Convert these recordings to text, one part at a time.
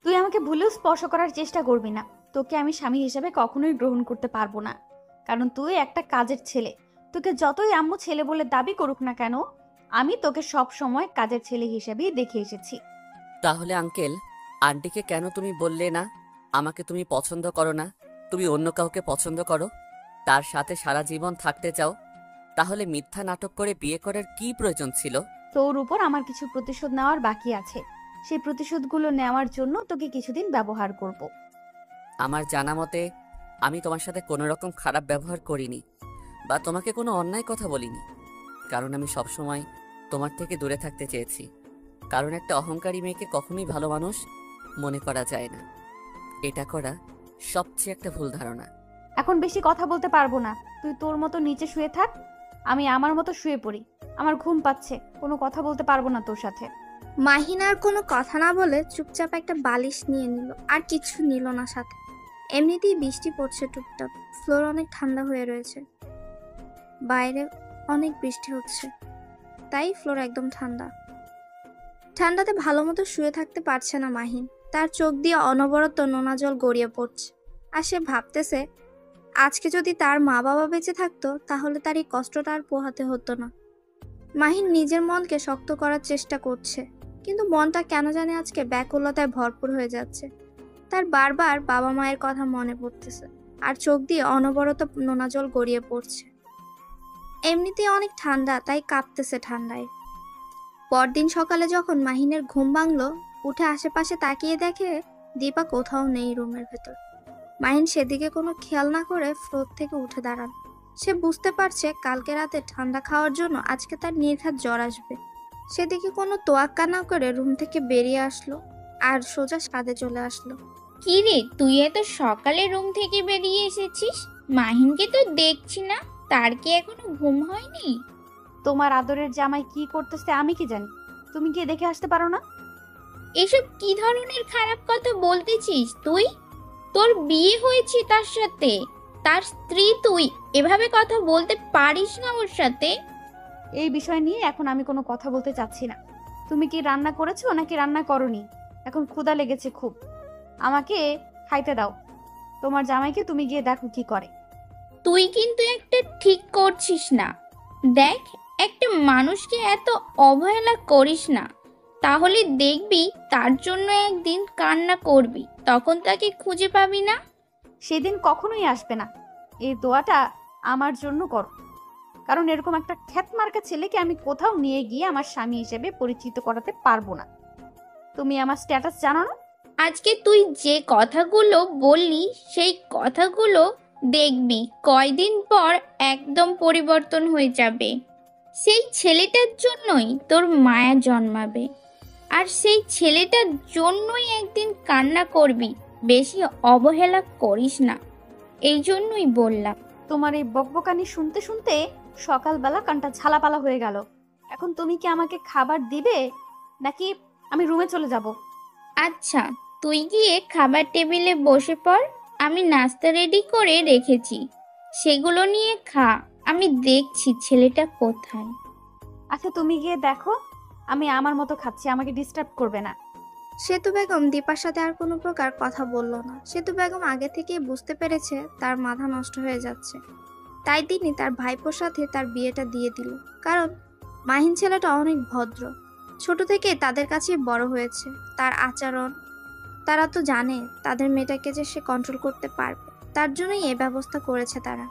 তুই আমাকে ভুলেও স্পর্শ করার চেষ্টা করবি না। তোকে আমি স্বামী হিসেবে কখনোই গ্রহণ করতে পারবো না, কারণ তুই একটা কাজের ছেলে। তোকে যতই আম্মু ছেলে বলে দাবি করুক না কেন, আমি তোকে সব সময় কাজের ছেলে হিসেবেই দেখে এসেছি। তাহলে আঙ্কেল, আন্টিকে কেন তুমি বললে না আমাকে তুমি পছন্দ করো না, তুমি অন্য কাউকে পছন্দ করো, তার সাথে সারা জীবন থাকতে চাও? তাহলে মিথ্যা নাটক করে বিয়ে করার কি প্রয়োজন ছিল? তোর উপর আমার কিছু প্রতিশোধ নেওয়ার বাকি আছে। সেই প্রতিশোধগুলো নেওয়ার জন্য তোকে কিছুদিন ব্যবহার করব। আমার জানা মতে আমি তোমার সাথে কোনো রকম খারাপ ব্যবহার করিনি বা তোমাকে কোনো অন্যায় কথা বলিনি, কারণ আমি সবসময় তোমার থেকে দূরে থাকতে চেয়েছি। কারণ একটা অহংকারী মেয়েকে কখনোই ভালো মানুষ মনে করা যায় না। এটা করা সবচেয়ে একটা ভুল ধারণা। এখন বেশি কথা বলতে পারবো না। তুই তোর মতো নিচে শুয়ে থাক, আমি আমার মতো শুয়ে পড়ি। আমার ঘুম পাচ্ছে, কোনো কথা বলতে পারবো না তোর সাথে। মাহিন আর কোনো কথা না বলে চুপচাপ একটা বালিশ নিয়ে নিল, আর কিছু নিল না সাথে। এমনিতেই বৃষ্টি পড়ছে টুপটাপ, ফ্লোর অনেক ঠান্ডা হয়ে রয়েছে, বাইরে অনেক বৃষ্টি হচ্ছে, তাই ফ্লোর একদম ঠান্ডা। ঠান্ডাতে ভালো মতো শুয়ে থাকতে পারছে না মাহিন। তার চোখ দিয়ে অনবরত নোনা জল গড়িয়ে পড়ছে, আর সে ভাবতেছে আজকে যদি তার মা বাবা বেঁচে থাকতো তাহলে তার এই কষ্টটা আর পোহাতে হতো না। মাহিন নিজের মনকে শক্ত করার চেষ্টা করছে, কিন্তু মনটা কেন জানে আজকে ব্যাকুলতায় ভরপুর হয়ে যাচ্ছে। তার বারবার বাবা মায়ের কথা মনে পড়তেছে, আর চোখ দিয়ে অনবরত নোনা জল গড়িয়ে পড়ছে। এমনিতেই অনেক ঠান্ডা, তাই কাঁপতেছে ঠান্ডায়। পরদিন সকালে যখন মাহিনের ঘুম ভাঙলো, উঠে আশেপাশে তাকিয়ে দেখে দীপা কোথাও নেই রুমের ভেতর। মাহিন সেদিকে কোনো খেয়াল না করে ফ্লোর থেকে উঠে দাঁড়ান। সে বুঝতে পারছে কালকে রাতে ঠান্ডা খাওয়ার জন্য আজকে তার নির্ঘাত জ্বর আসবে। সেদিকে কোনো তোয়াক্কা না করে রুম থেকে বেরিয়ে আসলো আর সোজা ছাদে চলে আসলো। কি রে, তুই এত সকালে রুম থেকে বেরিয়ে এসেছিস? মাহিনকে তো দেখছি না, তার কি এখনো ঘুম হয়নি? তোমার আদরের জামাই কি করতেছে আমি কি জানি, তুমি গিয়ে দেখে আসতে পারো না? এসব কি ধরনের খারাপ কথা বলতেছিস তুই? তোর বিয়ে হয়েছে তার সাথে, তার স্ত্রী তুই, এভাবে কথা বলতে পারিস না ওর সাথে। এই বিষয় নিয়ে এখন আমি কোনো কথা বলতে চাচ্ছি না। তুমি কি রান্না করেছো নাকি রান্না করনি? এখন ক্ষুধা লেগেছে খুব, আমাকে খাইতে দাও। তোমার জামাইকে তুমি গিয়ে দেখো কি করে। তুই কিন্তু একটা ঠিক করছিস না। দেখ, একটা মানুষকে এত অবহেলা করিস না, তাহলে দেখবি তার জন্য একদিন কান্না করবি, তখন তাকে খুঁজে পাবি না। সেদিন কখনোই আসবে না। এই দোয়াটা আমার জন্য করো, কারণ এরকম একটা খ্যাতমার্কা ছেলেকে আমি কোথাও নিয়ে গিয়ে আমার স্বামী হিসেবে পরিচিত করাতে পারবো না। তুমি আমার স্ট্যাটাস জানো না? আজকে তুই যে কথাগুলো বললি সেই কথাগুলো দেখবি কয়দিন পর একদম পরিবর্তন হয়ে যাবে। সেই ছেলেটার জন্যই তোর মায়া জন্মাবে, আর সেই ছেলেটার জন্যই একদিন কান্না করবি। বেশি অবহেলা করিস না, এই জন্যই বললাম। তোমার এই বকবকানি শুনতে শুনতে সকালবেলা কানটা ঝালাপালা হয়ে গেল। এখন তুমি কি আমাকে খাবার দিবে নাকি আমি রুমে চলে যাব? আচ্ছা, তুই গিয়ে খাবার টেবিলে বসে পড়, আমি নাস্তা রেডি করে রেখেছি, সেগুলো নিয়ে খা। আমি দেখছি ছেলেটা কোথায়। আচ্ছা তুমি গিয়ে দেখো, আমি আমার মতো খাচ্ছি, আমাকে ডিস্টার্ব করবে না। সেতু বেগম দীপার সাথে আর কোনো প্রকার কথা বলল না। সেতু বেগম আগে থেকেই বুঝতে পেরেছে তার মাথা নষ্ট হয়ে যাচ্ছে, তাই তিনি তার ভাইপোর সাথে তার বিয়েটা দিয়ে দিল। কারণ মাহিন ছেলেটা অনেক ভদ্র, ছোট থেকে তাদের কাছেই বড় হয়েছে। তার আচরণ তারা তো জানে, তাদের মেয়েটাকে যে সে কন্ট্রোল করতে পারবে, তার জন্যই এই ব্যবস্থা করেছে তারা।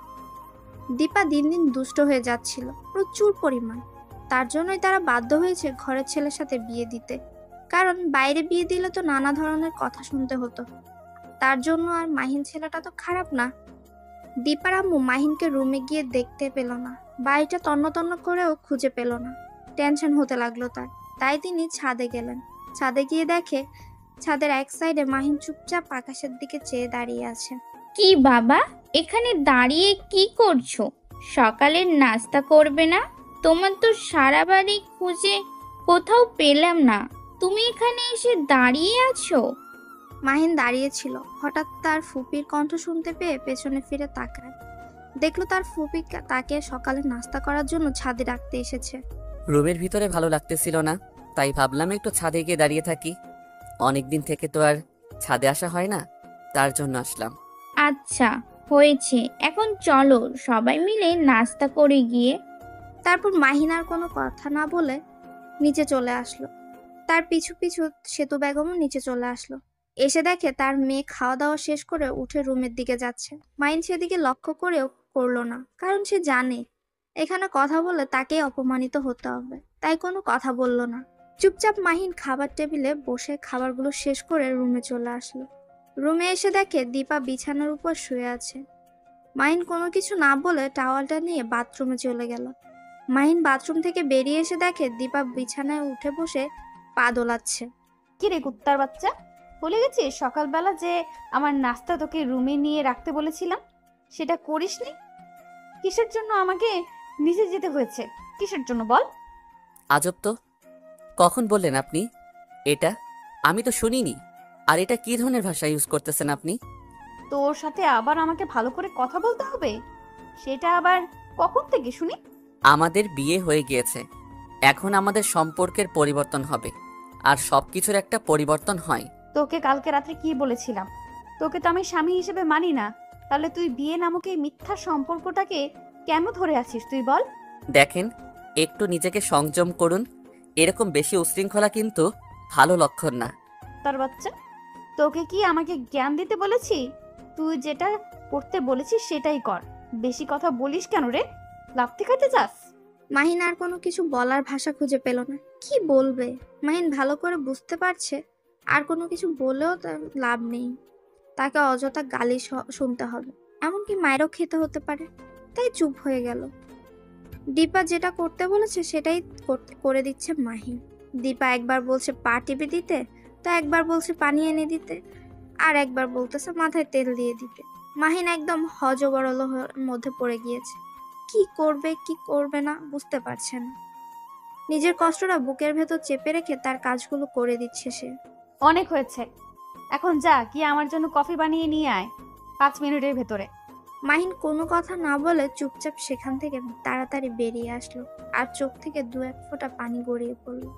দীপা দিন দিন দুষ্ট হয়ে যাচ্ছিল প্রচুর পরিমাণ, তার জন্যই তারা বাধ্য হয়েছে ঘরের ছেলের সাথে বিয়ে দিতে। কারণ বাইরে বিয়ে দিলে তো নানা ধরনের কথা শুনতে হতো, তার জন্য। আর মাহিন ছেলেটা তো খারাপ না। দীপার আম্মু মাহিনকে রুমে গিয়ে দেখতে পেল না, বাড়িটা তন্ন তন্ন করেও খুঁজে পেল না। টেনশন হতে লাগলো তার, তাই তিনি ছাদে গেলেন। ছাদে গিয়ে দেখে ছাদের এক সাইডে মাহিন চুপচাপ আকাশের দিকে চেয়ে দাঁড়িয়ে আছে। কি বাবা, এখানে দাঁড়িয়ে কি করছো? সকালের নাস্তা করবে না? তোমার তো সারা বাড়ি খুঁজে কোথাও পেলাম না, তুমি এখানে এসে দাঁড়িয়ে আছো। মাহিন দাঁড়িয়েছিল, হঠাৎ তার ফুপির কণ্ঠ শুনতে পেয়ে পেছনে ফিরে তাকায়। দেখলো তার ফুপি তাকে সকালে নাস্তা করার জন্য ছাদে ডাকতে এসেছে। রুমের ভিতরে ভালো লাগতেছিল না, তাই ভাবলাম একটু ছাদে গিয়ে দাঁড়িয়ে থাকি। অনেক দিন থেকে তো আর ছাদে আসা হয় না, তার জন্য আসলাম। আচ্ছা, হয়েছে, এখন চলো সবাই মিলে নাস্তা করে গিয়ে। তারপর মাহিন আর কোনো কথা না বলে নিচে চলে আসলো। তার পিছু পিছু সেতু বেগমও নিচে চলে আসলো। এসে দেখে তার মেয়ে খাওয়া দাওয়া শেষ করে উঠে রুমের দিকে যাচ্ছে। মাহিন সেদিকে লক্ষ্য করেও করলো না, কারণ সে জানে এখানে কথা বলে তাকেই অপমানিত হতে হবে, তাই কোনো কথা বলল না। চুপচাপ মাহিন খাবার টেবিলে বসে খাবারগুলো শেষ করে রুমে চলে আসলো। রুমে এসে দেখে দীপা বিছানার উপর শুয়ে আছে। মাহিন কোনো কিছু না বলে টাওয়ালটা নিয়ে বাথরুমে চলে গেল। মাহিন বাথরুম থেকে বেরিয়ে এসে দেখে দীপা বিছানায় উঠে বসে পা দোলাচ্ছে। কি রে কুত্তার বাচ্চা, ভুলে গেছিস সকালবেলা যে আমার নাস্তা তোকে রুমে নিয়ে রাখতে বলেছিলাম? সেটা করিসনি? কিসের জন্য আমাকে নিচে যেতে হয়েছে? কিসের জন্য বল? আজব তো, কখন বললেন আপনি এটা? আমি তো শুনিনি। আর এটা কি ধরনের ভাষা ইউজ করতেছেন আপনি? তোর সাথে আবার আমাকে ভালো করে কথা বলতে হবে? সেটা আবার কখন থেকে শুনি? আমাদের বিয়ে হয়ে গিয়েছে, এখন আমাদের সম্পর্কের পরিবর্তন হবে, আর সবকিছুর একটা পরিবর্তন হয়। তোকে কালকে রাত্রে কি বলেছিলাম? তোকে তো আমি স্বামী হিসেবে মানি না, তাহলে তুই বিয়ে নামক এই মিথ্যা সম্পর্কটাকে কেন ধরে আছিস তুই বল? দেখেন, একটু নিজেকে সংযম করুন। এরকম বেশি উচ্ছৃঙ্খলা কিন্তু ভালো লক্ষণ না। তার বাচ্চা, তোকে কি আমাকে জ্ঞান দিতে বলেছি? তুই যেটা করতে বলেছিস সেটাই কর। বেশি কথা বলিস কেন রে? লাফতে খাইতে চাস? মাহিন আর কোনো কিছু বলার ভাষা খুঁজে পেল না। কি বলবে? মাহিন ভালো করে বুঝতে পারছে আর কোনো কিছু বলেও তার লাভ নেই। তাকে অযথা গালি শুনতে হবে, এমনকি মায়েরও খেতে হতে পারে। তাই চুপ হয়ে গেল। দীপা যেটা করতে বলেছে সেটাই করে দিচ্ছে মাহিন। দীপা একবার বলছে পা টিপে দিতে, তো একবার বলছে পানি এনে দিতে, আর একবার বলতেছে মাথায় তেল দিয়ে দিতে। মাহিন একদম হযবরল মধ্যে পড়ে গিয়েছে। কি করবে কি করবে না বুঝতে পারছে না। নিজের কষ্টটা বুকের ভেতর চেপে রেখে তার কাজগুলো করে দিচ্ছে সে। অনেক হয়েছে, এখন যা গিয়ে আমার জন্য কফি বানিয়ে নিয়ে আয় 5 মিনিটের ভেতরে। মাহিন কোনো কথা না বলে চুপচাপ সেখান থেকে তাড়াতাড়ি বেরিয়ে আসলো, আর চোখ থেকে 2-1 ফোঁটা পানি গড়িয়ে পড়লো।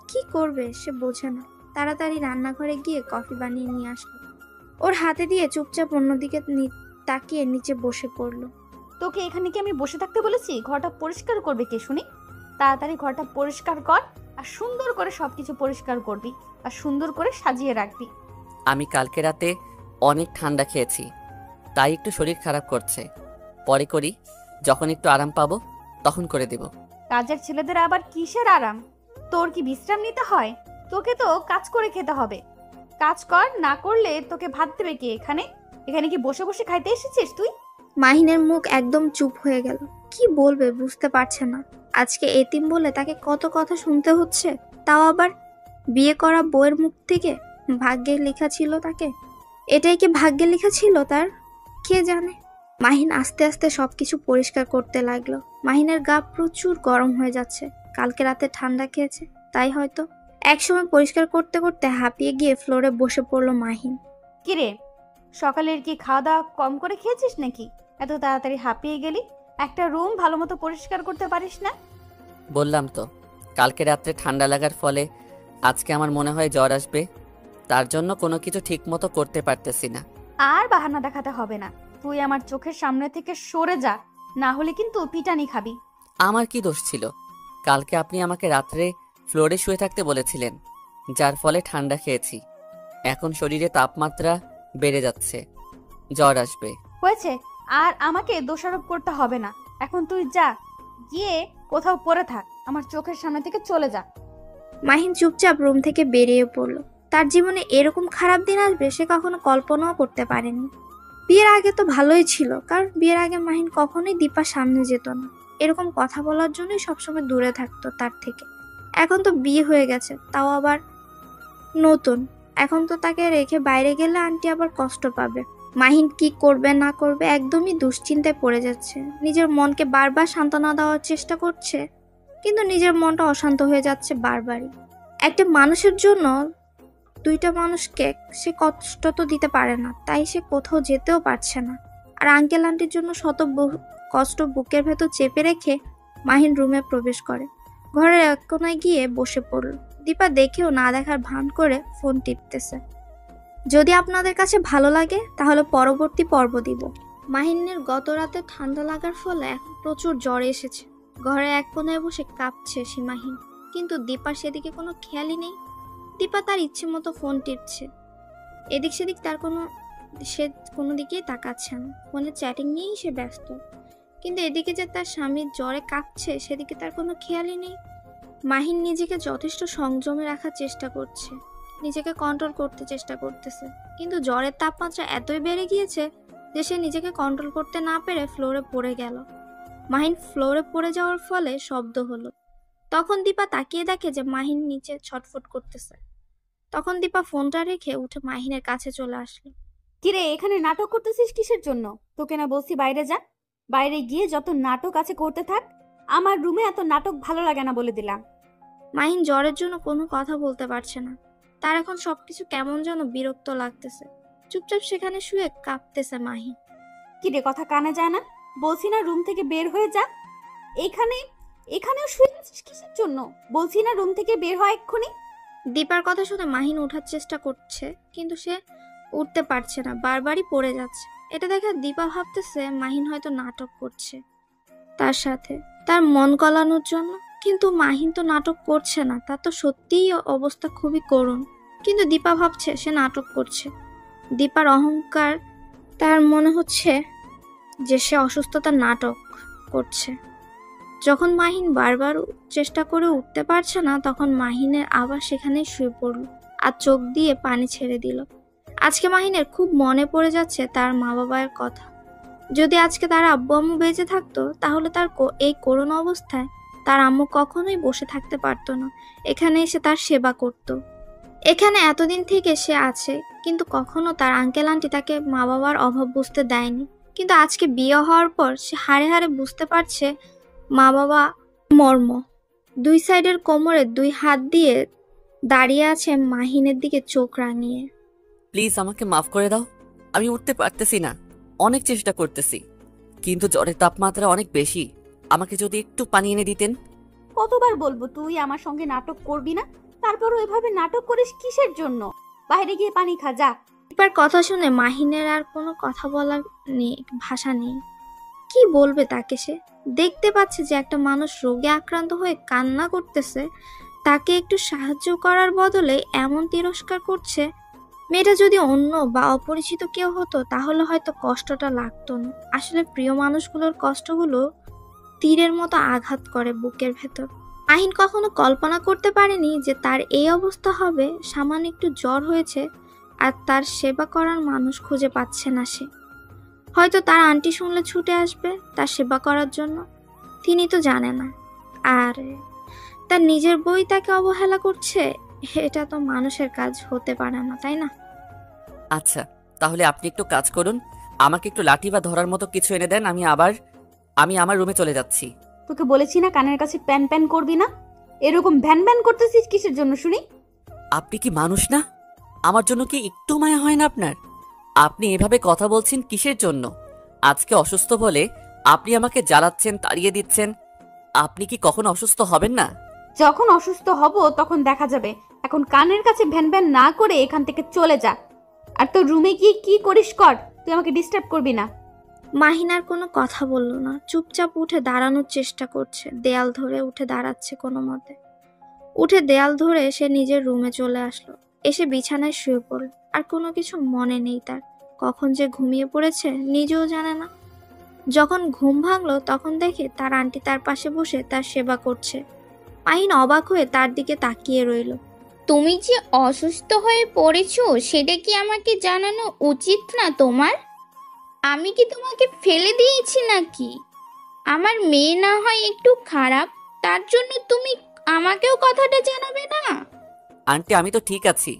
কি করবে সে বোঝে না। তাড়াতাড়ি রান্নাঘরে গিয়ে কফি বানিয়ে নিয়ে আসলো। ওর হাতে দিয়ে চুপচাপ অন্যদিকে তাকিয়ে নিচে বসে পড়লো। তোকে এখানে কি আমি বসে থাকতে বলেছি? ঘরটা পরিষ্কার করবে কে শুনি? তাড়াতাড়ি ঘরটা পরিষ্কার কর, আর সুন্দর করে সবকিছু পরিষ্কার করবি, আর সুন্দর করে সাজিয়ে রাখবি। আমি কালকে রাতে অনেক ঠান্ডা খেয়েছি, তাই একটু শরীর খারাপ করছে। পরে করি, যখন একটু আরাম পাবো তখন করে দেব। কাজের ছেলেদের আবার কিসের আরাম? তোর কি বিশ্রাম নিতে হয়? তোকে তো কাজ করে খেতে হবে। কাজ কর, না করলে তোকে ভাত দেবে কে? এখানে এখানে কি বসে বসে খাইতে এসেছিস তুই? মাহিনের মুখ একদম চুপ হয়ে গেল। কি বলবে বুঝতে পারছে না। আজকে এতিম বলে তাকে কত কথা শুনতে হচ্ছে, তাও আবার বিয়ে করা বউয়ের মুখ থেকে। ভাগ্যে লেখা ছিল তাকে? এটাই কি ভাগ্যে লেখা ছিল তার? কে জানে। মাহিন আস্তে আস্তে সবকিছু পরিষ্কার করতে লাগলো। মাহিনের গা প্রচুর গরম হয়ে যাচ্ছে, কালকে রাতে ঠান্ডা খেয়েছে তাই হয়তো। একসময় পরিষ্কার করতে করতে হাঁপিয়ে গিয়ে ফ্লোরে বসে পড়লো মাহিন। কিরে, সকালের কি খাওয়া দাওয়া কম করে খেয়েছিস নাকি এত তাড়াতাড়ি হাঁপিয়ে গেলি? একটা রুম ভালো মতো পরিষ্কার করতে পারিস না? বললাম তো, কালকে রাত্রে ঠান্ডা লাগার ফলে আজকে আমার মনে হয় জ্বর আসবে, তার জন্য কোনো কিছু ঠিক মতো করতে পারতেছি না। আর বাহানা দেখাতে হবে না, তুই আমার চোখের সামনে থেকে সরে যা, না হলে কিন্তু পিটানি খাবি। আমার কি দোষ ছিল? কালকে আপনি আমাকে রাত্রে ফ্লোরে শুয়ে থাকতে বলেছিলেন, যার ফলে ঠান্ডা খেয়েছি। এখন শরীরে তাপমাত্রা বেড়ে যাচ্ছে, জ্বর আসবে। হয়েছে, আর আমাকে দোষারোপ করতে হবে না। এখন তুই যা, গিয়ে কোথাও পড়ে থাক, আমার চোখের সামনে থেকে চলে যা। মাহিন চুপচাপ রুম থেকে বেরিয়ে পড়লো। তার জীবনে এরকম খারাপ দিন আসবে সে কখনো কল্পনাও করতে পারেনি। বিয়ের আগে তো ভালোই ছিল, কারণ বিয়ের আগে মাহিন কখনোই দীপার সামনে যেত না। এরকম কথা বলার জন্যই সবসময় দূরে থাকতো তার থেকে। এখন তো বিয়ে হয়ে গেছে, তাও আবার নতুন। এখন তো তাকে রেখে বাইরে গেলে আন্টি আবার কষ্ট পাবে। মাহিন কি করবে না করবে একদমই দুশ্চিন্তায় পড়ে যাচ্ছে। নিজের মনকে বারবার সান্ত্বনা দেওয়ার চেষ্টা করছে, কিন্তু নিজের মনটা অশান্ত হয়ে যাচ্ছে বারবারই। একটা মানুষের জন্য 2টা মানুষকে সে কষ্ট তো দিতে পারে না, তাই সে কোথাও যেতেও পারছে না। আর আঙ্কেল আন্টির জন্য শত কষ্ট বুকের ভেতর চেপে রেখে মাহিন রুমে প্রবেশ করে। ঘরের এক কোনায় গিয়ে বসে পড়ল। দীপা দেখেও না দেখার ভান করে ফোন টিপতেছে। যদি আপনাদের কাছে ভালো লাগে তাহলে পরবর্তী পর্ব দিব। মাহিনের গত রাতে ঠান্ডা লাগার ফলে এখন প্রচুর জ্বর এসেছে। ঘরে এক কোনায় বসে কাঁপছে সীমাহীন, কিন্তু দীপার সেদিকে কোনো খেয়ালই নেই। দীপা তার ইচ্ছে মতো ফোন টিপছে, এদিক সেদিক সে কোনো দিকেই তাকাচ্ছে না। ফোনে চ্যাটিং নিয়েই সে ব্যস্ত, কিন্তু এদিকে যে তার স্বামীর জ্বরে কাঁপছে সেদিকে তার কোনো খেয়ালই নেই। মাহিন নিজেকে যথেষ্ট সংযমে রাখার চেষ্টা করছে, নিজেকে কন্ট্রোল করতে চেষ্টা করতেছে, কিন্তু জ্বরের তাপমাত্রা এতই বেড়ে গিয়েছে যে সে নিজেকে কন্ট্রোল করতে না পেরে ফ্লোরে পড়ে গেল। মাহিন ফ্লোরে পড়ে যাওয়ার ফলে শব্দ হলো। তখন দীপা তাকিয়ে দেখে যে মাহিন নিচে ছটফট করতেছে। তখন দীপা ফোনটা রেখে উঠে মাহিনের কাছে চলে আসলো। কিরে, এখানে নাটক করতেছিস কিসের জন্য? তোকে না বলছি বাইরে যা, বাইরে গিয়ে যত নাটক আছে করতে থাক। আমার রুমে এত নাটক ভালো লাগে না বলে দিলাম। মাহিন জ্বরের জন্য কোনো কথা বলতে পারছে না। তার এখন সবকিছু কেমন যেন বিরক্ত লাগতেছে। চুপচাপ সেখানে শুয়ে কাঁপতেছে মাহিন। কিরে, কথা কানে যায় না? বলছি না রুম থেকে বের হয়ে যা। এখানেও শুয়ে আছিস কিসের জন্য? বলছি না রুম থেকে বের হয় এক্ষুনি। দীপার কথা শুনে মাহিন ওঠার চেষ্টা করছে, কিন্তু সে উঠতে পারছে না, বারবারই পড়ে যাচ্ছে। এটা দেখে দীপা ভাবতেছে মাহিন হয়তো নাটক করছে তার সাথে, তার মন গলানোর জন্য। কিন্তু মাহিন তো নাটক করছে না, তার তো সত্যিই অবস্থা খুবই করুণ। কিন্তু দীপা ভাবছে সে নাটক করছে। দীপার অহংকার, তার মনে হচ্ছে যে সে অসুস্থতার নাটক করছে। যখন মাহিন বারবার চেষ্টা করে উঠতে পারছে না, তখন মাহিনের আবার সেখানেই শুয়ে পড়ল আর চোখ দিয়ে পানি ছেড়ে দিল। আজকে মাহিনের খুব মনে পড়ে যাচ্ছে তার মা বাবার কথা। যদি আজকে তার আব্বু আম্মু বেঁচে থাকতো তাহলে তার এই করুণ অবস্থায় তার আম্মু কখনোই বসে থাকতে পারতো না, এখানে এসে তার সেবা করত। এখানে এতদিন থেকে সে আছে, কিন্তু কখনো তার আঙ্কেল আন্টি তাকে মা বাবার অভাব বুঝতে দেয়নি। কিন্তু আজকে বিয়ে হওয়ার পর সে হাড়ে হাড়ে বুঝতে পারছে মা বাবা মর্ম। দুই সাইডের কোমরে দুই হাত দিয়ে দাঁড়িয়ে আছে মাহিনের দিকে চোখ রাঙিয়ে। প্লিজ আমাকে মাফ করে দাও, আমি উঠতে পারতেছি না, অনেক চেষ্টা করতেছি, কিন্তু জ্বরের তাপমাত্রা অনেক বেশি। আমাকে যদি একটু পানি এনে দিতেন। কতবার বলবো তুই আমার সঙ্গে নাটক করবি না? তারপরও এভাবে নাটক করিস কিসের জন্য? বাইরে গিয়ে পানি খা যা। দীপার কথা শুনে মাহিনের আর কোনো কথা বলার ভাষা নেই। কি বলবে তাকে? সে দেখতে পাচ্ছে যে একটা মানুষ রোগে আক্রান্ত হয়ে কান্না করতেছে, তাকে একটু সাহায্য করার বদলে এমন তিরস্কার করছে। মেয়েটা যদি অন্য বা অপরিচিত কেউ হতো তাহলে হয়তো কষ্টটা লাগতো না। আসলে প্রিয় মানুষগুলোর কষ্টগুলো তীরের মতো আঘাত করে বুকের ভেতর। মাহিন কখনো কল্পনা করতে পারেনি যে তার এই অবস্থা হবে। সামান্য একটু জ্বর হয়েছে আর তার সেবা করার মানুষ খুঁজে পাচ্ছে না সে। হয়তো তার আন্টি শুনলে ছুটে আসবে তার সেবা করার জন্য, তিনি তো জানে না। আর তার নিজের বই তাকে অবহেলা করছে, এটা তো মানুষের কাজ হতে পারে না, তাই না? আচ্ছা, তাহলে আপনি একটু কাজ করুন, আমাকে একটু লাঠি বা ধরার মতো কিছু এনে দেন, আমি আমার রুমে চলে যাচ্ছি। তোকে বলেছি না কানের কাছে প্যান প্যান করবি না? এরকম ভ্যান ভ্যান করতেছিস কিসের জন্য শুনি? আপনি কি মানুষ না? আমার জন্য কি একটু মায়া হয় না আপনার? আপনি এভাবে কথা বলছেন কিসের জন্য? আজকে অসুস্থ বলে আপনি আমাকে জ্বালাচ্ছেন, তাড়িয়ে দিচ্ছেন। আপনি কি কখনো অসুস্থ হবেন না? যখন অসুস্থ হব তখন দেখা যাবে। এখন কানের কাছে ভ্যান ভ্যান না করে এখান থেকে চলে যা। আর তোর রুমে গিয়ে কি করিস কর, তুই আমাকে ডিস্টার্ব করবি না। মাহিন আর কোনো কথা বলল না, চুপচাপ উঠে দাঁড়ানোর চেষ্টা করছে। দেয়াল ধরে উঠে দাঁড়াচ্ছে কোনো মতে। উঠে দেয়াল ধরে সে নিজের রুমে চলে আসলো, এসে বিছানায় শুয়ে পড়ল। আর কোনো কিছু মনে নেই তার। কখন যে ঘুমিয়ে পড়েছে নিজেও জানে না। যখন ঘুম ভাঙলো তখন দেখে তার আন্টি তার পাশে বসে তার সেবা করছে। মাহিন অবাক হয়ে তার দিকে তাকিয়ে রইল। তুমি যে অসুস্থ হয়ে পড়েছো সেটা কি আমাকে জানানো উচিত না তোমার? আমি কি তোমাকে ফেলে দিয়েছি নাকি? আমার মেয়ে না হয় একটু খারাপ, তার জন্য তুমি আমাকেও কথাটা জানাবে না? আন্টি, আমি তো ঠিক আছি,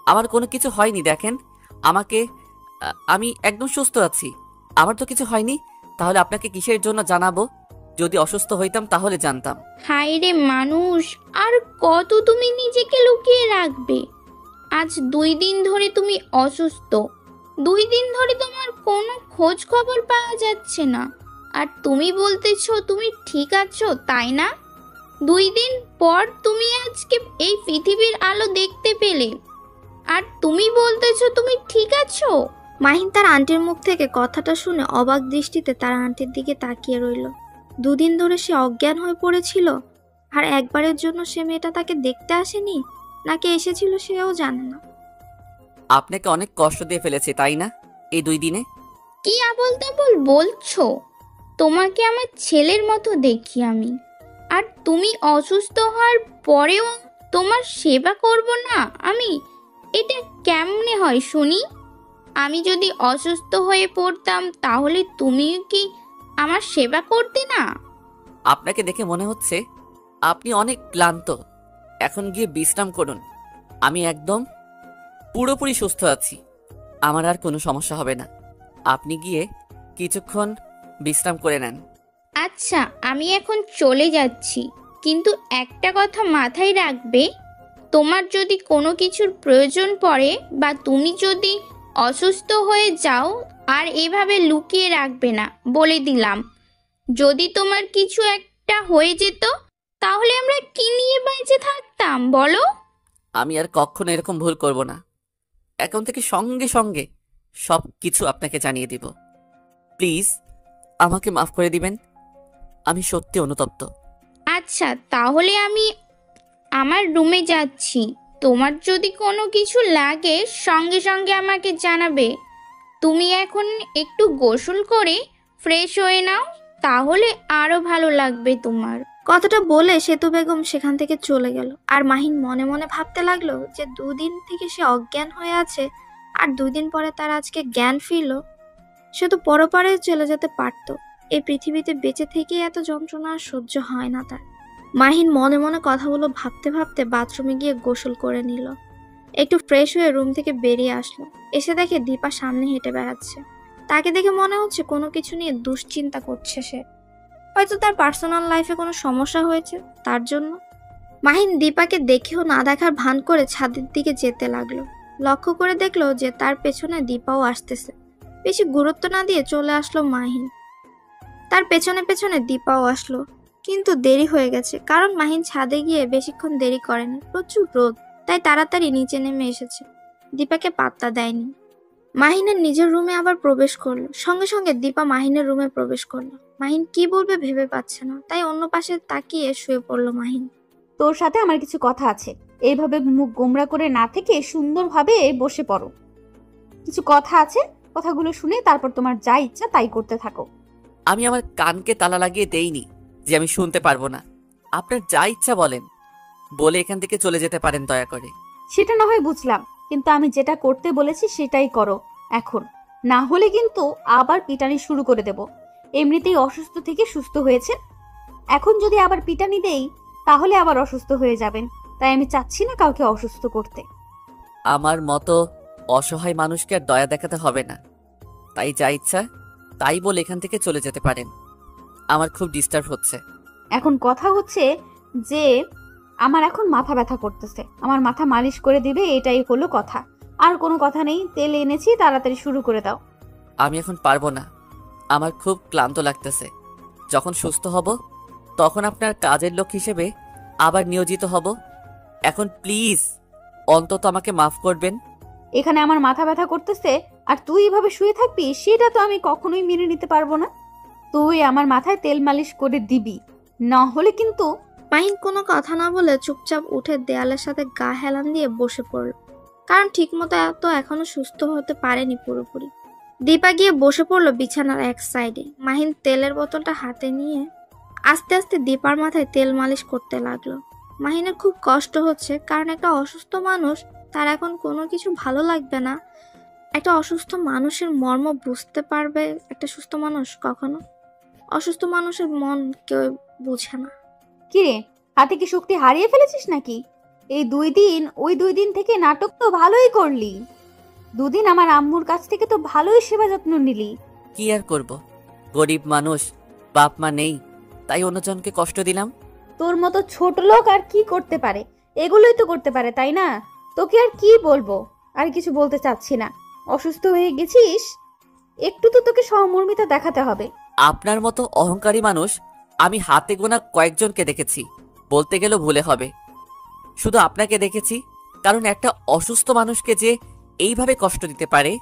আমার কোনো কিছু হয়নি। দেখেন আমি একদম সুস্থ আছি, আমার তো কিছু হয়নি। তাহলে আপনাকে কিসের জন্য জানাবো? যদি অসুস্থ হইতাম তাহলে জানতাম। হায় রে মানুষ, আর কত তুমি নিজেকে লুকিয়ে রাখবে? আজ 2 দিন ধরে তুমি অসুস্থ, 2 দিন ধরে তোমার কোনো খোঁজ খবর পাওয়া যাচ্ছে না, আর তুমি বলতেছো তুমি ঠিক আছো, তাই না? 2 দিন পর তুমি আজকে এই পৃথিবীর আলো দেখতে পেলে, আর তুমি বলতেছো তুমি ঠিক আছো? মাহিন তার আন্টির মুখ থেকে কথাটা শুনে অবাক দৃষ্টিতে তার আন্টির দিকে তাকিয়ে রইল। 2 দিন ধরে সে অজ্ঞান হয়ে পড়েছিল, আর একবারের জন্য সে মেয়েটা তাকে দেখতে আসেনি, নাকি এসেছিল সেও জানে না। আপনাকে অনেক কষ্ট দিয়ে ফেলেছি তাই না এই 2 দিনে? কি আবোল তাবোল বলছো? তোমাকে আমার ছেলের মতো দেখি আমি, আর তুমি অসুস্থ হওয়ার পরেও তোমার সেবা করব না আমি? এটা কেমনে হয় শুনি? আমি যদি অসুস্থ হয়ে পড়তাম তাহলে তুমিও কি আমার সেবা করতে না? আপনাকে দেখে মনে হচ্ছে আপনি অনেক ক্লান্ত। এখন গিয়ে বিশ্রাম করুন। আমি একদম পুরোপুরি সুস্থ আছি, আমার আর কোনো সমস্যা হবে না। আপনি গিয়ে কিছুক্ষণ বিশ্রাম করে নেন। আচ্ছা, আমি এখন চলে যাচ্ছি, কিন্তু একটা কথা মাথায় রাখবে, তোমার যদি কোনো কিছুর প্রয়োজন পড়ে বা তুমি যদি অসুস্থ হয়ে যাও, আর এভাবে লুকিয়ে রাখবে না, বলে দিলাম। যদি তোমার কিছু একটা হয়ে যেত তাহলে আমরা কি নিয়ে বেঁচে থাকতাম বলো? আমি আর কখনো এরকম ভুল করব না। এখন থেকে সঙ্গে সঙ্গে সব কিছু আপনাকে জানিয়ে দিব। প্লিজ আমাকে মাফ করে দিবেন, আমি সত্যি অনুতপ্ত। আচ্ছা, তাহলে আমি আমার রুমে যাচ্ছি। তোমার যদি কোনো কিছু লাগে সঙ্গে সঙ্গে আমাকে জানাবে। তুমি এখন একটু গোসল করে ফ্রেশ হয়ে নাও, তাহলে আরো ভালো লাগবে তোমার। কথাটা বলে সেতু বেগম সেখান থেকে চলে গেল। আর মাহিন মনে মনে ভাবতে লাগলো যে 2 দিন থেকে সে অজ্ঞান হয়ে আছে, আর 2 দিন পরে তার আজকে জ্ঞান ফিরল। সে তো পরপারে চলে যেতে পারত। এই পৃথিবীতে বেঁচে থেকে এত যন্ত্রণা আর সহ্য হয় না তার। মাহিন মনে মনে কথাগুলো ভাবতে ভাবতে বাথরুমে গিয়ে গোসল করে নিল। একটু ফ্রেশ হয়ে রুম থেকে বেরিয়ে আসলো। এসে দেখে দীপা সামনে হেঁটে বেড়াচ্ছে। তাকে দেখে মনে হচ্ছে কোনো কিছু নিয়ে দুশ্চিন্তা করছে সে। হয়তো তার পার্সোনাল লাইফে কোনো সমস্যা হয়েছে তার জন্য। মাহিন দীপাকে দেখেও না দেখার ভান করে ছাদের দিকে যেতে লাগলো। লক্ষ্য করে দেখলো যে তার পেছনে দীপাও আসতেছে। বেশি গুরুত্ব না দিয়ে চলে আসলো মাহিন। তার পেছনে পেছনে দীপাও আসলো, কিন্তু দেরি হয়ে গেছে, কারণ মাহিন ছাদে গিয়ে বেশিক্ষণ দেরি করেনি। প্রচুর রোদ, তাই তাড়াতাড়ি নিচে নেমে এসেছে। দীপাকে পাত্তা দেয়নি। মাহিনের নিজের রুমে আবার প্রবেশ করলো। সঙ্গে সঙ্গে দীপা মাহিনের রুমে প্রবেশ করলো। মাহিন কি বলবে ভেবে পাচ্ছে না, তাই অন্য পাশে তাকিয়ে শুয়ে পড়লো মাহিন। তোর সাথে আমার কিছু কথা আছে। এইভাবে মুখ গোমরা করে না থেকে সুন্দরভাবে বসে পড়ো। কিছু কথা আছে, কথাগুলো শুনে তারপর তোমার যা ইচ্ছা তাই করতে থাকো। আমি আমার কানকে তালা লাগিয়ে দেইনি যে আমি শুনতে পারবো না। আপনার যা ইচ্ছা বলেন, বলে এখান থেকে চলে যেতে পারেন দয়া করে। সেটা না হয় বুঝলাম, কিন্তু আমি যেটা করতে বলেছি সেটাই করো এখন। না হলে কিন্তু আবার পিটানি শুরু করে দেব। এমনিতেই অসুস্থ থেকে সুস্থ হয়েছে, এখন যদি আবার পিটানি দেই তাহলে আবার অসুস্থ হয়ে যাবেন। তাই আমি চাচ্ছি না কাউকে অসুস্থ করতে। আমার মতো অসহায় মানুষকে আর দয়া দেখাতে হবে না, তাই যা ইচ্ছা তাই বলে এখান থেকে চলে যেতে পারেন। আমার খুব ডিস্টার্ব হচ্ছে। এখন কথা হচ্ছে যে আমার এখন মাথা ব্যথা করতেছে, আমার মাথা মালিশ করে দিবে, এটাই হলো কথা। আর কোনো কথা নেই, তেল এনেছি, তাড়াতাড়ি শুরু করে দাও। আমি এখন পারবো না, আমার খুব ক্লান্ত লাগতেছে। যখন সুস্থ হব তখন আপনার কাজের লোক হিসেবে আবার নিয়োজিত হব। এখন প্লিজ অন্তত আমাকে মাফ করবেন। এখানে আমার মাথা ব্যথা করতেছে আর তুই এভাবে শুয়ে থাকবি, সেটা তো আমি কখনোই মেনে নিতে পারবো না। তুই আমার মাথায় তেল মালিশ করে দিবি, না হলে কিন্তু। মাহিন কোনো কথা না বলে চুপচাপ উঠে দেয়ালের সাথে গা হেলান দিয়ে বসে পড়ল, কারণ ঠিকমতো এত এখনো সুস্থ হতে পারেনি পুরোপুরি। দীপা গিয়ে বসে পড়লো বিছানার এক সাইডে। মাহিন তেলের বোতলটা হাতে নিয়ে আস্তে আস্তে দীপার মাথায় তেল মালিশ করতে লাগলো। মাহিনের খুব কষ্ট হচ্ছে, কারণ একটা অসুস্থ মানুষ, তার এখন কোনো কিছু ভালো লাগবে না। একটা অসুস্থ মানুষের মর্ম বুঝতে পারবে একটা সুস্থ মানুষ কখনো? অসুস্থ মানুষের মন কেউ বুঝে না। কিরে, হাতে কি শক্তি হারিয়ে ফেলেছিস নাকি? এই 2 দিন ওই 2 দিন থেকে নাটক তো ভালোই করলি। 2 দিন আমার আম্মুর কাছ থেকে তো ভালোই সেবা যত্ন নিলি। কি আর করব, গরিব মানুষ, বাপ মা নেই, তাই অন্যজনকে কষ্ট দিলাম। তোর মতো ছোট লোক আর কি করতে পারে? এগুলোই তো করতে পারে, তাই না? তোকে আর কি বলবো, আর কিছু বলতে চাচ্ছি না। অসুস্থ হয়ে গেছিস, একটু তো তোকে সহমর্মিতা দেখাতে হবে। আপনার মতো অহংকারী মানুষ আমি হাতে গোনা কয়েকজনকে দেখেছি, বলতে গেলেও ভুলে হবে। শুধু আপনাকে দেখেছি, কারণ একটা অসুস্থ মানুষকে যে এইভাবে কষ্ট দিতে পারে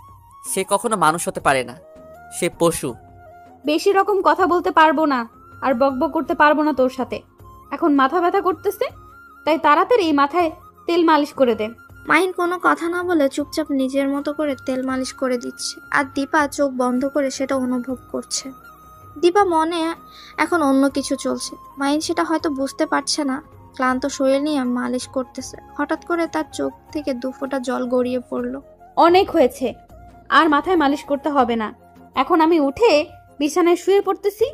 সে কখনো মানুষ হতে পারে না, সে পশু। বেশি রকম কথা বলতে পারবো না, আর বকবক করতে পারবো না তোর সাথে। এখন মাথা ব্যথা করতেছে, তাই তাড়াতাড়ি মাথায় তেল মালিশ করে দে। মাহিন কোনো কথা না বলে চুপচাপ নিজের মতো করে তেল মালিশ করে দিচ্ছে, আর দীপা চোখ বন্ধ করে সেটা অনুভব করছে। দীপা মনে এখন অন্য কিছু চলছে, মাহিন সেটা হয়তো বুঝতে পারছে না। ক্লান্ত শরীর নিয়ে মালিশ করতেছে, হঠাৎ করে তার চোখ থেকে 2 ফোঁটা জল গড়িয়ে পড়লো। অনেক হয়েছে, আর মাথায় মালিশ করতে হবে না। এখন আমি উঠে বিছানায় শুয়ে পড়তেছি,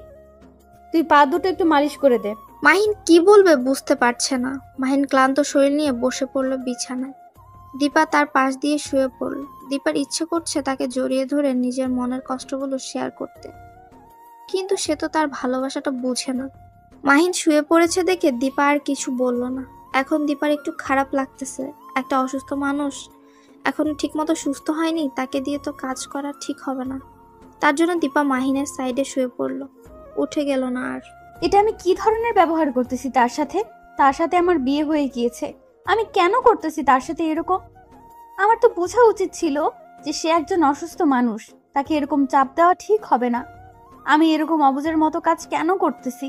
তুই পা দুটো একটু মালিশ করে দে। মাহিন কি বলবে বুঝতে পারছে না। মাহিন ক্লান্ত শরীর নিয়ে বসে পড়লো বিছানায়। দীপা তার পাশ দিয়ে শুয়ে পড়ল। দীপার ইচ্ছে করছে তাকে জড়িয়ে ধরে নিজের মনের কষ্টগুলো শেয়ার করতে, কিন্তু সে তো তার ভালোবাসাটা বুঝে না। মাহিন শুয়ে পড়েছে দেখে দীপা আর কিছু বলল না। এখন দীপার একটু খারাপ লাগতেছে। একটা অসুস্থ মানুষ এখনো ঠিকমতো সুস্থ হয়নি, তাকে দিয়ে তো কাজ করা ঠিক হবে না। তার জন্য দীপা মাহিনের সাইডে শুয়ে পড়ল, উঠে গেল না আর। এটা আমি কি ধরনের ব্যবহার করতেছি তার সাথে? তার সাথে আমার বিয়ে হয়ে গিয়েছে, আমি কেন করতেছি তার সাথে এরকম? আমার তো বোঝা উচিত ছিল যে সে একজন অসুস্থ মানুষ, তাকে এরকম চাপ দেওয়া ঠিক হবে না। আমি এরকম অবুঝের মতো কাজ কেন করতেছি?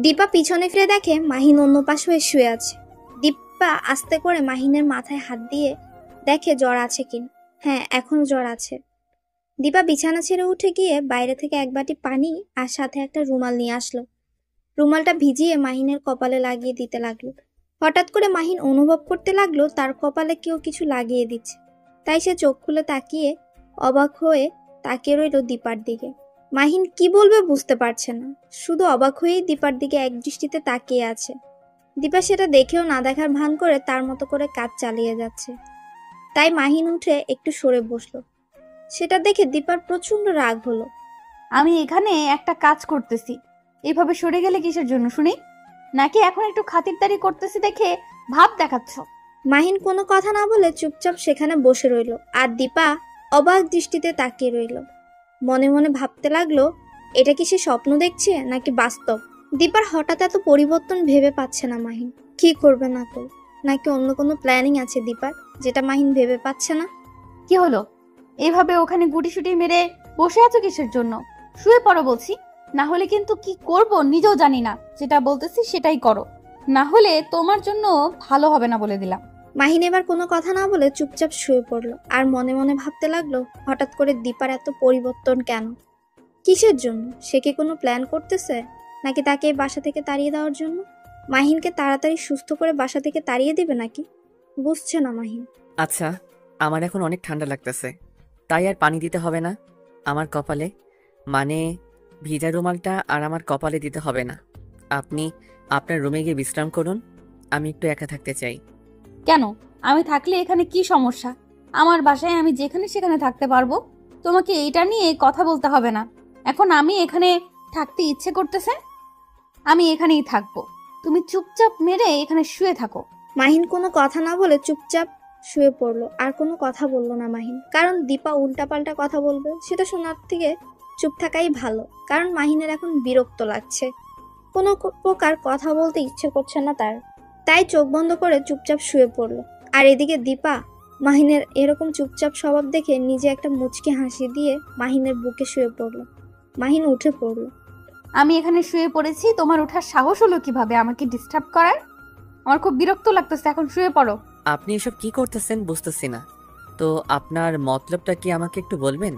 দীপা পিছনে ফিরে দেখে মাহিন অন্য পাশে হয়ে শুয়ে আছে। দীপা আস্তে করে মাহিনের মাথায় হাত দিয়ে দেখে জ্বর আছে কিনা। হ্যাঁ, এখন জ্বর আছে। দীপা বিছানা ছেড়ে উঠে গিয়ে বাইরে থেকে 1 বাটি পানি আর সাথে একটা রুমাল নিয়ে আসলো। রুমালটা ভিজিয়ে মাহিনের কপালে লাগিয়ে দিতে লাগলো। হঠাৎ করে মাহিন অনুভব করতে লাগলো তার কপালে কেউ কিছু লাগিয়ে দিচ্ছে। তাই সে চোখ খুলে তাকিয়ে অবাক হয়ে তাকিয়ে রইল দীপার দিকে। মাহিন কি বলবে বুঝতে পারছে না, শুধু অবাক হয়েই দীপার দিকে একদৃষ্টিতে তাকিয়ে আছে। দীপা সেটা দেখেও না দেখার ভান করে তার মতো করে কাজ চালিয়ে যাচ্ছে। তাই মাহিন উঠে একটু সরে বসলো। সেটা দেখে দীপার প্রচন্ড রাগ হলো। আমি এখানে একটা কাজ করতেছি, এইভাবে সরে গেলে কিসের জন্য শুনি? নাকি এখন একটু খাতিরদারি করতেছি দেখে ভাব দেখাচ্ছ? মাহিন কোনো কথা না বলে চুপচাপ সেখানে বসে রইল, আর দীপা অবাক দৃষ্টিতে তাকিয়ে রইল। মনে মনে ভাবতে লাগলো, এটা কি সে স্বপ্ন দেখছে নাকি বাস্তব? দীপার হঠাৎ এত পরিবর্তন ভেবে পাচ্ছে না মাহিন। কি করবে না করবে, নাকি অন্য কোনো প্ল্যানিং আছে দীপার, যেটা মাহিন ভেবে পাচ্ছে না? কি হলো? এইভাবে ওখানে গুটিসুটি মেরে বসে আছো কিসের জন্য? শুয়ে পড়ো বলছি, না হলে কিন্তু কি করব নিজেও জানি না। যেটা বলতেছি সেটাই করো, না হলে তোমার জন্য ভালো হবে না বলে দিলাম। মাহিন এবার কোনো কথা না বলে চুপচাপ শুয়ে পড়লো, আর মনে মনে ভাবতে লাগলো, হঠাৎ করে দীপার এত পরিবর্তন কেন? কিসের জন্য? সে কি কোনো প্ল্যান করতেছে, নাকি তাকে এই বাসা থেকে তাড়িয়ে দেওয়ার জন্য? মাহিনকে তাড়াতাড়ি সুস্থ করে বাসা থেকে তাড়িয়ে দিবে নাকি? বুঝছে না মাহিন। আচ্ছা, আমার এখন অনেক ঠান্ডা লাগতেছে, তাই আর পানি দিতে হবে না আমার কপালে, মানে ভিজা রুমালটা আর আমার কপালে দিতে হবে না। আপনি আপনার রুমে গিয়ে বিশ্রাম করুন, আমি একটু একা থাকতে চাই। কেন? আমি থাকলে এখানে কি সমস্যা? আমার বাসায় আমি যেখানে সেখানে থাকতে পারবো, তোমাকে এইটা নিয়ে কথা বলতে হবে না। এখন আমি এখানে থাকতে ইচ্ছে করতেছে, আমি এখানেই থাকবো। তুমি চুপচাপ মেরে এখানে শুয়ে থাকো। মাহিন কোনো কথা না বলে চুপচাপ শুয়ে পড়লো, আর কোনো কথা বললো না মাহিন, কারণ দীপা উল্টাপাল্টা কথা বলবে সেটা শোনার থেকে চুপ থাকাই ভালো। কারণ মাহিনের এখন বিরক্ত লাগছে, কোনো প্রকার কথা বলতে ইচ্ছে করছে না তার। তাই চোখ বন্ধ করে চুপচাপ শুয়ে পড়লো। আর এদিকে দীপা মাহিনের এরকম চুপচাপ স্বভাব দেখে নিজে একটা মুচকি হাসি দিয়ে মাহিনের বুকে শুয়ে পড়লো। মাহিন উঠে পড়লো। আমি এখানে শুয়ে পড়েছি, তোমার ওঠার সাহস হলো কিভাবে আমাকে ডিস্টার্ব করার? আমার খুব বিরক্ত লাগতেছে, এখন শুয়ে পড়ো। আপনি এসব কি করতেছেন বুঝতেছি না তো। আপনার মতলবটা কি আমাকে একটু বলবেন,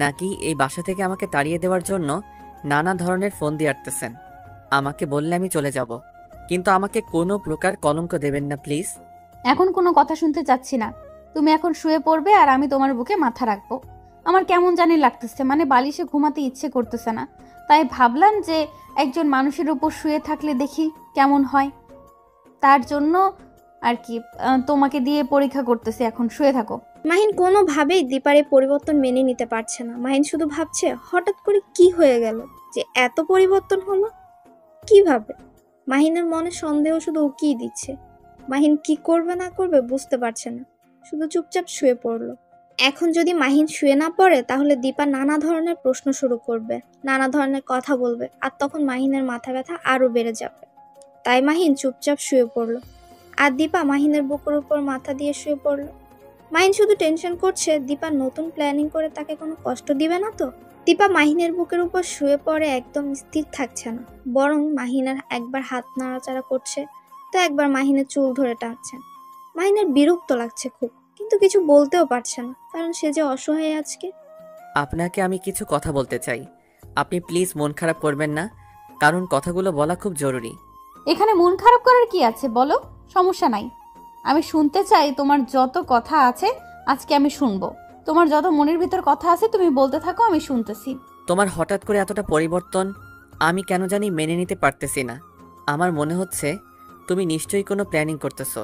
নাকি এই বাসা থেকে আমাকে তাড়িয়ে দেওয়ার জন্য নানা ধরনের ফোন দিয়ে আসতেছেন? আমাকে বললে আমি চলে যাব, কিন্তু আমাকে কোনো প্রকার কলঙ্ক দেবেন না প্লিজ। এখন কোনো কথা শুনতে চাচ্ছি না, তুমি এখন শুয়ে পড়বে আর আমি তোমার বুকে মাথা রাখবো। আমার কেমন জানি লাগতেছে, মানে বালিশে ঘুমাতে ইচ্ছে করতেছে না। তাই ভাবলাম যে একজন মানুষের উপর শুয়ে থাকলে দেখি কেমন হয়, তার জন্য আর কি তোমাকে দিয়ে পরীক্ষা করতেছি। এখন শুয়ে থাকো। মাহিন কোনোভাবেই দীপার এই পরিবর্তন মেনে নিতে পারছে না। মাহিন শুধু ভাবছে হঠাৎ করে কি হয়ে গেল যে এত পরিবর্তন হলো, কিভাবে? মাহিনের মনে সন্দেহ শুধু উকিয়ে দিচ্ছে। মাহিন কি করবে না করবে বুঝতে পারছে না, শুধু চুপচাপ শুয়ে পড়লো। এখন যদি মাহিন শুয়ে না পড়ে তাহলে দীপা নানা ধরনের প্রশ্ন শুরু করবে, নানা ধরনের কথা বলবে, আর তখন মাহিনের মাথা ব্যথা আরো বেড়ে যাবে। তাই মাহিন চুপচাপ শুয়ে পড়ল। আর দীপা মাহিনের বুকের উপর মাথা দিয়ে শুয়ে পড়ল। মাহিন শুধু টেনশন করছে দীপা নতুন প্ল্যানিং করে তাকে কোনো কষ্ট দিবে না তো। দীপা মাহিনের বুকের উপর শুয়ে পড়ে একদম স্থির থাকছে না, বরং মাহিনের একবার হাত নাড়াচাড়া করছে তো একবার মাহিনের চুল ধরে টানছে। মাহিনের বিরক্ত লাগছে খুব, কিন্তু কিছু বলতেও পারছে না, কারণ সে যে অসহায় আজকে। আপনাকে আমি কিছু কথা বলতে চাই, আপনি প্লিজ মন খারাপ করবেন না, কারণ কথাগুলো বলা খুব জরুরি। এখানে মন খারাপ করার কি আছে বলো, সমস্যা নাই। আমি শুনতে চাই তোমার যত কথা আছে, আজকে আমি শুনবো। তোমার যত মনের ভিতর কথা আছে তুমি বলতে থাকো, আমি শুনতেছি। তোমার হঠাৎ করে এতটা পরিবর্তন আমি কেন জানি মেনে নিতে পারতেছি না। আমার মনে হচ্ছে তুমি নিশ্চয়ই কোনো প্ল্যানিং করতেছো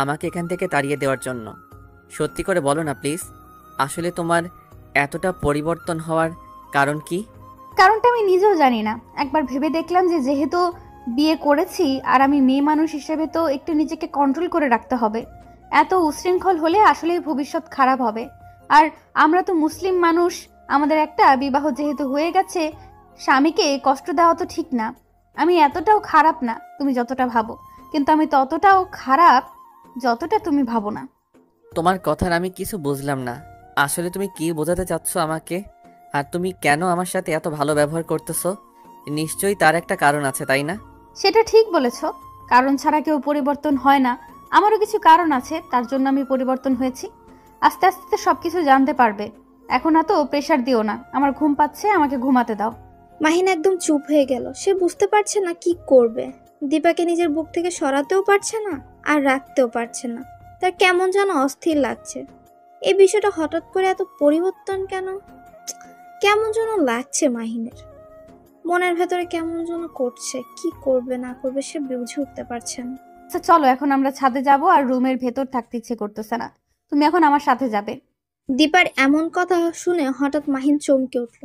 আমাকে এখান থেকে তাড়িয়ে দেওয়ার জন্য। সত্যি করে বলো না প্লিজ, আসলে তোমার এতটা পরিবর্তন হওয়ার কারণ কি? কারণটা আমি নিজেও জানি না। একবার ভেবে দেখলাম যে যেহেতু বিয়ে করেছি আর আমি মেয়ে মানুষ হিসেবে তো একটু নিজেকে কন্ট্রোল করে রাখতে হবে। এত উচ্ছৃঙ্খল হলে আসলেই ভবিষ্যৎ খারাপ হবে। আর আমরা তো মুসলিম মানুষ, আমাদের একটা বিবাহ যেহেতু হয়ে গেছে, স্বামীকে কষ্ট দেওয়া তো ঠিক না। আমি এতটাও খারাপ না তুমি যতটা ভাবো, কিন্তু আমি ততটাও খারাপ যতটা তুমি ভাবো না। তোমার কথার আমি কিছু বুঝলাম না। আসলে তুমি কি বোঝাতে চাচ্ছ আমাকে? আর তুমি কেন আমার সাথে এত ভালো ব্যবহার করতেছো? নিশ্চয়ই তার একটা কারণ আছে, তাই না? সেটা ঠিক বলেছ, কারণ ছাড়া কেউ পরিবর্তন হয় না। আমারও কিছু কারণ আছে, তার জন্য আমি পরিবর্তন হয়েছি। আস্তে আস্তে সবকিছু জানতে পারবে। এখন এত প্রেশার দিও না, আমার ঘুম পাচ্ছে, আমাকে ঘুমাতে দাও। মাহিন একদম চুপ হয়ে গেল। সে বুঝতে পারছে না কি করবে। দীপাকে নিজের বুক থেকে সরাতেও পারছে না আর রাখতেও পারছে না। তার কেমন যেন অস্থির লাগছে। এই বিষয়টা হঠাৎ করে এত পরিবর্তন কেন, কেমন যেন লাগছে মাহিনের মনের ভেতরে, কেমন যেন করছে। কি করবে না করবে সে বুঝে উঠতে পারছে না। আচ্ছা চলো, এখন আমরা ছাদে যাব, আর রুমের ভেতর থাকতে ইচ্ছে করতেছে না। তুমি এখন আমার সাথে যাবে। দীপার এমন কথা শুনে হঠাৎ মাহিন চমকে উঠল।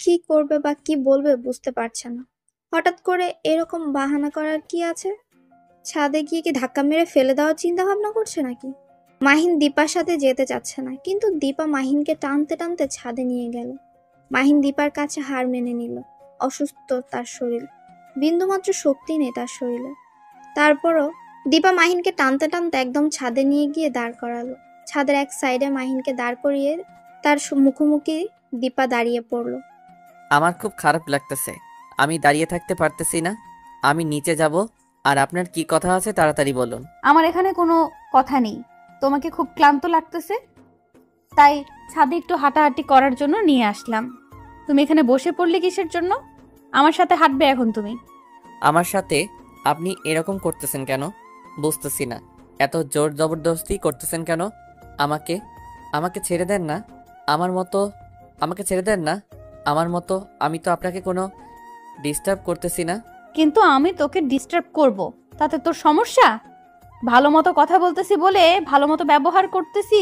কি করবে বা কি বলবে বুঝতে পারছে না। হঠাৎ করে এরকম বাহানা করার কি আছে? ছাদে গিয়ে কি ধাক্কা মেরে ফেলে দেওয়ার চিন্তা ভাবনা করছে নাকি? মাহিন দীপার সাথে যেতে চাচ্ছে না, কিন্তু দীপা মাহিনকে টানতে টানতে ছাদে নিয়ে গেল। মাহিন দীপার কাছে হার মেনে নিল। অসুস্থ তার শরীর, বিন্দুমাত্র শক্তি নেই তার শরীরে। তারপরও দীপা মাহিনকে টানতে টানতে একদম ছাদে নিয়ে গিয়ে দাঁড় করালো। ছাদের এক সাইডে মাহিনকে দাঁড় করিয়ে তার মুখোমুখি দীপা দাঁড়িয়ে পড়ল। আমার খুব খারাপ লাগতেছে, আমি দাঁড়িয়ে থাকতে পারতেছি না। আমি নিচে যাব, আর আপনার কি কথা আছে তাড়াতাড়ি বলুন। আমার এখানে কোনো কথা নেই। তোমাকে খুব ক্লান্ত লাগতেছে, তাই ছাদে একটু হাঁটাহাঁটি করার জন্য নিয়ে আসলাম। তুমি এখানে বসে পড়লে কিসের জন্য? আমার সাথে হাঁটবে এখন তুমি। আমার সাথে আপনি এরকম করতেছেন কেন বুঝতেছি না। এত জোর জবরদস্তি করতেছেন কেন? আমাকে আমাকে ছেড়ে দেন না। আমাকে ছেড়ে দেন না। আমার মতো আমি তো আপনাকে কোনো ডিস্টার্ব করতেছি না। কিন্তু আমি তোকে ডিস্টার্ব করব, তাতে তোর সমস্যা? ভালো মতো কথা বলতেছি বলে, ভালো মতো ব্যবহার করতেছি,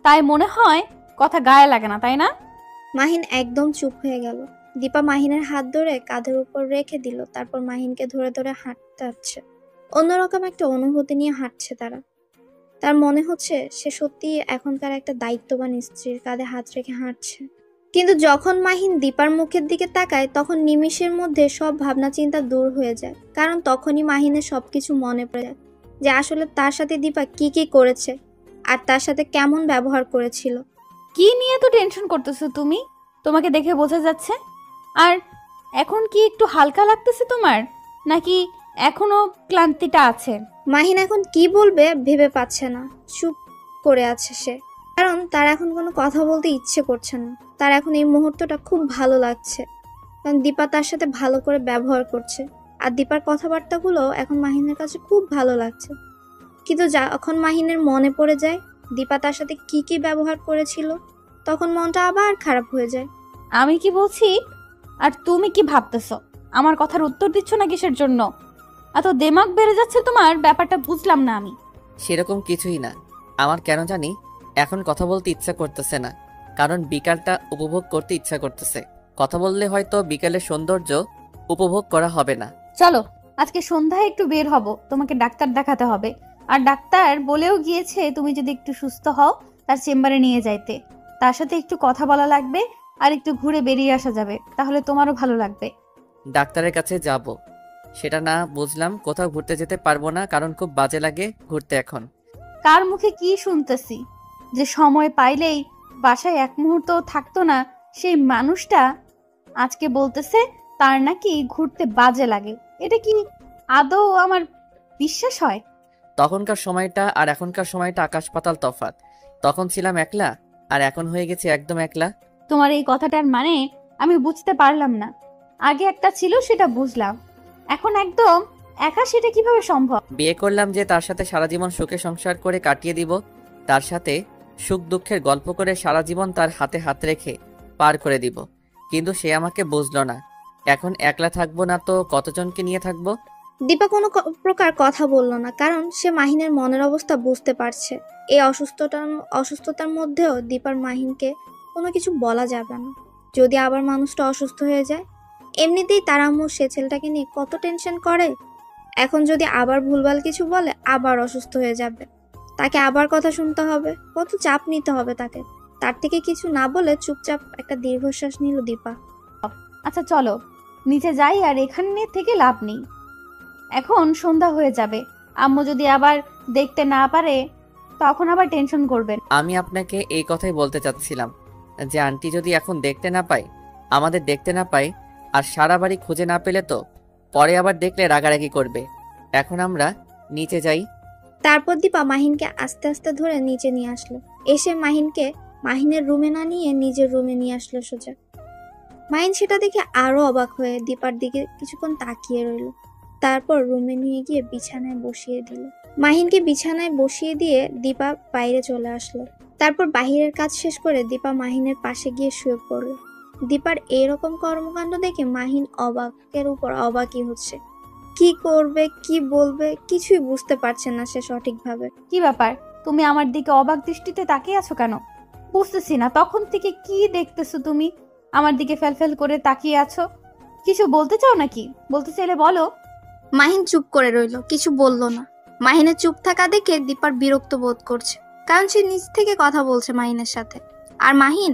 তাই মনে হয় কথা গায়ে লাগে না, তাই না? মাহিন একদম চুপ হয়ে গেল। দীপা মাহিনের হাত ধরে কাঁধের উপর রেখে দিল, তারপর মাহিনকে ধরে ধরে হাঁটতে হচ্ছে। অন্যরকম একটা অনুভূতি নিয়ে হাঁটছে তারা। তার মনে হচ্ছে সে সত্যি এখনকার একটা দায়িত্ববান স্ত্রীর কাঁধে হাত রেখে হাঁটছে। কিন্তু যখন মাহিন দীপার মুখের দিকে তাকায়, তখন নিমিষের মধ্যে সব ভাবনা চিন্তা দূর হয়ে যায়। কারণ তখনই মাহিনের সবকিছু মনে পড়ে যায় যে আসলে তার সাথে দীপা কি কি করেছে আর তার সাথে কেমন ব্যবহার করেছিল। কি নিয়ে তো টেনশন করতেছো তুমি? তোমাকে দেখে বোঝা যাচ্ছে। আর এখন কি একটু হালকা লাগতেছে তোমার, নাকি এখনো ক্লান্তিটা আছে? মাহিন এখন কি বলবে ভেবে পাচ্ছে না। চুপ করে আছে সে, কারণ তার এখন কোনো কথা বলতে ইচ্ছে করছে না। তার এখন এই মুহূর্তটা খুব ভালো লাগছে, কারণ দীপা তার সাথে ভালো করে ব্যবহার করছে। আর দীপার কথাবার্তাগুলো এখন মাহিনের কাছে খুব ভালো লাগছে। কিন্তু যখন মাহিনের মনে পড়ে যায় দীপা তার সাথে কি কি ব্যবহার করেছিল, তখন মনটা আবার খারাপ হয়ে যায়। আমি কি বলছি আর তুমি কি ভাবতেছো? আমার কথার উত্তর দিচ্ছ না কিসের জন্য? এত দেমাগ বেড়ে যাচ্ছে তোমার, ব্যাপারটা বুঝলাম না আমি। সেরকম কিছুই না। আমার কেন জানি এখন কথা বলতে ইচ্ছা করতেছে না, কারণ বিকালটা উপভোগ করতে ইচ্ছা করতেছে। কথা বললে হয়তো বিকালের সৌন্দর্য উপভোগ করা হবে না। চলো, আজকে সন্ধ্যায় একটু বের হব, তোমাকে ডাক্তার দেখাতে হবে। আর ডাক্তার বলেও গিয়েছে তুমি যদি একটু সুস্থ হও তার চেম্বারে নিয়ে যাইতে। তার সাথে একটু কথা বলা লাগবে, আর একটু ঘুরে বেরিয়ে আসা যাবে, তাহলে তোমারও ভালো লাগবে। ডাক্তারের কাছে যাব, সেটা না বুঝলাম কোথাও ঘুরতে যেতে পারবো না, কারণ খুব বাজে লাগে ঘুরতে এখন। কার মুখে কি শুনতেছি যে সময় পাইলেই বাসায় এক মুহূর্ত থাকতো না সেই মানুষটা আজকে বলতেছে তার নাকি ঘুরতে বাজে লাগে। এটা কি আদৌ আমার বিশ্বাস হয়? তখনকার সময়টা আর এখনকার সময়টা আকাশ পাতাল তফাৎ। তখন ছিলাম একলা, আর এখন হয়ে গেছি একদম একলা। তোমার এই কথাটার মানে আমি বুঝতে পারলাম না। আগে একটা ছিল সেটা বুঝলাম, এখন একদম একা, সেটা কিভাবে সম্ভব? বিয়ে করলাম যে তার সাথে সারা জীবন সুখে সংসার করে কাটিয়ে দিব, তার সাথে সুখ দুঃখের গল্প করে সারা জীবন তার হাতে হাত রেখে পার করে দিব, কিন্তু সে আমাকে বুঝলো না। এখন একলা থাকবো না তো কতজনকে নিয়ে থাকবো? দীপা কোনো প্রকার কথা বলল না, কারণ সে মাহিনের মনের অবস্থা বুঝতে পারছে। এই অসুস্থতার মধ্যেও দীপার মাহিনকে কোনো কিছু বলা যাবে না। যদি আবার মানুষটা অসুস্থ হয়ে যায়, এমনিতেই তার আম্মু সে ছেলেটাকে নিয়ে কত টেনশন করে, এখন যদি আবার ভুলভাল কিছু বলে আবার অসুস্থ হয়ে যাবে, তাকে আবার কথা শুনতে হবে, কত চাপ নিতে হবে তাকে। তার থেকে কিছু না বলে চুপচাপ একটা দীর্ঘশ্বাস নিল দীপা। আচ্ছা চলো নিচে যাই, আর এখানে থেকে লাভ নেই, এখন সন্ধ্যা হয়ে যাবে। আম্মু যদি আবার দেখতে না পারে তখন আবার টেনশন করবেন। আমি আপনাকে এই কথাই বলতে চাচ্ছিলাম যে আন্টি যদি এখন দেখতে না পায়, আমাদের দেখতে না পায়, আর সারা বাড়ি খুঁজে না পেলে তো পরে আবার দেখলে রাগারাগি করবে। এখন আমরা নিচে যাই। তারপর দীপা মাহিনকে আস্তে আস্তে ধরে নিচে নিয়ে আসলো। এসে মাহিনকে মাহিনের রুমে না নিয়ে নিজের রুমে নিয়ে আসলো সোজা। মাহিন সেটা দেখে আরো অবাক হয়ে দীপার দিকে কিছুক্ষণ তাকিয়ে রইল। তারপর রুমে নিয়ে গিয়ে বিছানায় বসিয়ে দিল। মাহিনকে বিছানায় বসিয়ে দিয়ে দীপা বাইরে চলে আসলো। তারপর বাহিরের কাজ শেষ করে দীপা মাহিনের পাশে গিয়ে শুয়ে পড়ল। দীপার এরকম কর্মকাণ্ড দেখে মাহিন অবাকের উপর অবাকই হচ্ছে। কি করবে কি বলবে কিছুই বুঝতে পারছে না সে সঠিকভাবে। কি ব্যাপার, তুমি আমার দিকে অবাক দৃষ্টিতে তাকিয়ে আছো কেন? বুঝতেছি না, তখন থেকে কি দেখতেছো তুমি? আমার দিকে ফেলফেল করে তাকিয়ে আছো, কিছু বলতে চাও নাকি? বলতে চাইলে বলো। মাহিন চুপ করে রইল, কিছু বলল না। মাহিনের চুপ থাকা দেখে দীপার বিরক্ত বোধ করছে, কারণ সে নিজ থেকে কথা বলছে মাহিনের সাথে, আর মাহিন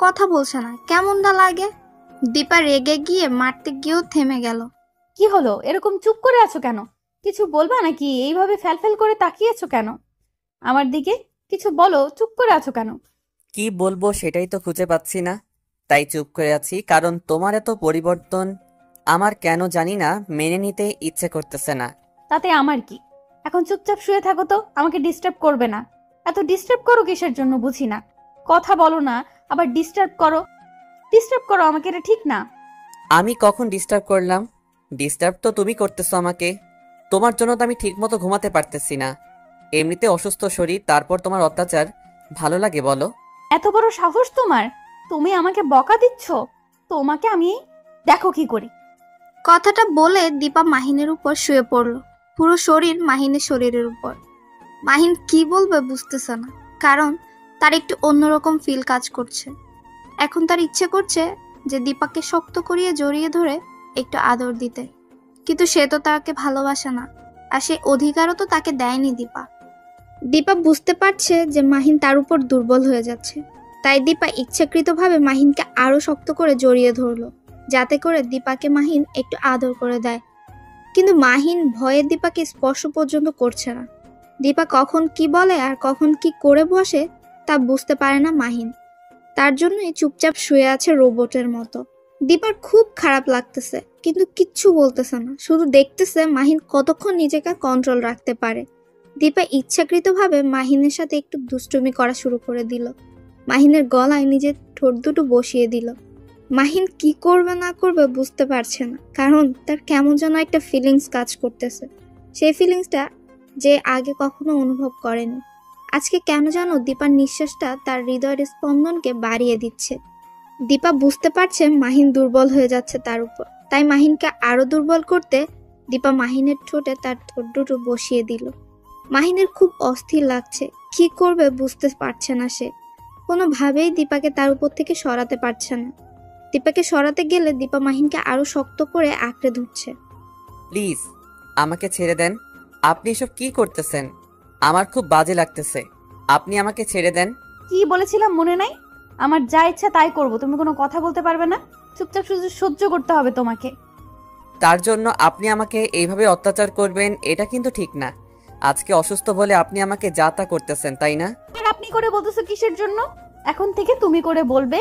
কথা বলছে না। কেমনটা লাগে। দীপা রেগে গিয়ে মারতে গিয়েও থেমে গেল। কি হলো, এরকম চুপ করে আছো কেন? কিছু বলবা নাকি? এইভাবে ফেলফেল করে তাকিয়ে আছো কেন আমার দিকে? কিছু বলো, চুপ করে আছো কেন? কি বলবো সেটাই তো খুঁজে পাচ্ছি না, তাই চুপ করে আছি। কারণ তোমার এত পরিবর্তন আমার কেন জানি না মেনে নিতে ইচ্ছে করতেছে না। তাতে আমার কি? এখন চুপচাপ শুয়ে থাকো তো, আমাকে ডিস্টার্ব করবে না। এত ডিস্টার্ব করো কিসের জন্য বুঝি না। কথা বলো না, আবার ডিস্টার্ব করো। ডিস্টার্ব করো আমাকে, এটা ঠিক না। আমি কখন ডিস্টার্ব করলাম? ডিস্টার্ব তো তুমি করতেছো আমাকে। তোমার জন্য তো আমি ঠিকমতো ঘুমাতে পারতেছি না, এমনিতে অসুস্থ শরীর, তারপর তোমার অত্যাচার ভালো লাগে বলো? এত বড় সাহস তোমার, তুমি আমাকে বকা দিচ্ছ? তোমাকে আমি দেখো কি করি। কথাটা বলে দীপা মাহিনের উপর শুয়ে পড়ল, পুরো শরীর মাহিনের শরীরের উপর। মাহিন কি বলবে বুঝতেছে না, কারণ তার একটু অন্যরকম ফিল কাজ করছে। এখন তার ইচ্ছে করছে যে দীপাকে শক্ত করিয়ে জড়িয়ে ধরে একটু আদর দিতে, কিন্তু সে তো তাকে ভালোবাসে না, আর সে অধিকারও তো তাকে দেয়নি দীপা। দীপা বুঝতে পারছে যে মাহিন তার উপর দুর্বল হয়ে যাচ্ছে, তাই দীপা ইচ্ছাকৃতভাবে মাহিনকে আরো শক্ত করে জড়িয়ে ধরলো, যাতে করে দীপাকে মাহিন একটু আদর করে দেয়। কিন্তু মাহিন ভয়ে দীপাকে স্পর্শ পর্যন্ত করছে না। দীপা কখন কি বলে আর কখন কি করে বসে তা বুঝতে পারে না মাহিন, তার জন্যই চুপচাপ শুয়ে আছে রোবটের মতো। দীপার খুব খারাপ লাগতেছে, কিন্তু কিচ্ছু বলতেছে না, শুধু দেখতেছে মাহিন কতক্ষণ নিজেকে কন্ট্রোল রাখতে পারে। দীপা ইচ্ছাকৃতভাবে মাহিনের সাথে একটু দুষ্টুমি করা শুরু করে দিল। মাহিনের গলায় নিজের ঠোঁট দুটো বসিয়ে দিল। মাহিন কি করবে না করবে বুঝতে পারছে না, কারণ তার কেমন যেন একটা ফিলিংস কাজ করতেছে, সেই ফিলিংসটা যে আগে কখনো অনুভব করেনি। আজকে কেন যেন দীপার নিঃশ্বাসটা তার হৃদয়ের স্পন্দনকে বাড়িয়ে দিচ্ছে। দীপা বুঝতে পারছে মাহিন দুর্বল হয়ে যাচ্ছে তার উপর, তাই মাহিনকে আরো দুর্বল করতে দীপা মাহিনের ঠোঁটে তার ঠোঁট দুটো বসিয়ে দিল। মাহিনের খুব অস্থির লাগছে, কি করবে বুঝতে পারছে না সে। কোনোভাবেই দীপাকে তার উপর থেকে সরাতে পারছে না। দীপাকে সরাতে গেলে দীপা মাহিনকে আরো শক্ত করে আঁকড়ে ধরছে। প্লিজ আমাকে ছেড়ে দেন। আপনি এসব কি করতেছেন? আমার খুব বাজে লাগতেছে, আপনি আমাকে ছেড়ে দেন। কি বলেছিলাম মনে নাই? আমার যা ইচ্ছা তাই করব, তুমি কোনো কথা বলতে পারবে না। চুপচাপ শুধু সহ্য করতে হবে তোমাকে। তার জন্য আপনি আমাকে এইভাবে অত্যাচার করবেন, এটা কিন্তু ঠিক না। আজকে অসুস্থ বলে আপনি আমাকে যা তা করতেছেন, তাই না? আর আপনি করে বলতেছো কিসের জন্য? এখন থেকে তুমি করে বলবে,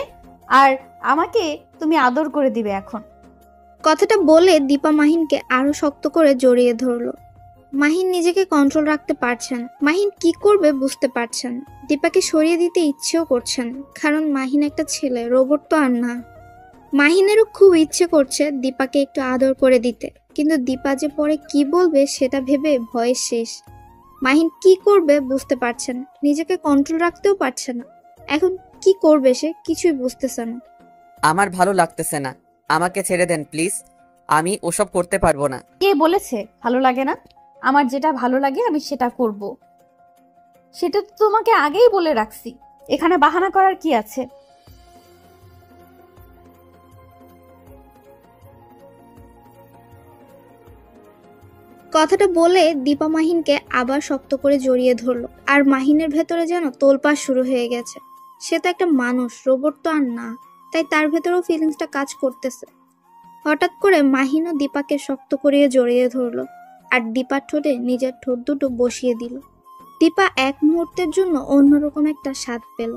আর আমাকে তুমি আদর করে দিবে এখন। কথাটা বলে দীপা মাহিনকে আরো শক্ত করে জড়িয়ে ধরলো। মাহিন নিজেকে কন্ট্রোল রাখতে পারছেন, মাহিন কি করবে বুঝতে পারছেন। দীপাকে সরিয়ে দিতে ইচ্ছেও করছেন, কারণ মাহিন একটা ছেলে, রোবট তো আর না। মাহিনেরও খুব ইচ্ছে করছে দীপাকে একটু আদর করে দিতে, কিন্তু দীপা যে পরে কি বলবে সেটা ভেবে ভয়ে শেষ। মাহিন কি করবে বুঝতে পারছেন, নিজেকে কন্ট্রোল রাখতেও পারছে না। এখন কি করবে সে কিছুই বুঝতেছে না। আমার ভালো লাগতেছে না, আমাকে ছেড়ে দেন প্লিজ। আমি ওসব করতে পারবো না। কে বলেছে ভালো লাগে না? আমার যেটা ভালো লাগে আমি সেটা করব। সেটা তো তোমাকে আগেই বলে রাখছি, এখানে বাহানা করার কি আছে? কথাটা বলে দীপা মাহিনকে আবার শক্ত করে জড়িয়ে ধরলো, আর মাহিনের ভেতরে যেন তোলপাড় শুরু হয়ে গেছে। সে তো একটা মানুষ, রোবট তো আর না, তাই তার ভেতরেও ফিলিংসটা কাজ করতেছে। হঠাৎ করে মাহিনও দীপাকে শক্ত করিয়ে জড়িয়ে ধরলো, আর দীপার ঠোঁটে নিজের ঠোঁট দুটো বসিয়ে দিল। দীপা এক মুহূর্তের জন্য অন্যরকম একটা স্বাদ পেল।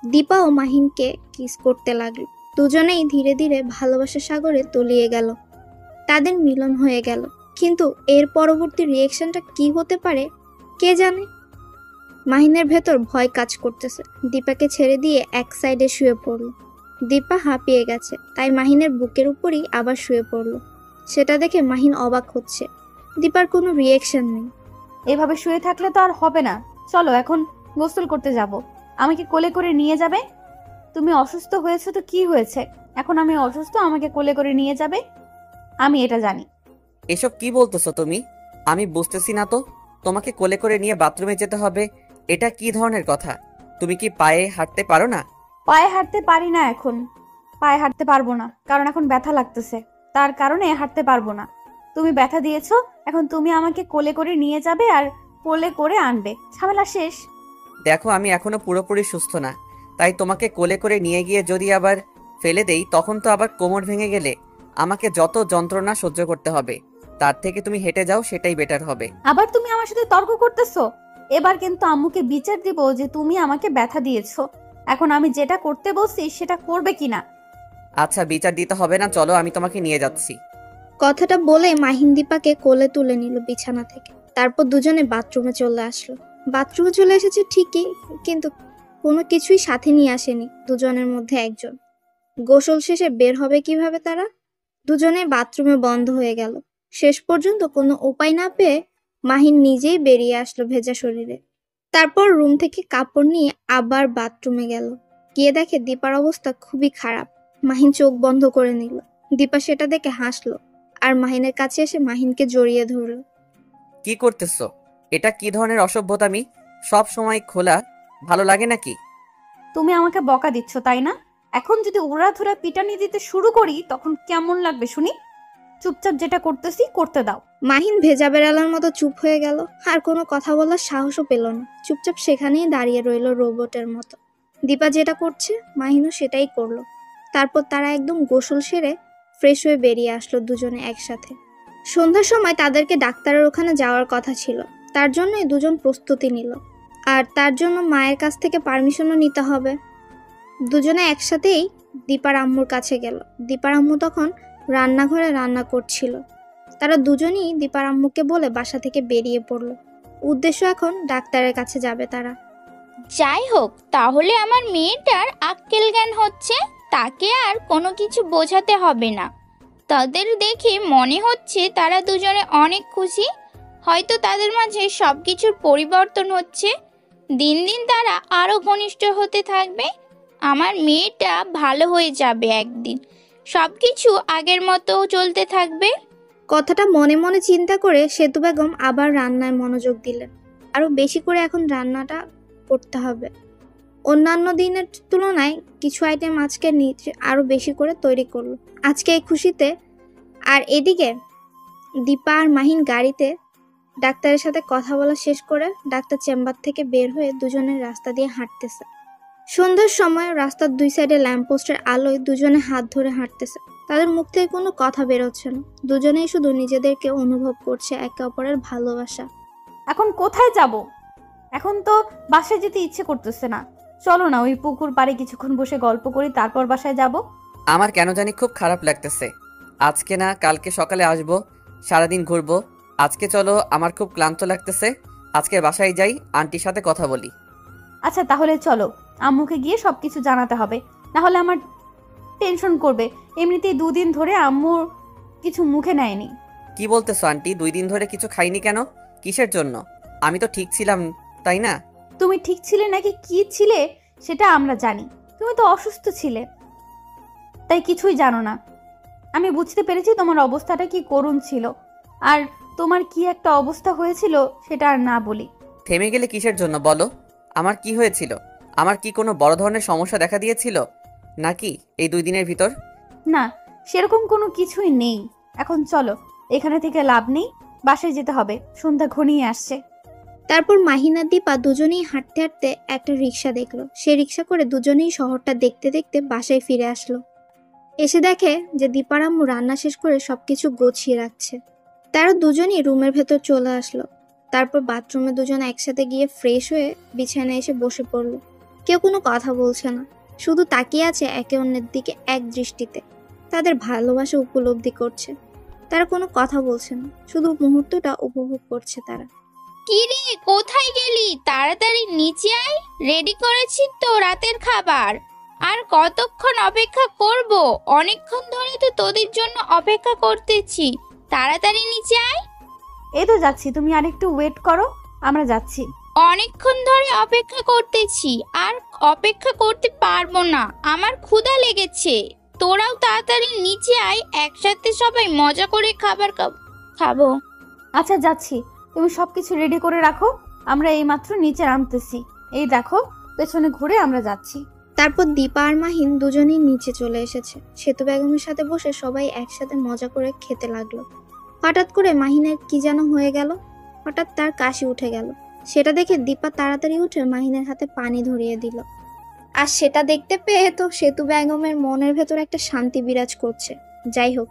দীপা ও মাহিনকে কিস করতে লাগলো। দুজনেই ধীরে ধীরে ভালোবাসার সাগরে তলিয়ে গেল। তাদের মিলন হয়ে গেল, কিন্তু এর পরবর্তী রিয়েকশনটা কি হতে পারে কে জানে। মাহিনের ভেতর ভয় কাজ করতেছে। দীপাকে ছেড়ে দিয়ে এক সাইডে শুয়ে পড়ল। দীপা হাঁপিয়ে গেছে, তাই মাহিনের বুকের উপরই আবার শুয়ে পড়ল। সেটা দেখে মাহিন অবাক হচ্ছে, দীপার কোনো রিয়েকশন নেই। এভাবে শুয়ে থাকলে তো আর হবে না, চলো এখন গোসল করতে যাব। আমাকে কোলে করে নিয়ে যাবে? তুমি অসুস্থ হয়েছে তো কি হয়েছে, এখন আমি অসুস্থ, আমাকে কোলে করে নিয়ে যাবে? আমি এটা জানি। এসব কি বলতেছো তুমি? আমি বুঝতেছি না তো। তোমাকে কোলে করে নিয়ে বাথরুমে যেতে হবে, এটা কি ধরনের কথা? তুমি কি পায়ে হাঁটতে পারো না? পায়ে হাঁটতে পারি না এখন, পায়ে হাঁটতে পারবো না, কারণ এখন ব্যথা লাগতেছে, তার কারণে হাঁটতে পারবো না। তুমি ব্যথা দিয়েছো, এখন তুমি আমাকে কোলে করে নিয়ে যাবে আর কোলে করে আনবে, ঝামেলা শেষ। দেখো আমি এখনো পুরোপুরি সুস্থ না, তাই তোমাকে কোলে করে নিয়ে গিয়ে যদি আবার ফেলে দেই তখন তো আবার কোমর ভেঙে গেলে আমাকে যত যন্ত্রণা সহ্য করতে হবে। তার থেকে তুমি হেঁটে যাও, সেটাই বেটার হবে। আবার তুমি আমার সাথে তর্ক করতেছো? এবার কিন্তু আম্মুকে বিচার দিব যে তুমি আমাকে ব্যথা দিয়েছো। এখন আমি যেটা করতে বলছি সেটা করবে কিনা। আচ্ছা, বিচার দিতে হবে না, চলো আমি তোমাকে নিয়ে যাচ্ছি। কথাটা বলে মাহিন দীপাকে কোলে তুলে নিল বিছানা থেকে। তারপর দুজনে বাথরুমে চলে আসলো। বাথরুমে চলে এসেছে ঠিকই, কিন্তু কোনো কিছুই সাথে নিয়ে আসেনি দুজনের মধ্যে একজন। গোসল শেষে বের হবে কিভাবে তারা? দুজনে বাথরুমে বন্ধ হয়ে গেল। শেষ পর্যন্ত কোনো উপায় না পেয়ে মাহিন নিজেই বেরিয়ে আসলো ভেজা শরীরে। তারপর রুম থেকে কাপড় নিয়ে আবার বাথরুমে গেল। গিয়ে দেখে দীপার অবস্থা খুবই খারাপ। মাহিন চোখ বন্ধ করে নিল। দীপা সেটা দেখে হাসলো, আর মাহিনের কাছে এসে মাহিনকে জড়িয়ে ধরল। কি করতেছো? এটা কি ধরনের অসভ্যতামি? সব সময় খোলা ভালো লাগে নাকি? তুমি আমাকে বকা দিচ্ছ তাই না? এখন যদি উড়াধুরা পিটানি দিতে শুরু করি তখন কেমন লাগবে শুনি? চুপচাপ যেটা করতেছি করতে দাও। মাহিন ভেজা বেড়ালার মতো চুপ হয়ে গেল, আর কোনো কথা বলার সাহসও পেল না। চুপচাপ সেখানেই দাঁড়িয়ে রইল রোবটের মতো। দীপা যেটা করছে মাহিনও সেটাই করলো। তারপর তারা একদম গোসল সেরে ফ্রেশ হয়ে বেরিয়ে আসলো দুজনে একসাথে। সন্ধ্যার সময় তাদেরকে ডাক্তারের ওখানে যাওয়ার কথা ছিল, তার জন্যই দুজন প্রস্তুতি নিল। আর তার জন্য মায়ের কাছ থেকে পারমিশনও নিতে হবে। দুজনে একসাথেই দীপার আম্মুর কাছে গেল। দীপার আম্মু তখন রান্নাঘরে রান্না করছিল। তারা দুজনেই দীপার আম্মুকে বলে বাসা থেকে বেরিয়ে পড়ল। উদ্দেশ্য এখন ডাক্তারের কাছে যাবে তারা। যাই হোক, তাহলে আমার মেয়েটার আক্কেল জ্ঞান হচ্ছে, তাকে আর কোনো কিছু বোঝাতে হবে না। তাদের দেখে মনে হচ্ছে তারা দুজনে অনেক খুশি, হয়তো তাদের মাঝে সব কিছুর পরিবর্তন হচ্ছে। দিন দিন তারা আরও ঘনিষ্ঠ হতে থাকবে। আমার মেয়েটা ভালো হয়ে যাবে একদিন, সব কিছু আগের মতো চলতে থাকবে। কথাটা মনে মনে চিন্তা করে সেতু বেগম আবার রান্নায় মনোযোগ দিলেন। আরো বেশি করে এখন রান্নাটা করতে হবে। অন্যান্য দিনের তুলনায় কিছু আইটেম আজকে নিচে আরো বেশি করে তৈরি করলো আজকে এই খুশিতে। আর এদিকে দীপা আর মাহিন গাড়িতে ডাক্তারের সাথে কথা বলা শেষ করে ডাক্তার চেম্বার থেকে বের হয়ে দুজনের রাস্তা দিয়ে হাঁটতেছে। সন্ধ্যার সময় রাস্তার দুই সাইডে ল্যাম্পপোস্টের আলোয় দুজনে হাত ধরে হাঁটতেছে। তাদের মুখ থেকে কোনো কথা বেরোচ্ছে না, দুজনেই শুধু নিজেদেরকে অনুভব করছে একে অপরের ভালোবাসা। এখন কোথায় যাব? এখন তো বাসায় যেতে ইচ্ছে করতেছে না। চলো না ওই পুকুর পাড়ে কিছুক্ষণ বসে গল্প করি, তারপর বাসায় যাব। আমার কেন জানি খুব খারাপ লাগতেছে। আজকে না কালকে সকালে আসবো, সারাদিন ঘুরবো। আজকে চলো, আমার খুব ক্লান্ত লাগতেছে। আজকে বাসায় যাই, আন্টির সাথে কথা বলি। আচ্ছা তাহলে চলো, আম্মুকে গিয়ে সবকিছু জানাতে হবে, না হলে আমার টেনশন করবে। এমনিতেই 2 দিন ধরে আম্মুর কিছু মুখে নেয়নি। কি বলতেছো আন্টি? 2 দিন ধরে কিছু খাইনি কেন? কিসের জন্য? আমি তো ঠিক ছিলাম, তাই না? তুমি ঠিক ছিলে নাকি কি ছিলে সেটা আমরা জানি। তুমি তো অসুস্থ ছিলে, তাই কিছুই জানো না। আমি বুঝতে পেরেছি তোমার অবস্থাটা কি করুণ ছিল, আর তোমার কি একটা অবস্থা হয়েছিল সেটা আর না বলি। থেমে গেলে কিসের জন্য বলো? আমার কি হয়েছিল? আমার কি কোনো বড় ধরনের সমস্যা দেখা দিয়েছিল নাকি এই 2 দিনের ভিতর? না, সেরকম কোনো কিছুই নেই। এখন চলো, এখানে থেকে লাভ নেই, বাসায় যেতে হবে, সন্ধ্যা ঘনিয়ে আসছে। তারপর মাহিন আর দীপা দুজনেই হাঁটতে হাঁটতে একটা রিক্সা দেখলো। সে রিক্সা করে দুজনেই শহরটা দেখতে দেখতে বাসায় ফিরে আসলো। এসে দেখে যে দীপার আম্মু রান্না শেষ করে সবকিছু গুছিয়ে রাখছে। তারা দুজনেই রুমের ভেতর চলে আসলো। তারপর বাথরুমে দুজন একসাথে গিয়ে ফ্রেশ হয়ে বিছানায় এসে বসে পড়লো। কেউ কোনো কথা বলছে না, শুধু তাকিয়ে আছে একে অন্যের দিকে এক দৃষ্টিতে। তাদের ভালোবাসা উপলব্ধি করছে। তারা কোনো কথা বলছে না, শুধু মুহূর্তটা উপভোগ করছে তারা। কি রে, কোথায় গেলি? তাড়াতাড়ি নিচে আয়, রেডি করেছি তো রাতের খাবার। আর কতক্ষণ অপেক্ষা করব? অনেকক্ষণ ধরে তো তোদের জন্য অপেক্ষা করতেছি। তাড়াতাড়ি নিচে আয়। এই তো যাচ্ছি, তুমি আর একটু ওয়েট করো, আমরা যাচ্ছি। অনেকক্ষণ ধরে অপেক্ষা করতেছি, আর অপেক্ষা করতে পারবো না, আমার ক্ষুধা লেগেছে। তোরাও তাড়াতাড়ি নিচে আয়, একসাথে সবাই মজা করে খাবার খাবো। আচ্ছা যাচ্ছি, তুমি সবকিছু রেডি করে রাখো, আমরা এইমাত্র নিচে নামতেছি। এই দেখো, পেছনে ঘুরে আমরা যাচ্ছি। তারপর দীপা আর মাহিন দুজনেই নিচে চলে এসেছে। সেতু বেগমের সাথে বসে সবাই একসাথে মজা করে খেতে লাগলো। হঠাৎ করে মাহিনের কি যেন হয়ে গেল, হঠাৎ তার কাশি উঠে গেল। সেটা দেখে দীপা তাড়াতাড়ি উঠে মাহিনের হাতে পানি ধরিয়ে দিল। আর সেটা দেখতে পেয়ে তো সেতু বেগমের মনের ভেতর একটা শান্তি বিরাজ করছে। যাই হোক,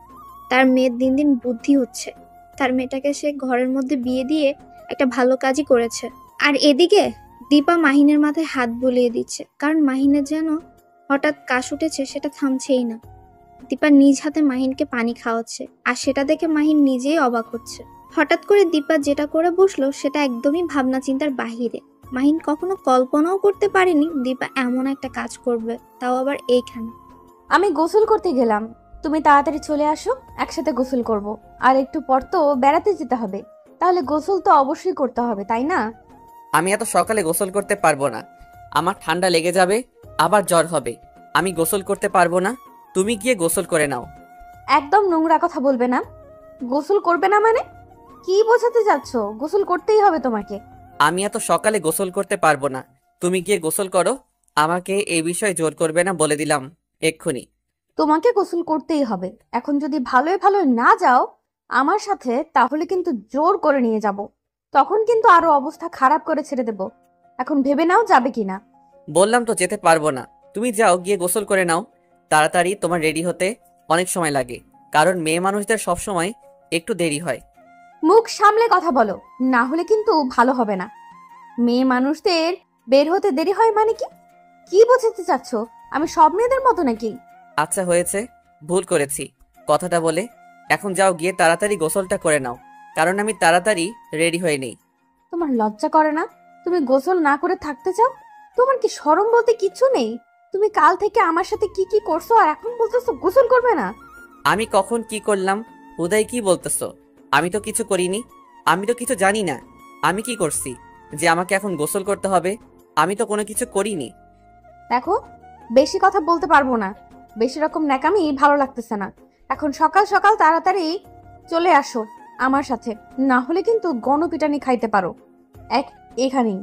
তার মেয়ের দিন দিন বুদ্ধি হচ্ছে। তার মেয়েটাকে সে ঘরের মধ্যে বিয়ে দিয়ে একটা ভালো কাজই করেছে। আর এদিকে দীপা মাহিনের মাথায় হাত বুলিয়ে দিচ্ছে, কারণ মাহিনের যেন হঠাৎ কাশ উঠেছে, সেটা থামছেই না। দীপা নিজ হাতে মাহিনকে পানি খাওয়াচ্ছে, আর সেটা দেখে মাহিন নিজেই অবাক হচ্ছে। হঠাৎ করে দীপা যেটা করে বসলো সেটা একদমই ভাবনা চিন্তার বাহিরে। মাহিন কখনো কল্পনাও করতে পারেনি দীপা এমন একটা কাজ করবে, তাও আবার এইখানে। আমি গোসল করতে গেলাম, তুমি তাড়াতাড়ি চলে আসো, একসাথে গোসল করব। আর একটু পর তো বেড়াতে যেতে হবে, তাহলে গোসল তো অবশ্যই করতে হবে, তাই না? আমি এত সকালে গোসল করতে পারবো না, আমার ঠান্ডা লেগে যাবে, আবার জ্বর হবে। আমি গোসল করতে পারবো না, তুমি গিয়ে গোসল করে নাও। একদম নোংরা কথা বলবে না। গোসল করবে না মানে কি বোঝাতে যাচ্ছ? গোসল করতেই হবে তোমাকে। আমি এত সকালে গোসল করতে পারবো না, তুমি গিয়ে গোসল করো। আমাকে এই বিষয়ে জোর করবে না, বলে দিলাম এক্ষুনি। তোমাকে গোসল করতেই হবে। এখন যদি ভালোই ভালো না যাও আমার সাথে, তাহলে কিন্তু জোর করে নিয়ে যাব, তখন কিন্তু আরো অবস্থা খারাপ করে ছেড়ে দেব। এখন ভেবে নাও যাবে কিনা। বললাম তো যেতে পারবো না, তুমি যাও, গিয়ে গোসল করে নাও তাড়াতাড়ি। তোমার রেডি হতে অনেক সময় লাগে, কারণ মেয়ে মানুষদের সব সময় একটু দেরি হয়। মুখ সামলে কথা বলো, না হলে কিন্তু ভালো হবে না। মেয়ে মানুষদের বের হতে দেরি হয় মানে কি? কি বোঝাতে চাচ্ছ? আমি সব মেয়েদের মতো নাকি? আচ্ছা হয়েছে, ভুল করেছি কথাটা বলে। এখন যাও, গিয়ে তাড়াতাড়ি গোসলটা করে নাও, কারণ আমি তাড়াতাড়ি রেডি হয়ে নেই। তোমার লজ্জা করে না? তুমি গোসল না করে থাকতে চাও? তোমার কি শরম বলতে কিচ্ছু নেই? তুমি কাল থেকে আমার সাথে কি কি করছো, আর এখন বলতেছো গোসল করবে না? আমি কখন কি করলাম? হুদাই কি বলতেছো? আমি তো কিছু করিনি, আমি তো কিছু জানি না। আমি কি করছি যে আমাকে এখন গোসল করতে হবে? আমি তো কোনো কিছু করিনি। দেখো, বেশি কথা বলতে পারবো না, বেশি রকম ন্যাকামি ভালো লাগতেছে না। এখন সকাল সকাল তাড়াতাড়ি চলে আসো আমার সাথে, না হলে কিন্তু গণপিটানি খাইতে পারো এখানেই।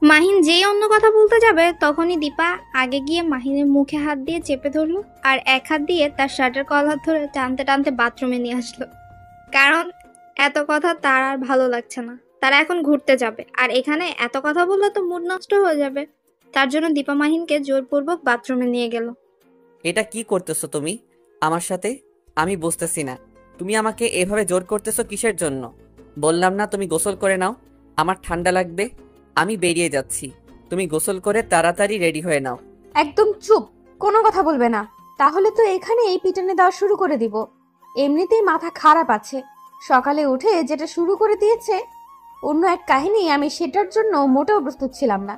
মাহিন যেই অন্য কথা বলতে যাবে তখনই দীপা আগে গিয়ে মাহিনের মুখে হাত দিয়ে চেপে ধরলো, আর এক হাত দিয়ে তার শার্টের কলার ধরে টানতে টানতে বাথরুমে নিয়ে আসলো। কারণ এত কথা তার আর ভালো লাগছে না। তারা এখন ঘুরতে যাবে, আর এখানে এত কথা বললে তো মুড নষ্ট হয়ে যাবে। তার জন্য দীপা মাহিনকে জোরপূর্বক বাথরুমে নিয়ে গেল। এটা কি করতেছো তুমি আমার সাথে? আমি বুঝতেছি না তুমি আমাকে এভাবে জোর করতেছো কিসের জন্য? বললাম না তুমি গোসল করে নাও, আমার ঠান্ডা লাগবে, আমি বেরিয়ে যাচ্ছি। তুমি গোসল করে তাড়াতাড়ি রেডি হয়ে নাও। একদম চুপ, কোনো কথা বলবে না। তাহলে তো এখানে এই পিটানে দেওয়া শুরু করে দিব। এমনিতেই মাথা খারাপ আছে, সকালে উঠে যেটা শুরু করে দিয়েছে অন্য এক কাহিনী। আমি সেটার জন্য মোটেও প্রস্তুত ছিলাম না।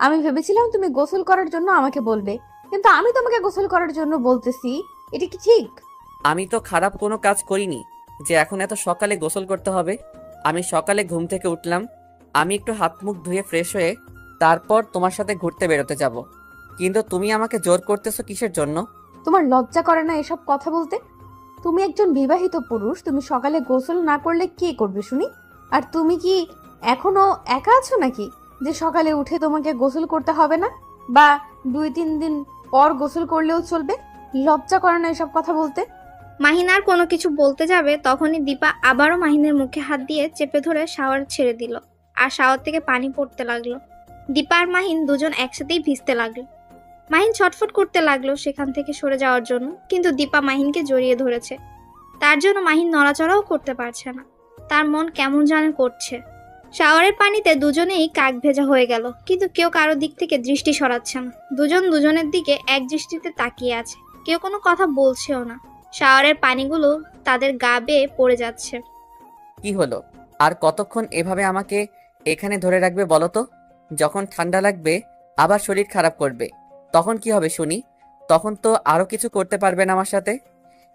আমি ভেবেছিলাম তুমি গোসল করার জন্য আমাকে বলবে, কিন্তু আমি তোমাকে গোসল করার জন্য বলতেছি। এটা কি ঠিক? আমি তো খারাপ কোনো কাজ করিনি যে এখন এত সকালে গোসল করতে হবে। আমি সকালে ঘুম থেকে উঠলাম, আমি একটু হাত মুখ ধুয়ে ফ্রেশ হয়ে তারপর তোমার সাথে ঘুরতে বেরোতে যাব। কিন্তু তুমি আমাকে জোর করতেছো কিসের জন্য? তোমার লজ্জা করে না এসব কথা বলতে? তুমি একজন বিবাহিত পুরুষ, তুমি সকালে গোসল না করলে কে করবে শুনি? আর তুমি কি এখনো একা আছো নাকি যে সকালে উঠে তোমাকে গোসল করতে হবে না, বা 2-3 দিন পর গোসল করলেও চলবে? লজ্জা করে না এসব কথা বলতে? মাহিন আর কোনো কিছু বলতে যাবে তখনই দীপা আবারও মাহিনের মুখে হাত দিয়ে চেপে ধরে শাওয়ার ছেড়ে দিল, আর শাওয়ার থেকে পানি পড়তে লাগলো। দীপা আর মাহিন দুজন একসাথেই ভিজতে লাগলো। মাহিন ছটফট করতে লাগলো সেখান থেকে সরে যাওয়ার জন্য, কিন্তু দীপা মাহিনকে জড়িয়ে ধরেছে। তার জন্য মাহিন নড়াচড়াও করতে পারছে না, তার মন কেমন জানে করছে। শাওয়ারের পানিতে দুজনেই কাক ভেজা হয়ে গেল, কিন্তু কেউ কারো দিক থেকে দৃষ্টি সরাচ্ছে না। দুজন দুজনের দিকে এক দৃষ্টিতে তাকিয়ে আছে, কেউ কোনো কথা বলছেও না। শাওয়ারের পানিগুলো তাদের গা বেয়ে পড়ে যাচ্ছে। কি হলো? আর কতক্ষণ এভাবে আমাকে এখানে ধরে রাখবে বলো তো? যখন ঠান্ডা লাগবে আবার শরীর খারাপ করবে, তখন কি হবে শুনি? তখন তো আরো কিছু করতে পারবে না আমার সাথে।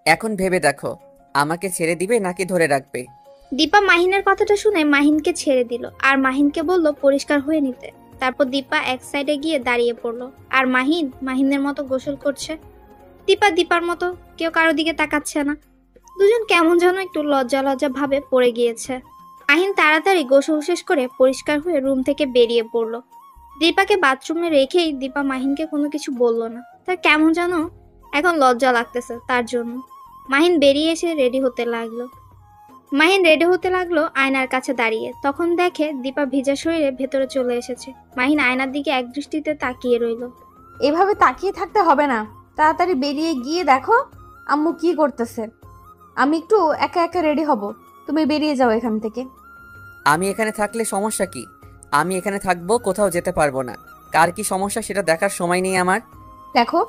এখন ভেবে দেখো, আমাকে ছেড়ে দিবে নাকি ধরে রাখবে? দীপা মাহিনের কথাটা শুনে মাহিনকে ছেড়ে দিল আর মাহিনকে বলল পরিষ্কার হয়ে নিতে। তারপর দীপা এক সাইডে গিয়ে দাঁড়িয়ে পড়লো, আর মাহিন মাহিনের মতো গোসল করছে। দীপা দীপার মতো, কেউ কারো দিকে তাকাচ্ছে না। দুজন কেমন যেন একটু লজ্জা লজ্জা ভাবে পড়ে গিয়েছে। মাহিন তাড়াতাড়ি গোসল শেষ করে পরিষ্কার হয়ে রুম থেকে বেরিয়ে পড়লো। দীপাকে বাথরুমে রেখেই দীপা মাহিনকে কোনো কিছু বলল না। তার কেমন যেন এখন লজ্জা লাগতেছে তার জন্য। মাহিন বেরিয়ে এসে রেডি হতে লাগলো। আয়নার কাছে দাঁড়িয়ে। তখন দেখে দীপা ভিজা শরীরে ভেতরে চলে এসেছে। মাহিন আয়নার দিকে এক দৃষ্টিতে তাকিয়ে রইল। এভাবে তাকিয়ে থাকতে হবে না, তাড়াতাড়ি বেরিয়ে গিয়ে দেখো আম্মু কি করতেছে। আমি একটু একা একা রেডি হব, তুমি বেরিয়ে যাও এখান থেকে। আমি এখানে থাকলে সমস্যা কি? আমি এখানে থাকবো, কোথাও যেতে পারবো না। কার কি সমস্যা সেটা দেখার সময় নেই আমার। দেখো,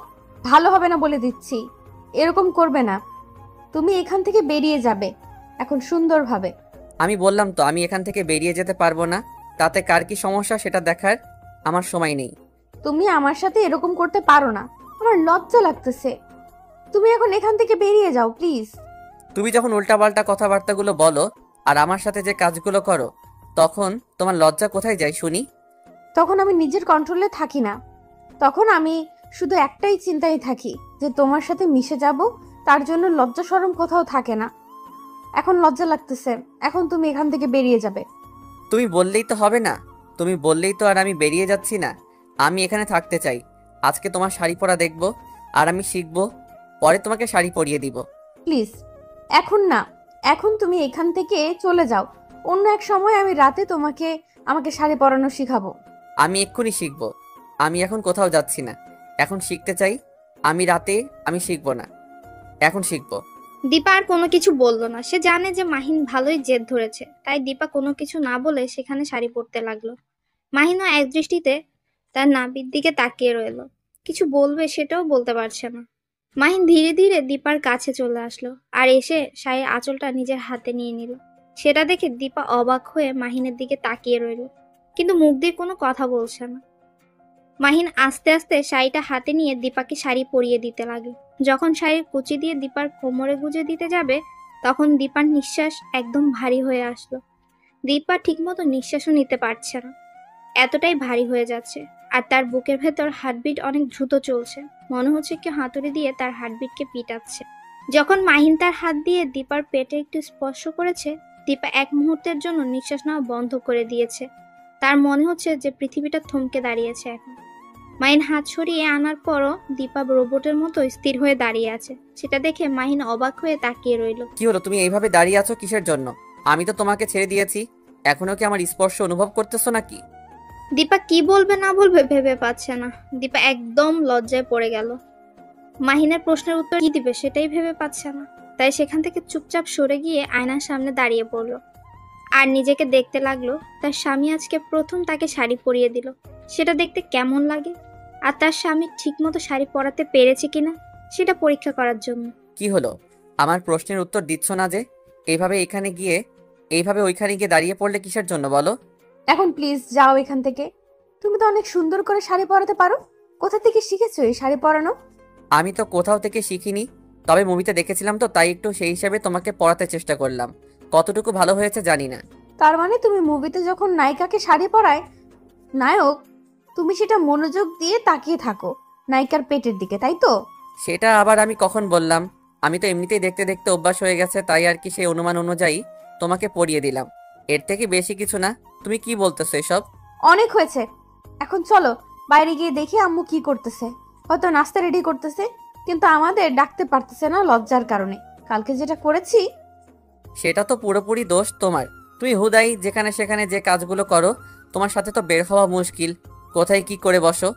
ভালো হবে না বলে দিচ্ছি, এরকম করবে না। তুমি এখান থেকে বেরিয়ে যাবে এখন সুন্দরভাবে। আমি বললাম তো আমি এখান থেকে বেরিয়ে যেতে পারবো না, তাতে কার কি সমস্যা সেটা দেখার আমার সময় নেই। তুমি আমার সাথে এরকম করতে পারো না, আমার লজ্জা লাগতেছে। তুমি এখন এখান থেকে বেরিয়ে যাও প্লিজ। তুমি যখন উল্টাপাল্টা কথাবার্তাগুলো বলো আর আমার সাথে যে কাজগুলো করো, তখন তোমার লজ্জা কোথায় যায় শুনি? তখন আমি নিজের কন্ট্রোলে থাকি না, তখন আমি শুধু একটাই চিন্তায় থাকি যে তোমার সাথে মিশে যাব, তার জন্য লজ্জা শরম কোথাও থাকে না। এখন লজ্জা লাগতেছে, এখন তুমি এখান থেকে বেরিয়ে যাবে। তুমি বললেই তো হবে না, তুমি বললেই তো আর আমি বেরিয়ে যাচ্ছি না। আমি এখানে থাকতে চাই। আজকে তোমার শাড়ি পরা দেখবো আর আমি শিখবো, পরে তোমাকে শাড়ি পরিয়ে দিব। প্লিজ এখন না, এখন তুমি এখান থেকে চলে যাও। অন্য এক সময় আমি রাতে আমাকে শাড়ি পরানো শিখাবো। আমি এক্ষুনি শিখবো। আমি এখন কোথাও যাচ্ছি না, এখন শিখতে চাই। আমি শিখবো না, এখন শিখবো। দীপা আর কোনো কিছু বলল না। সে জানে যে মাহিন ভালোই জেদ ধরেছে, তাই দীপা কোনো কিছু না বলে সেখানে শাড়ি পরতে লাগলো। মাহিনও এক দৃষ্টিতে তার নাভির দিকে তাকিয়ে রইল, কিছু বলবে সেটাও বলতে পারছে না। মাহিন ধীরে ধীরে দীপার কাছে চলে আসলো আর এসে শাড়ির আঁচলটা নিজের হাতে নিয়ে নিল। সেটা দেখে দীপা অবাক হয়ে মাহিনের দিকে তাকিয়ে রইল, কিন্তু মুখ দিয়ে কোনো কথা বলছে না। মাহিন আস্তে আস্তে শাড়িটা হাতে নিয়ে দীপাকে শাড়ি পরিয়ে দিতে লাগলো। যখন শাড়ির কুচি দিয়ে দীপার কোমরে গুজে দিতে যাবে, তখন দীপার নিঃশ্বাস একদম ভারী হয়ে আসলো। দীপা ঠিকমতো নিঃশ্বাসও নিতে পারছে না, এতটাই ভারী হয়ে যাচ্ছে। আর তার বুকের ভেতর হার্টবিট অনেক দ্রুত চলছে, মনে হচ্ছে কেউ হাতুড়ি দিয়ে তার হার্টবিটকে পিটাচ্ছে। যখন মাহিন তার হাত দিয়ে দীপার পেটে একটু স্পর্শ করেছে, দীপা এক মুহূর্তের জন্য নিঃশ্বাস নেওয়া বন্ধ করে দিয়েছে। তার মনে হচ্ছে যে পৃথিবীটা থমকে দাঁড়িয়েছে এখন। মাহিন হাত সরিয়ে আনার পরও দীপা রোবটের মতো স্থির হয়ে দাঁড়িয়ে আছে। সেটা দেখে মাহিন অবাক হয়ে তাকিয়ে রইল। কি হলো, তুমি এইভাবে দাঁড়িয়ে আছো কিসের জন্য? আমি তো তোমাকে ছেড়ে দিয়েছি, এখনো কি আমার স্পর্শ অনুভব করতেছো নাকি? দীপা কি বলবে না বলবে ভেবে পাচ্ছে না। দীপা একদম লজ্জায় পড়ে গেল। মাহিনের প্রশ্নের উত্তর কি দিবে সেটাই ভেবে পাচ্ছে না। তাই সেখান থেকে চুপচাপ সরে গিয়ে আয়নার সামনে দাঁড়িয়ে পড়ল আর নিজেকে দেখতে লাগলো তার স্বামী আজকে প্রথম তাকে শাড়ি পরিয়ে দিল। সেটা দেখতে কেমন লাগে আর তার স্বামী ঠিকমতো শাড়ি পরাতে পেরেছে কিনা সেটা পরীক্ষা করার জন্য। কি হলো, আমার প্রশ্নের উত্তর দিচ্ছ না যে? এইভাবে ওইখানে গিয়ে দাঁড়িয়ে পড়লে কিসের জন্য বলো? এখন প্লিজ যাও এখান থেকে। তুমি তো অনেক সুন্দর করে শাড়ি পরাতে পারো। কোথা থেকে শিখেছো এই শাড়ি পরানো? আমি তো কোথাও থেকে শিখিনি, তবে মুভিতে দেখেছিলাম তো, তাই একটু সেই হিসাবে তোমাকে পড়াতে চেষ্টা করলাম। কতটুকু ভালো হয়েছে জানি না। তার মানে তুমি মুভিতে যখন নায়িকাকে শাড়ি পরায় নায়ক, তুমি সেটা মনোযোগ দিয়ে তাকিয়ে থাকো নায়িকার পেটের দিকে, তাই তো? সেটা আবার আমি কখন বললাম? আমি তো এমনিতেই দেখতে দেখতে অভ্যাস হয়ে গেছে, তাই আর কি সেই অনুমান অনুযায়ী তোমাকে পড়িয়ে দিলাম। এর থেকে বেশি কিছু না। তুমি কি বলতেছো এসব? অনেক হয়েছে, এখন চলো বাইরে গিয়ে দেখি আম্মু কি করতেছে। হয়তো নাস্তা রেডি করতেছে, কিন্তু আমাদের ডাকতে পারতেছে না লজ্জার কারণে। কালকে যেটা করেছি। সেটা তো পুরোপুরি দোষ তোমার। তুমি হুদাই যেখানে সেখানে যে কাজগুলো করো, তোমার সাথে তো বের হওয়া মুশকিল। কোথায় কি করে বসো।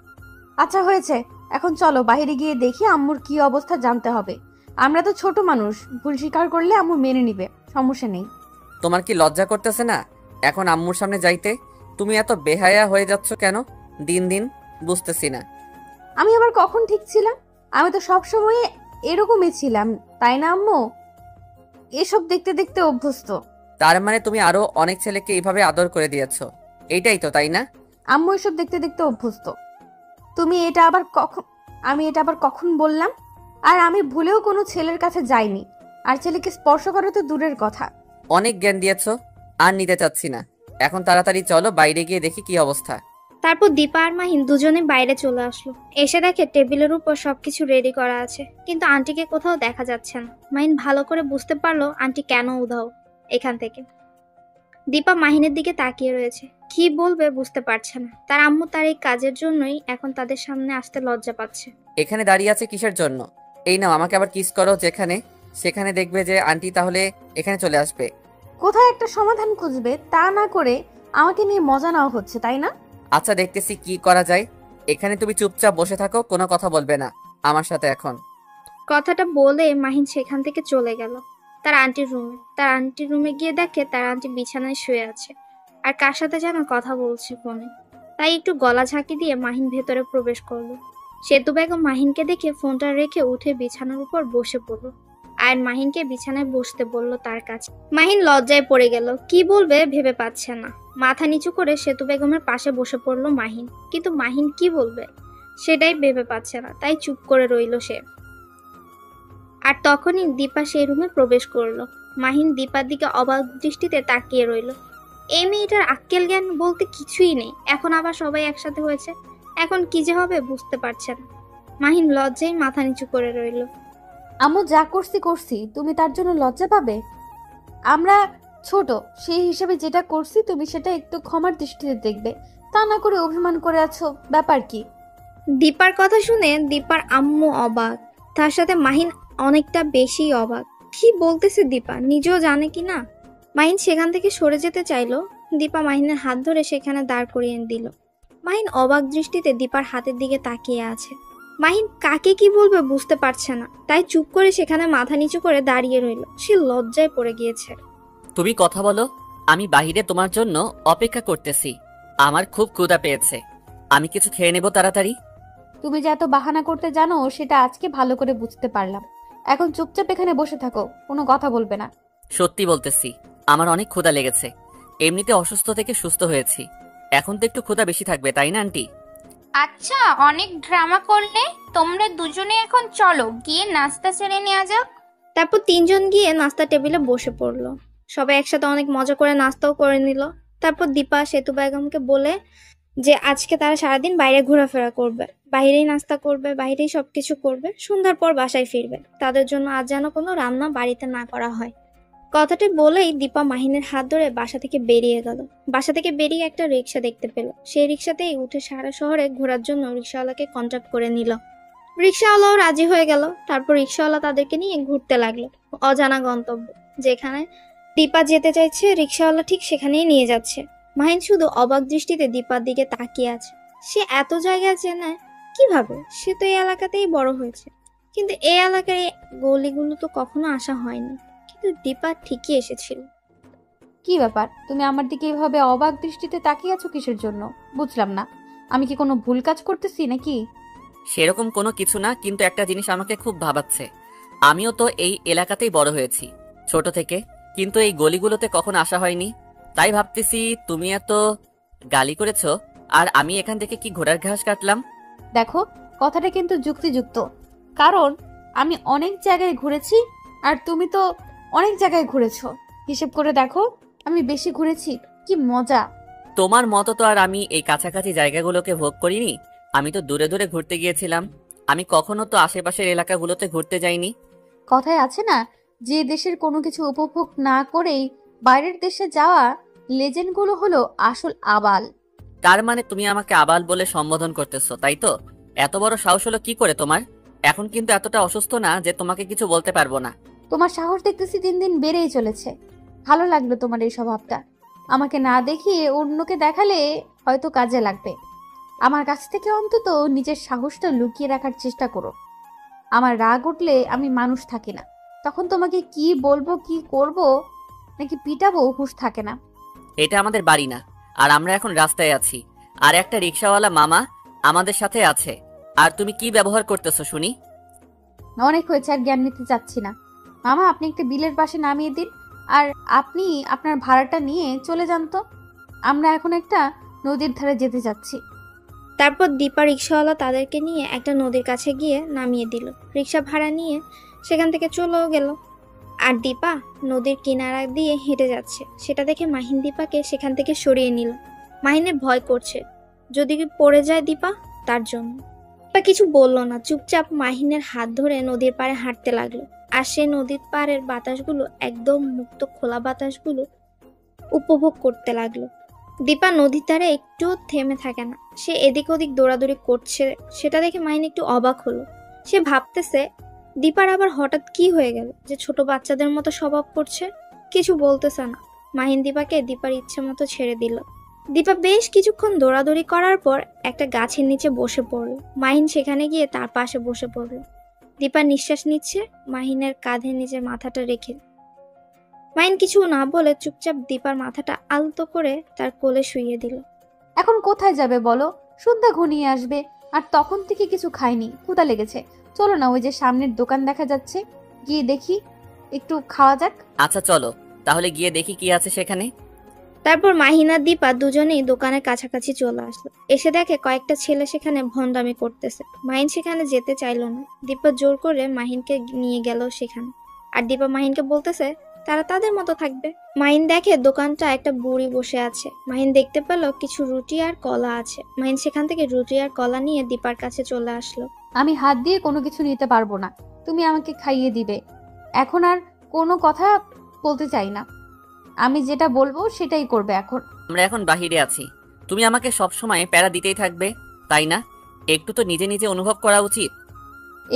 আচ্ছা হয়েছে, এখন চলো বাইরে গিয়ে দেখি আম্মুর কি অবস্থা জানতে হবে। আমরা তো ছোট মানুষ, ভুল স্বীকার করলে আম্মু মেনে নিবে, সমস্যা নেই। তোমার কি লজ্জা করতেছে না এখন আম্মুর সামনে যাইতে? তুমি এত বেহায়া হয়ে যাচ্ছ কেন দিন দিন, বুঝতেছি না। আমি আবার কখন ঠিক ছিলাম? আমি তো সব সময় এরকমই ছিলাম, তাই না আম্মু? এসব দেখতে দেখতে অভ্যস্ত। তার মানে তুমি আরো অনেক ছেলেকে এইভাবে আদর করে দিয়েছো, এইটাই তো, তাই না? আম্মু এসব দেখতে দেখতে অভ্যস্ত। আমি এটা আবার কখন বললাম? আর আমি ভুলেও কোনো ছেলের কাছে যাইনি, আর ছেলেকে স্পর্শ করা তো দূরের কথা। অনেক জ্ঞান দিয়েছো, আর নিতে চাচ্ছি না। এখন তাড়াতাড়ি চলো বাইরে গিয়ে দেখি কি অবস্থা। তারপর দীপা আর মাহিন দুজনে বাইরে চলে আসলো। এসে দেখে টেবিলের উপর সবকিছু রেডি করা আছে, কিন্তু আন্টিকে কোথাও দেখা যাচ্ছে না। মাহিন ভালো করে বুঝতে পারলো আন্টি কেন উধাও এখান থেকে। দীপা মাহিনের দিকে তাকিয়ে রয়েছে, কি বলবে বুঝতে পারছে না। তার আম্মু তার এই কাজের জন্যই এখন তাদের সামনে আসতে লজ্জা পাচ্ছে। এখানে দাঁড়িয়ে আছে কিসের জন্য? এই নাও, আমাকে আবার কিস করো যেখানে সেখানে, দেখবে যে আন্টি তাহলে এখানে চলে আসবে। কোথায় একটা সমাধান খুঁজবে, তা না করে আমাকে নিয়ে মজা নেওয়া হচ্ছে, তাই না? আচ্ছা দেখতেছি কি করা যায়। এখানে তুমি চুপচাপ বসে থাকো, কোনো কথা বলবে না আমার সাথে এখন। কথাটা বলে মাহিন সেখান থেকে চলে গেল তার আন্টির রুমে গিয়ে দেখে তার আন্টি বিছানায় শুয়ে আছে আর কার সাথে যেন কথা বলছে ফোনে। তাই একটু গলা ঝাঁকি দিয়ে মাহিন ভেতরে প্রবেশ করলো। সেতু বেগম মাহিনকে দেখে ফোনটা রেখে উঠে বিছানার উপর বসে পড়লো আর মাহিনকে বিছানায় বসতে বলল তার কাছে। মাহিন লজ্জায় পড়ে গেল, কি বলবে ভেবে পাচ্ছে না। মাথা নিচু করে সেতু বেগমের পাশে বসে পড়লো মাহিন, কিন্তু মাহিন কি বলবে সেটাই ভেবে পাচ্ছে না, তাই চুপ করে রইল সে। আর তখনই দীপা সেই রুমে প্রবেশ করলো। মাহিন দীপার দিকে অবাক দৃষ্টিতে তাকিয়ে রইল। এই মেয়েটার আক্কেল জ্ঞান বলতে কিছুই নেই, এখন আবার সবাই একসাথে হয়েছে। এখন কি যে হবে বুঝতে পারছে না। মাহিন লজ্জায় মাথা নিচু করে রইল। আম্মু যা করছি, তুমি তার জন্য লজ্জা পাবে? আমরা ছোট, সেই হিসেবে যেটা করছি তুমি সেটা একটু ক্ষমার দৃষ্টিতে দেখবে, তা না করে অভিমান করে আছো, ব্যাপার কি? দীপার কথা শুনে দীপার আম্মু অবাক, তার সাথে মাহিন অনেকটা বেশি অবাক। কি বলতেছে দীপা, নিজেও জানে কি না। মাহিন সেখান থেকে সরে যেতে চাইলো, দীপা মাহিনের হাত ধরে সেখানে দাঁড় করিয়ে দিল। মাহিন অবাক দৃষ্টিতে দীপার হাতের দিকে তাকিয়ে আছে। মাহিন কাকে কি বলবে বুঝতে পারছে না, তাই চুপ করে সেখানে মাথা নিচু করে দাঁড়িয়ে রইল। সে লজ্জায় পড়ে গিয়েছে। তুমি কথা বলো, আমি বাইরে তোমার জন্য অপেক্ষা করতেছি। আমার খুব ক্ষুধা পেয়েছে, আমি কিছু খেয়ে নেব তাড়াতাড়ি। তুমি যে এত বাহানা করতে জানো সেটা আজকে ভালো করে বুঝতে পারলাম। এখন চুপচাপ এখানে বসে থাকো, কোনো কথা বলবে না। সত্যি বলতেছি, আমার অনেক ক্ষুধা লেগেছে। এমনিতে অসুস্থ থেকে সুস্থ হয়েছি, এখন তো একটু ক্ষুধা বেশি থাকবে, তাই না আন্টি? আচ্ছা, অনেক ড্রামা করলে। তোমরা দুজনে এখন চলো গিয়ে নাস্তা সেরে নেওয়া যাক। তারপর তিনজন গিয়ে নাস্তা টেবিলে বসে পড়লো। সবাই একসাথে অনেক মজা করে নাস্তাও করে নিল। তারপর দীপা সেতু বেগমকে বলে যে আজকে তারা সারাদিন বাইরে ঘোরাফেরা করবে, বাইরেই নাস্তা করবে, বাইরেই সবকিছু করবে, সন্ধ্যার পর বাসায় ফিরবে। তাদের জন্য আজ যেন কোনো রান্না বাড়িতে না করা হয়। কথাটি বলেই দীপা মাহিনের হাত ধরে বাসা থেকে বেরিয়ে গেল। বাসা থেকে বেরিয়ে একটা রিক্সা দেখতে পেল, সেই রিক্সাতেই উঠে সারা শহরে ঘোরার জন্য রিক্সাওয়ালাকে কন্ট্যাক্ট করে নিল। রিক্সাওয়ালাও রাজি হয়ে গেল। তারপর রিক্সাওয়ালা তাদেরকে নিয়ে ঘুরতে লাগলো অজানা গন্তব্য। যেখানে দীপা যেতে চাইছে রিক্সাওয়ালা ঠিক সেখানেই নিয়ে যাচ্ছে। মাহিন শুধু অবাক দৃষ্টিতে দীপার দিকে তাকিয়ে আছে। সে এত জায়গা চেনে কিভাবে? সে তো এই এলাকাতেই বড় হয়েছে, কিন্তু এই এলাকার এই গলিগুলো তো কখনো আসা হয়নি। কিন্তু দীপা ঠিকই এসেছিল। কি ব্যাপার, তুমি আমার দিকে এভাবে অবাক দৃষ্টিতে তাকিয়ে আছো কিসের জন্য? বুঝলাম না, আমি কি কোনো ভুল কাজ করতেছি নাকি? সেরকম কোনো কিছু না, কিন্তু একটা জিনিস আমাকে খুব ভাবাচ্ছে। আমিও তো এই এলাকাতেই বড় হয়েছি ছোট থেকে, কিন্তু এই গলিগুলোতে কখন আসা হয়নি। তাই ভাবতেছি তুমি এত গালি করেছো আর আমি এখান থেকে কি ঘোড়ার ঘাস কাটলাম। দেখো, কথাটা কিন্তু যুক্তিযুক্ত, কারণ আমি অনেক জায়গায় ঘুরেছি আর তুমি তো অনেক জায়গায় ঘুরেছো। হিসেব করে দেখো, আমি বেশি ঘুরেছি। কি মজা! তোমার মতো তো আর আমি এই কাছাকাছি জায়গাগুলোকে ভোগ করিনি। আমি তো দূরে দূরে ঘুরতে গিয়েছিলাম। আমি কখনো তো আশেপাশের এলাকাগুলোতে ঘুরতে যাইনি। কথায় আছে না, যে দেশের কোনো কিছু উপভোগ না করেই বাইরের দেশে যাওয়া লেজেন্ডগুলো হলো আসল আবাল। তার মানে তুমি আমাকে আবাল বলে সম্বোধন করতেছো, তাই তো? এত বড় সাহস হলো কি করে তোমার? এখন কিন্তু এতটা অসুস্থ না যে তোমাকে কিছু বলতে পারবো না। তোমার সাহস দেখতেছি দিন দিন বেড়েই চলেছে। ভালো লাগলো তোমার এই স্বভাবটা। আমাকে না দেখিয়ে অন্যকে দেখালে হয়তো কাজে লাগবে। আমার কাছ থেকে অন্তত নিজের সাহসটা লুকিয়ে রাখার চেষ্টা করো। আমার রাগ উঠলে আমি মানুষ থাকি না, তখন তোমাকে কি বলবো, কি করব, নাকি পিটাবো হুঁশ থাকে না। এটা আমাদের বাড়ি না, আর আমরা এখন রাস্তায় আছি, আর একটা রিক্সাওয়ালা মামা আমাদের সাথে আছে। আর তুমি কি ব্যবহার করতেছো শুনি? অনেক হয়েছে, আর জ্ঞান নিতে চাচ্ছি না। মামা, আপনি একটা বিলের পাশে নামিয়ে দিন, আর আপনি আপনার ভাড়াটা নিয়ে চলে যান তো। আমরা এখন একটা নদীর ধারে যেতে যাচ্ছি। তারপর দীপা রিক্সাওয়ালা তাদেরকে নিয়ে একটা নদীর কাছে গিয়ে নামিয়ে দিল। রিক্সা ভাড়া নিয়ে সেখান থেকে চলেও গেল। আর দীপা নদীর কিনারা দিয়ে হেঁটে যাচ্ছে, সেটা দেখে মাহিন দীপাকে সেখান থেকে সরিয়ে নিল। মাহিনের ভয় করছে, যদি কি পড়ে যায় দীপা, তার জন্য। দীপা কিছু বলল না, চুপচাপ মাহিনের হাত ধরে নদীর পাড়ে হাঁটতে লাগলো। আর সে নদীর পাড়ের বাতাসগুলো, একদম মুক্ত খোলা বাতাসগুলো উপভোগ করতে লাগলো। দীপা নদীর ধারে একটুও থেমে থাকে না, সে এদিক ওদিক দৌড়াদৌড়ি করছে। সেটা দেখে মাহিন একটু অবাক হলো। সে ভাবতেছে দীপার আবার হঠাৎ কি হয়ে গেল যে ছোট বাচ্চাদের মতো স্বভাব করছে। কিছু বলতেছে না। মাহিন দীপাকে দীপার ইচ্ছে মতো ছেড়ে দিল। দীপা বেশ কিছুক্ষণ দৌড়াদৌড়ি করার পর একটা গাছের নিচে বসে পড়ল। মাহিন সেখানে গিয়ে তার পাশে বসে পড়ল। দীপা নিঃশ্বাস নিচ্ছে, মাহিনের কাঁধে নিজের মাথাটা রেখে। মাহিন কিছু না বলে চুপচাপ দীপার মাথাটা আলতো করে তার কোলে শুইয়ে দিল। এখন কোথায় যাবে বলো? সন্ধ্যা ঘনিয়ে আসবে, আর তখন থেকে কিছু খাইনি, ক্ষুধা লেগেছে। চলো না, ওই যে সামনের দোকান দেখা যাচ্ছে, গিয়ে দেখি, একটু খাওয়া যাক। আচ্ছা চলো, তাহলে গিয়ে দেখি কি আছে সেখানে। তারপর মাহিন আর দীপা দুজনেই দোকানের কাছাকাছি চলে আসলো। এসে দেখে কয়েকটা ছেলে সেখানে ভন্ডামি করতেছে। মাহিন সেখানে যেতে চাইলো না। দীপা জোর করে মাহিনকে নিয়ে গেল সেখানে। আর দীপা মাহিনকে বলতেছে তারা তাদের মতো থাকবে। মাহিন দেখে দোকানটা একটা বুড়ি বসে আছে। মাহিন দেখতে পেল কিছু রুটি আর কলা আছে। মাহিন সেখান থেকে রুটি আর কলা নিয়ে দীপার কাছে চলে আসলো। আমি হাত দিয়ে কোনো কিছু নিতে পারবো না, তুমি আমাকে খাইয়ে দিবে। এখন আর কোনো কথা বলতে চাই না, আমি যেটা বলবো সেটাই করবে এখন। আমরা এখন বাহিরে আছি, তুমি আমাকে সবসময় প্যারা দিতেই থাকবে, তাই না? একটু তো নিজে নিজে অনুভব করা উচিত।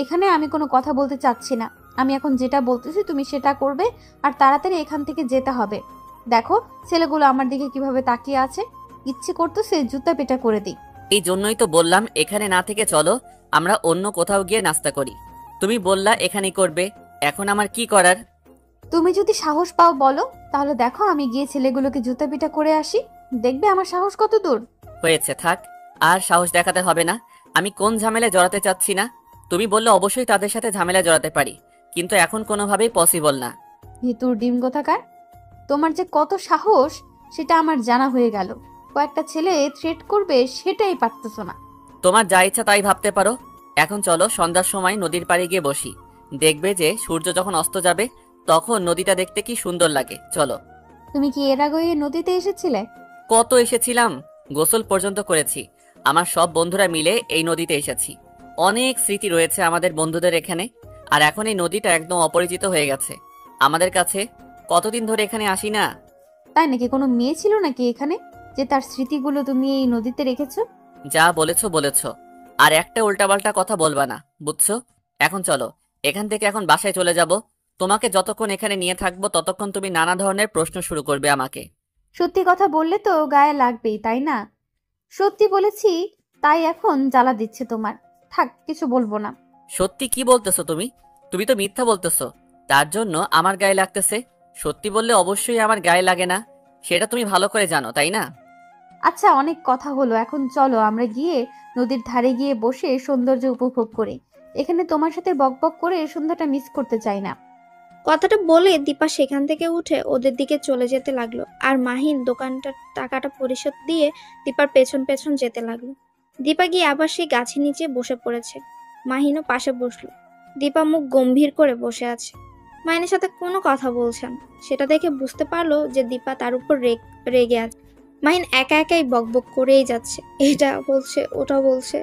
এখানে আমি কোনো কথা বলতে চাচ্ছি না, আমি এখন যেটা বলতেছি তুমি সেটা করবে, আর তাড়াতাড়ি এখান থেকে যেতে হবে। দেখো ছেলেগুলো আমার দিকে কিভাবে তাকিয়ে আছে, ইচ্ছে করতেছে জুতা পেটা করে দিই। এই জন্যই তো বললাম এখানে না থেকে চলো আমরা অন্য কোথাও গিয়ে নাস্তা করি। তুমি বললা এখানেই করবে, এখন আমার কি করার? তুমি যদি সাহস পাও বলো, তাহলে দেখো আমি গিয়ে ছেলেগুলোকে জুতা পিটা করে আসি, দেখবে আমার সাহস কত দূর। হয়েছে, থাক, আর সাহস দেখাতে হবে না। আমি কোন ঝামেলায় জড়াতে চাচ্ছি না। তুমি বললে অবশ্যই তাদের সাথে ঝামেলায় জড়াতে পারি, কিন্তু এখন কোনোভাবেই পসিবল না। ভিতুর ডিম কোথাকার, তোমার যে কত সাহস সেটা আমার জানা হয়ে গেল। কয়েকটা ছেলে থ্রেট করবে সেটাই পারতেছো না। তোমার যা ইচ্ছা তাই ভাবতে পারো। এখন চলো সন্ধ্যার সময় নদীর পাড়ে গিয়ে বসি, দেখবে যে সূর্য যখন অস্ত যাবে তখন নদীটা দেখতে কি সুন্দর লাগে। চলো। তুমি কি এর আগে এই নদীতে এসেছিলে? কত এসেছিলাম, গোসল পর্যন্ত করেছি। আমার সব বন্ধুরা মিলে এই নদীতে এসেছি। অনেক স্মৃতি রয়েছে আমাদের বন্ধুদের এখানে। আর এখন এই নদীটা একদম অপরিচিত হয়ে গেছে আমাদের কাছে। কতদিন ধরে এখানে আসি না। তাই নাকি? কোনো মেয়ে ছিল নাকি এখানে যে তার স্মৃতিগুলো তুমি এই নদীতে রেখেছো? যা বলেছো বলেছো, আর একটা উল্টাপাল্টা কথা বলবা না, বুঝছো? এখন চলো, এখান থেকে এখন বাসায় চলে যাব। তোমাকে যতক্ষণ এখানে নিয়ে থাকবো ততক্ষণ তুমি নানা ধরনের প্রশ্ন শুরু করবে আমাকে। সত্যি কথা বললে তো গায়ে লাগবেই, তাই না? সত্যি বলেছি, তাই এখন জ্বালা দিচ্ছে তোমার। থাক, কিছু বলবো না। সত্যি কি বলতেছো তুমি? তুমি তো মিথ্যা বলতেছো। তার জন্য আমার গায়ে লাগতেছে। সত্যি বললে অবশ্যই আমার গায়ে লাগে না, সেটা তুমি ভালো করে জানো, তাই না? আচ্ছা, অনেক কথা হলো, এখন চলো আমরা গিয়ে নদীর ধারে গিয়ে বসে সৌন্দর্য উপভোগ করি। এখানে তোমার সাথে বকবক করে সন্ধ্যাটা মিস করতে চাই না। কথাটা বলে দীপা সেখান থেকে উঠে ওদের দিকে চলে যেতে লাগলো, আর মাহিন দোকানটার টাকাটা পরিশোধ দিয়ে দীপার পেছন পেছন যেতে লাগলো। দীপা গিয়ে আবার সেই গাছের নিচে বসে পড়েছে। মাহিনও পাশে বসলো। দীপা মুখ গম্ভীর করে বসে আছে, মাহিনের সাথে কোনো কথা বলছে না। সেটা দেখে বুঝতে পারলো যে দীপা তার উপর রেগে আছে। মাহিন একা একাই বকবক করেই যাচ্ছে, এটা বলছে ওটা বলছে।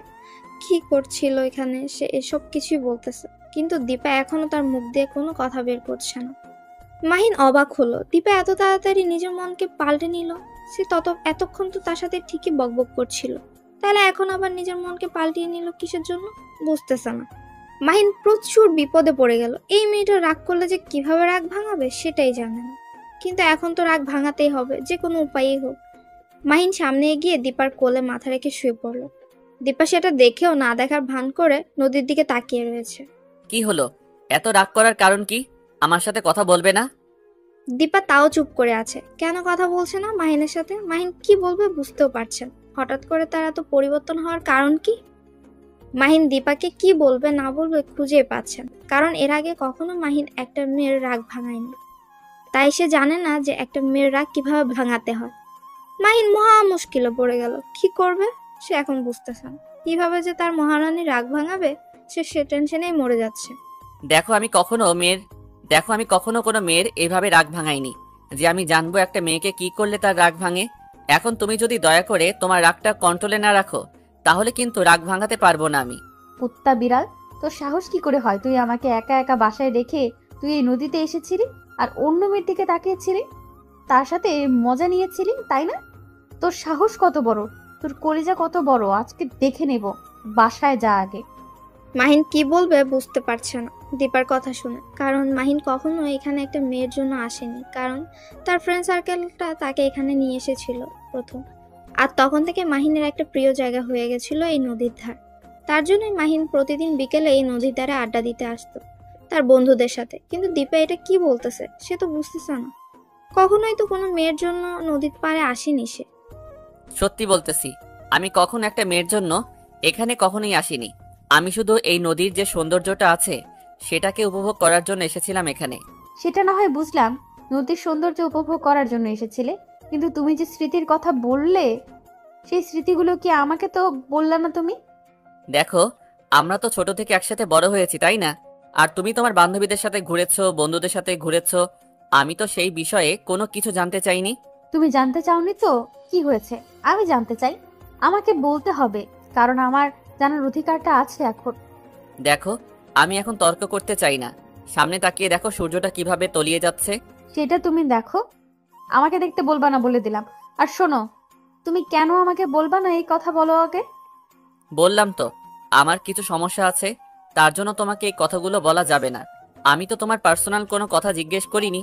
কি করছিল এখানে সে, এসব কিছুই বলতেছে, কিন্তু দীপা এখনো তার মুখ দিয়ে কোনো কথা বের করছে না। মাহিন অবাক হলো, দীপা এত তাড়াতাড়ি নিজের মনকে পাল্টে নিল। সে এতক্ষণ তো তার সাথে ঠিকই বকবক করছিল, তাহলে এখন আবার নিজের মনকে পাল্টিয়ে নিল কিসের জন্য, বুঝতেছে না। মাহিন প্রচুর বিপদে পড়ে গেল। এই মেয়েটা রাগ করলে যে কিভাবে রাগ ভাঙাবে সেটাই জানে না, কিন্তু এখন তো রাগ ভাঙাতেই হবে, যে কোনো উপায়েই হোক। মাহিন সামনে এগিয়ে দীপার কোলে মাথা রেখে শুয়ে পড়ল। দীপা সেটা দেখেও না দেখার ভান করে নদীর দিকে তাকিয়ে রয়েছে। কি হলো? এত রাগ করার কারণ কি? আমার সাথে কথা বলবে না? দীপা তাও চুপ করে আছে। কেন কথা বলছে না মাহিনের সাথে? মাহিন কি বলবে বুঝতেও পারছেন। হঠাৎ করে তার এত পরিবর্তন হওয়ার কারণ কি? মাহিন দীপাকে কি বলবে না বলবে খুঁজে পাচ্ছেন, কারণ এর আগে কখনো মাহিন একটা মেয়ের রাগ ভাঙায়নি। তাই সে জানে না যে একটা মেয়ের রাগ কিভাবে ভাঙাতে হয়। মাহিন মহা মুশকিলে পড়ে গেল। কি করবে সে এখন বুঝতেছে না। কিভাবে যে তার মহারানী রাগ ভাঙাবে সে টেনশনেই মরে যাচ্ছে। দেখো আমি কখনো কোনো মেয়ের এইভাবে রাগ ভাঙাইনি যে আমি জানবো একটা মেয়েকে কি করলে তার রাগ ভাঙে। এখন তুমি যদি দয়া করে তোমার রাগটা কন্ট্রোলে না রাখো, তাহলে কিন্তু রাগ ভাঙাতে পারবো না আমি। কুত্তা বিড়াল, তোর সাহস কি করে হয়? তুই আমাকে একা একা বাসায় রেখে তুই এই নদীতে এসেছিলি আর অন্য মেয়ের দিকে তাকিয়েছিলি, তার সাথে মজা নিয়েছিলি, তাই না? তোর সাহস কত বড়, তোর কলিজা কত বড়, আজকে দেখে নেব। বাসায় যা আগে। মাহিন কি বলবে বুঝতে পারছে না দীপার কথা শুনে, কারণ মাহিন কখনো এখানে একটা মেয়ের জন্য আসেনি, কারণ তার ফ্রেন্ড সার্কেলটা তাকে এখানে নিয়ে এসেছিল প্রথম। আর তখন থেকে মাহিনের একটা প্রিয় জায়গা হয়ে গেছিল এই নদীর ধার। তার জন্যই মাহিন প্রতিদিন বিকেলে এই নদীর ধারে আড্ডা দিতে আসতো তার বন্ধুদের সাথে। কিন্তু দীপা এটা কি বলতেছে সে তো বুঝতেছে না। কখনোই তো কোনো মেয়ের জন্য নদীর পাড়ে আসেনি সে। সত্যি বলতেছি, আমি কখনো একটা মেয়ের জন্য এখানে কখনোই আসিনি। আমি শুধু এই নদীর যে সৌন্দর্যটা আছে সেটাকে উপভোগ করার জন্য এসেছিলাম এখানে। সেটা না হয় বুঝলাম, নদীর সৌন্দর্য উপভোগ করার জন্য এসেছিলে, কিন্তু তুমি যে স্মৃতির কথা বললে, সেই স্মৃতিগুলো কি আমাকে তো বললা না তুমি? দেখো, আমরা তো ছোট থেকে একসাথে বড় হয়েছি, তাই না? আর তুমি তোমার বান্ধবীদের সাথে ঘুরেছো, বন্ধুদের সাথে ঘুরেছো। আমি তো সেই বিষয়ে কোনো কিছু জানতে চাইনি। তুমি জানতে চাওনি তো কি হয়েছে? আমি জানতে চাই, আমাকে বলতে হবে, কারণ আমার জানার অধিকারটা আছে এখন। দেখো, আমি এখন তর্ক করতে চাই না। সামনে তাকিয়ে দেখো সূর্যটা কিভাবে তলিয়ে যাচ্ছে। সেটা তুমি দেখো, আমাকে দেখতে বলবা না বলে দিলাম। আর শোনো, তুমি কেন আমাকে বলবা না এই কথা বলো আগে। বললাম তো, আমার কিছু সমস্যা আছে, তার জন্য তোমাকে এই কথাগুলো বলা যাবে না। আমি তো তোমার পার্সোনাল কোনো কথা জিজ্ঞেস করিনি,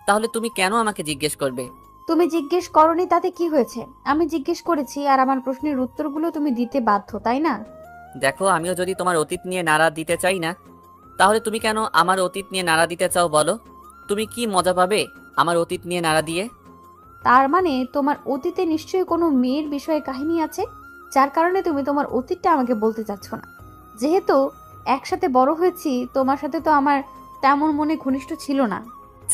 তাহলে তুমি কেন আমাকে জিজ্ঞেস করবে? তুমি জিজ্ঞেস করনি তাতে কি হয়েছে? আমি জিজ্ঞেস করেছি, আর আমার প্রশ্নের উত্তরগুলো তুমি দিতে বাধ্য, তাই না? দেখো, আমিও যদি তোমার অতীত নিয়ে নাড়া দিতে চাই না, তাহলে তুমি কেন আমার অতীত নিয়ে নাড়া দিতে চাও বলো? তুমি কি মজা পাবে আমার অতীত নিয়ে নাড়া দিয়ে? তার মানে তোমার অতীতে নিশ্চয়ই কোনো মেয়ের বিষয়ে কাহিনী আছে, যার কারণে তুমি তোমার অতীতটা আমাকে বলতে চাচ্ছ না। যেহেতু একসাথে বড় হয়েছি, তোমার সাথে তো আমার তেমন মনে ঘনিষ্ঠ ছিল না।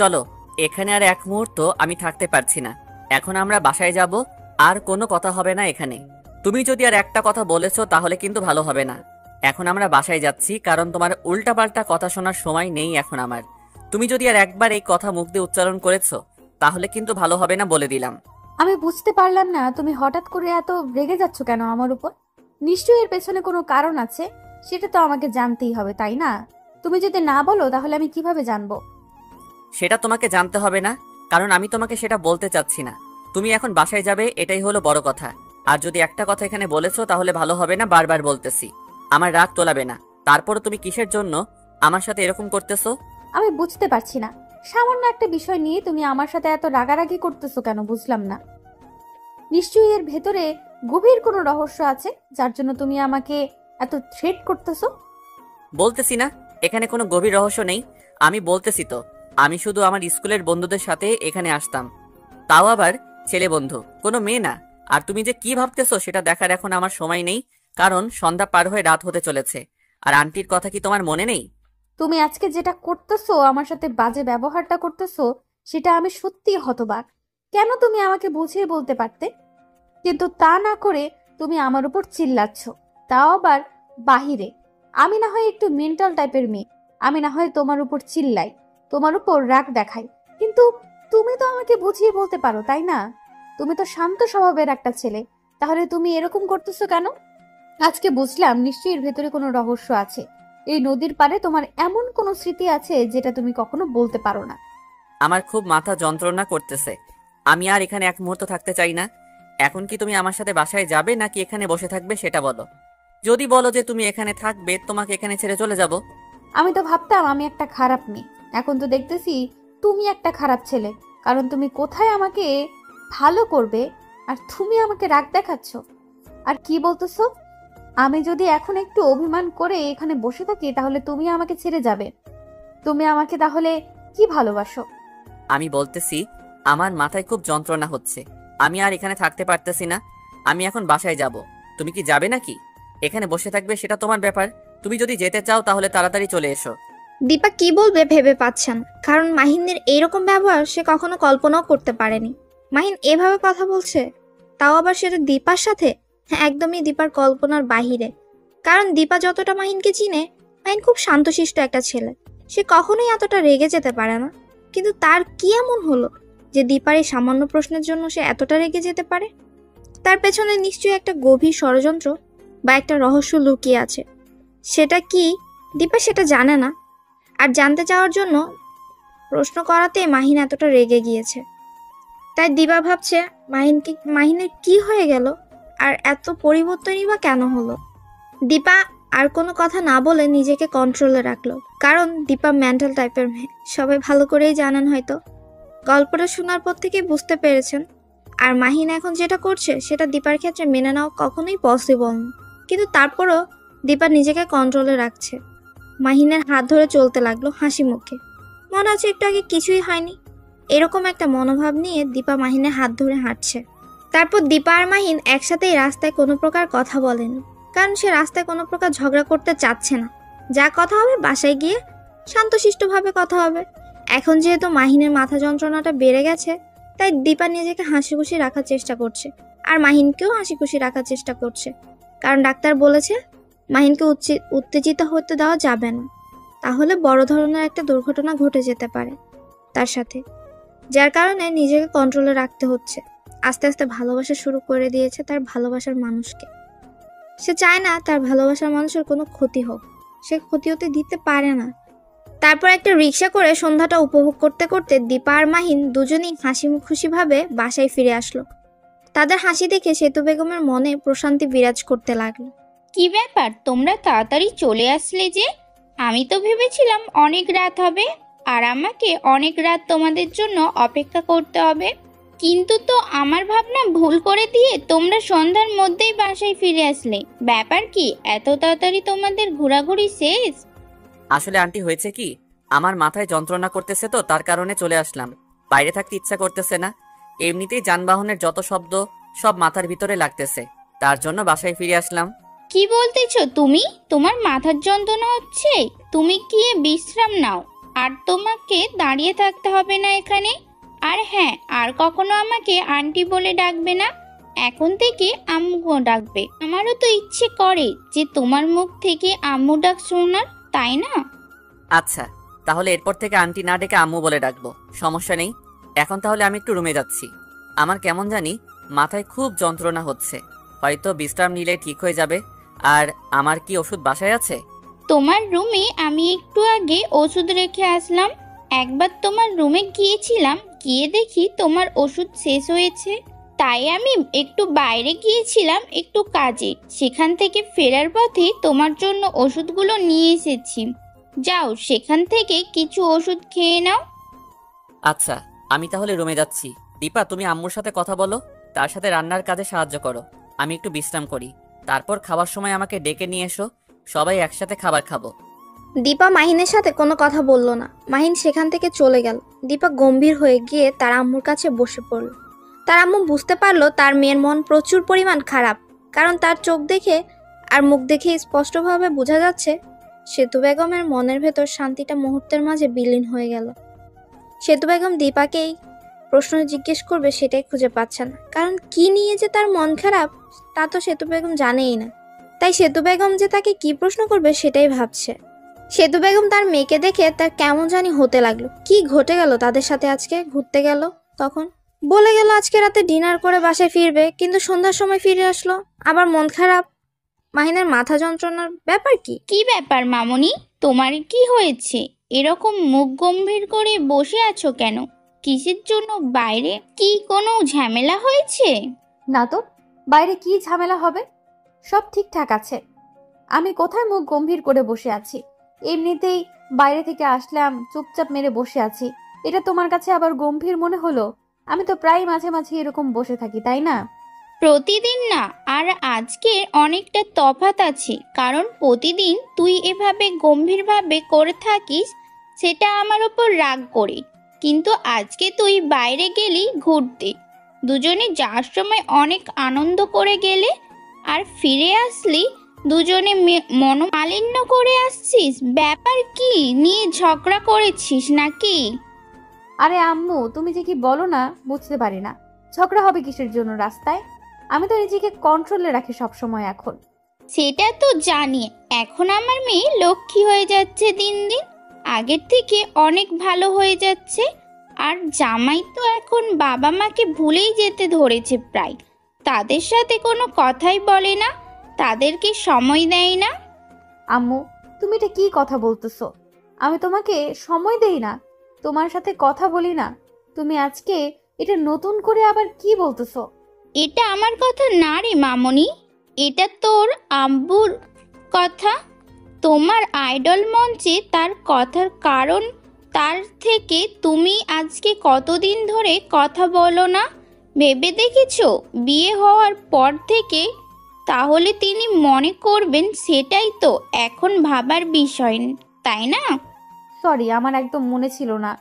চলো, এখানে আর এক মুহূর্ত আমি থাকতে পারছি না। এখন আমরা বাসায় যাব, আর কোনো কথা হবে না এখানে। তুমি যদি আর একটা কথা বলেছো তাহলে কিন্তু ভালো হবে না। এখন আমরা বাসায় যাচ্ছি, কারণ তোমার উল্টাপাল্টা কথা শোনার সময় নেই এখন আমার। তুমি যদি আর একবার এই কথা মুখ দিয়ে উচ্চারণ করেছো তাহলে কিন্তু ভালো হবে না, বলে দিলাম। আমি বুঝতে পারলাম না তুমি হঠাৎ করে এত রেগে যাচ্ছ কেন আমার উপর। নিশ্চয়ই এর পেছনে কোনো কারণ আছে, সেটা তো আমাকে জানতেই হবে, তাই না? তুমি যদি না বলো তাহলে আমি কিভাবে জানবো? সেটা তোমাকে জানতে হবে না, কারণ আমি তোমাকে সেটা বলতে চাচ্ছি না। তুমি এখন বাসায় যাবে, এটাই হলো বড় কথা। আর যদি একটা কথা এখানে বলেছো তাহলে ভালো হবে না, বারবার বলতেছি। আমার রাগ তোলাবে না। তারপর তুমি কিসের জন্য আমার সাথে এরকম করতেছো? আমি বুঝতে পারছি না, সামান্য একটা বিষয় নিয়ে তুমি আমার সাথে এত রাগারাগি করতেছো কেন, বুঝলাম না। নিশ্চয়ই এর ভেতরে গভীর কোনো রহস্য আছে, যার জন্য তুমি আমাকে এত থ্রেট করতেছো। বলতেছি না এখানে কোনো গভীর রহস্য নেই। আমি বলতেছি তো, আমি শুধু আমার স্কুলের বন্ধুদের সাথে এখানে আসতাম, তাও আবার ছেলে বন্ধু, কোনো মেয়ে না। আর তুমি যে কি ভাবতেছো সেটা দেখার এখন আমার সময় নেই, কারণ সন্ধ্যা পার হয়ে রাত হতে চলেছে। আর আন্টির কথা কি তোমার মনে নেই? তুমি আজকে যেটা করতেছো, আমার সাথে বাজে ব্যবহারটা করতেছো, সেটা আমি সত্যিই হতবাক। কেন তুমি আমাকে বুঝিয়ে বলতে পারতে? কিন্তু তা না করে তুমি আমার উপর চিল্লাচ্ছ, তাও আবার বাহিরে। আমি না হয় একটু মেন্টাল টাইপের মেয়ে, আমি না হয় তোমার উপর চিল্লাই, তোমার উপর রাগ দেখাই, কিন্তু তুমি তো আমাকে বুঝিয়ে বলতে পারো, তাই না? তুমি তো শান্ত স্বভাবের একটা ছেলে, তাহলে তুমি এরকম করতেছো কেন? আজকে বুঝলাম নিশ্চয়ই এর ভেতরে কোনো রহস্য আছে। এই নদীর পাড়ে তোমার এমন কোনো স্মৃতি আছে যেটা তুমি কখনো বলতে পারো না। আমার খুব মাথা যন্ত্রণা করতেছে, আমি আর এখানে এক মুহূর্ত থাকতে চাই না। এখন কি তুমি আমার সাথে বাসায় যাবে নাকি এখানে বসে থাকবে সেটা বলো। যদি বলো যে তুমি এখানে থাকবে, তোমাকে এখানে ছেড়ে চলে যাব। আমি তো ভাবতাম আমি একটা খারাপ মেয়ে, এখন তো দেখতেছি তুমি একটা খারাপ ছেলে। কারণ তুমি কোথায় আমাকে ভালো করবে আর তুমি আমাকে রাগ দেখাচ্ছ। আর কি বলতেছো? আমি যদি এখন একটু অভিমান করে এখানে বসে থাকি তাহলে তুমি আমাকে ছেড়ে যাবে? তুমি আমাকে তাহলে কি ভালোবাসো? আমি বলতেছি আমার মাথায় খুব যন্ত্রণা হচ্ছে, আমি আর এখানে থাকতে পারতেছি না, আমি এখন বাসায় যাব। তুমি কি যাবে নাকি এখানে বসে থাকবে সেটা তোমার ব্যাপার। তুমি যদি যেতে চাও তাহলে তাড়াতাড়ি চলে এসো। দীপা কি বলবে ভেবে পাচ্ছেন, কারণ মাহিনের এইরকম ব্যবহার সে কখনো কল্পনাও করতে পারেনি। মাহিন এভাবে কথা বলছে, তাও আবার সেটা দীপার সাথে। হ্যাঁ, একদমই দীপার কল্পনার বাহিরে। কারণ দীপা যতটা মাহিনকে চিনে, মাহিন খুব শান্তশিষ্ট একটা ছেলে, সে কখনোই এতটা রেগে যেতে পারে না। কিন্তু তার কি এমন হলো যে দীপার এই সামান্য প্রশ্নের জন্য সে এতটা রেগে যেতে পারে? তার পেছনে নিশ্চয়ই একটা গভীর ষড়যন্ত্র বা একটা রহস্য লুকিয়ে আছে। সেটা কি দীপা সেটা জানে না, আর জানতে চাওয়ার জন্য প্রশ্ন করাতে মাহিন এতটা রেগে গিয়েছে। তাই দিবা ভাবছে মাহিনের কি হয়ে গেল, আর এত পরিবর্তনই বা কেন হলো। দীপা আর কোনো কথা না বলে নিজেকে কন্ট্রোলে রাখলো, কারণ দীপা মেন্টাল টাইপের মেয়ে, সবাই ভালো করেই জানেন হয়তো। গল্পটা শোনার পর থেকে বুঝতে পেরেছেন। আর মাহিন এখন যেটা করছে সেটা দীপার ক্ষেত্রে মেনে নেওয়া কখনোই পসিবল না, কিন্তু তারপরও দীপা নিজেকে কন্ট্রোলে রাখছে। মাহিনের হাত ধরে চলতে লাগলো হাসি মুখে, মনে হচ্ছে একটু আগে কিছুই হয়নি। এরকম একটা মনোভাব নিয়ে দীপা মাহিনের হাত ধরে হাঁটছে। তারপর দীপা আর মাহিন একসাথেই রাস্তায় কোনো প্রকার কথা বলেনি, কারণ সে রাস্তায় কোনো প্রকার ঝগড়া করতে চাচ্ছে না। যা কথা হবে বাসায় গিয়ে শান্তশিষ্টভাবে কথা হবে। এখন যেহেতু মাহিনের মাথা যন্ত্রণাটা বেড়ে গেছে, তাই দীপা নিজেকে হাসি খুশি রাখার চেষ্টা করছে, আর মাহিনকেও হাসি খুশি রাখার চেষ্টা করছে। কারণ ডাক্তার বলেছে মাহিনকে উত্তেজিত হতে দেওয়া যাবে না, তাহলে বড় ধরনের একটা দুর্ঘটনা ঘটে যেতে পারে তার সাথে, যার কারণে নিজেকে কন্ট্রোলে রাখতে হচ্ছে। আস্তে আস্তে ভালোবাসা শুরু করে দিয়েছে তার ভালোবাসার মানুষকে। সে চায় না তার ভালোবাসার মানুষের কোনো ক্ষতি হোক, সে ক্ষতি হতে দিতে পারে না। তারপর একটা রিক্সা করে সন্ধ্যাটা উপভোগ করতে করতে দীপা আর মাহিন দুজনেই হাসি খুশিভাবে বাসায় ফিরে আসলো। তাদের হাসি দেখে সেতু বেগমের মনে প্রশান্তি বিরাজ করতে লাগলো। কি ব্যাপার, তোমরা তাড়াতাড়ি চলে আসলে যে? আমি তো ভেবেছিলাম অনেক রাত হবে আর আমাকে অনেক রাত তোমাদের জন্য অপেক্ষা করতে হবে, কিন্তু তো আমার ভাবনা ভুল করে দিয়ে তোমরা সন্ধ্যার মধ্যেই বাসায় ফিরে আসলে। ব্যাপার কি, এত তাড়াতাড়ি তোমাদের ঘোরাঘুরি শেষ? আসলে আন্টি হয়েছে কি, আমার মাথায় যন্ত্রণা করতেছে তো তার কারণে চলে আসলাম। বাইরে থাকতে ইচ্ছা করতেছে না, এমনিতেই যানবাহনের যত শব্দ সব মাথার ভিতরে লাগতেছে, তার জন্য বাসায় ফিরে আসলাম। কি বলতেছো তুমি? তোমার মাথার যন্ত্রণা হচ্ছে? তুমি গিয়ে বিশ্রাম নাও, আর তোমাকে দাঁড়িয়ে থাকতে হবে না এখানে। আর হ্যাঁ, আর কখনো আমাকে আন্টি বলে ডাকবে না, এখন থেকে আম্মু ডাকবে। আমারও তো ইচ্ছে করে যে তোমার মুখ থেকে আম্মু ডাক শোনার, তাই না? আচ্ছা, তাহলে এরপর থেকে আন্টি না ডেকে আম্মু বলে ডাকবো, সমস্যা নেই। এখন তাহলে আমি একটু রুমে যাচ্ছি, আমার কেমন জানি মাথায় খুব যন্ত্রণা হচ্ছে, হয়তো বিশ্রাম নিলে ঠিক হয়ে যাবে। আর আমার কি ওষুধ বাসায় আছে? তোমার রুমে আমি একটু আগে ওষুধ রেখে আসলাম। একবার তোমার রুমে গিয়েছিলাম, গিয়ে দেখি তোমার ওষুধ শেষ হয়েছে, তাই আমি একটু বাইরে গিয়েছিলাম একটু কাজে, সেখান থেকে ফেরার পথে তোমার জন্য ওষুধগুলো নিয়ে এসেছি। যাও, সেখান থেকে কিছু ওষুধ খেয়ে নাও। আচ্ছা, আমি তাহলে রুমে যাচ্ছি। দীপা, তুমি আম্মুর সাথে কথা বলো, তার সাথে রান্নার কাজে সাহায্য করো, আমি একটু বিশ্রাম করি। তারপর খাবার সময় আমাকে ডেকে নিয়ে এসো, সবাই একসাথে খাবার খাবো। দীপা মাহিনের সাথে কোনো কথা বলল না। মাহিন সেখান থেকে চলে গেল। দীপা গম্ভীর হয়ে গিয়ে তার আম্মুর কাছে বসে পড়ল। তার আম্মু বুঝতে পারলো তার মেয়ের মন প্রচুর পরিমাণ খারাপ, কারণ তার চোখ দেখে আর মুখ দেখে স্পষ্টভাবে বোঝা যাচ্ছে সেতু বেগমের মনের ভেতর শান্তিটা মুহূর্তের মাঝে বিলীন হয়ে গেল। সেতু বেগম দীপাকেই প্রশ্ন জিজ্ঞেস করবে সেটাই খুঁজে পাচ্ছে না, কারণ কি নিয়ে যে তার মন খারাপ তা তো সেতু বেগম জানেই না। তাই সেতু বেগম যে তাকে কি প্রশ্ন করবে সেটাই ভাবছে। সেতু বেগম তার মেয়েকে দেখে তার কেমন জানি হতে লাগলো। কি ঘটে গেল তাদের সাথে? আজকে ঘুরতে গেল, তখন বলে গেল আজকে রাতে ডিনার করে বাসায় ফিরবে, কিন্তু সন্ধ্যার সময় ফিরে আসলো আবার মন খারাপ। মাহিনের মাথা যন্ত্রণার ব্যাপার কি? কি ব্যাপার মামনি, তোমার কি হয়েছে? এরকম মুখ গম্ভীর করে বসে আছো কেন? কিসের জন্য? বাইরে কি কোনো ঝামেলা হয়েছে? না তো, বাইরে কি ঝামেলা হবে? সব ঠিকঠাক আছে। আমি কোথায় মুখ গম্ভীর করে বসে আছি? এমনিতেই বাইরে থেকে আসলাম, চুপচাপ মেরে বসে আছি। এটা তোমার কাছে আবার গম্ভীর মনে হলো? আমি তো প্রায় মাঝে মাঝে এরকম বসে থাকি, তাই না? প্রতিদিন না, আর আজকে অনেকটা তফাৎ আছে, কারণ প্রতিদিন তুই এভাবে গম্ভীরভাবে করে থাকিস, সেটা আমার ওপর রাগ করে। কিন্তু আজকে তুই বাইরে গেলি ঘুরতে, দুজনে যাওয়ার সময় অনেক আনন্দ করে গেলে, আর ফিরে আসলি দুজনে মনোমালিন্য করে আসছিস। ব্যাপার কি? নিয়ে ঝগড়া করেছিস নাকি? আরে আম্মু, তুমি যে কি বলো না বুঝতে পারি না। ঝগড়া হবে কিসের জন্য রাস্তায়? আমি তো নিজেকে কন্ট্রোলে রাখি সব সময় এখন। সেটা তো জানি। এখন আমার মেয়ে লক্ষ্মী হয়ে যাচ্ছে দিন দিন, আগের থেকে অনেক ভালো হয়ে যাচ্ছে। আর জামাই তো এখন বাবা মাকে ভুলেই যেতে ধরেছে প্রায়। তাদের সাথে কোনো কথাই বলে না, তাদেরকে সময় দেয় না। আম্মু, তুমি এটা কি কথা বলতেছো? আমি তোমাকে সময় দেই না, তোমার সাথে কথা বলি না? তুমি আজকে এটা নতুন করে আবার কি বলতেছো? এটা আমার কথা না রে মামনি, এটা তোর আব্বুর কথা। তোমার আইডল মঞ্চে তার কথার কারণ, তার থেকে তুমি আজকে কতদিন ধরে কথা বলো না ভেবে দেখেছো? বিয়ে হওয়ার পর থেকে। তাহলে তিনি মনে করবেন সেটাই তো এখন ভাবার বিষয়, তাই না? সরি, আমার একদম মনে ছিল না।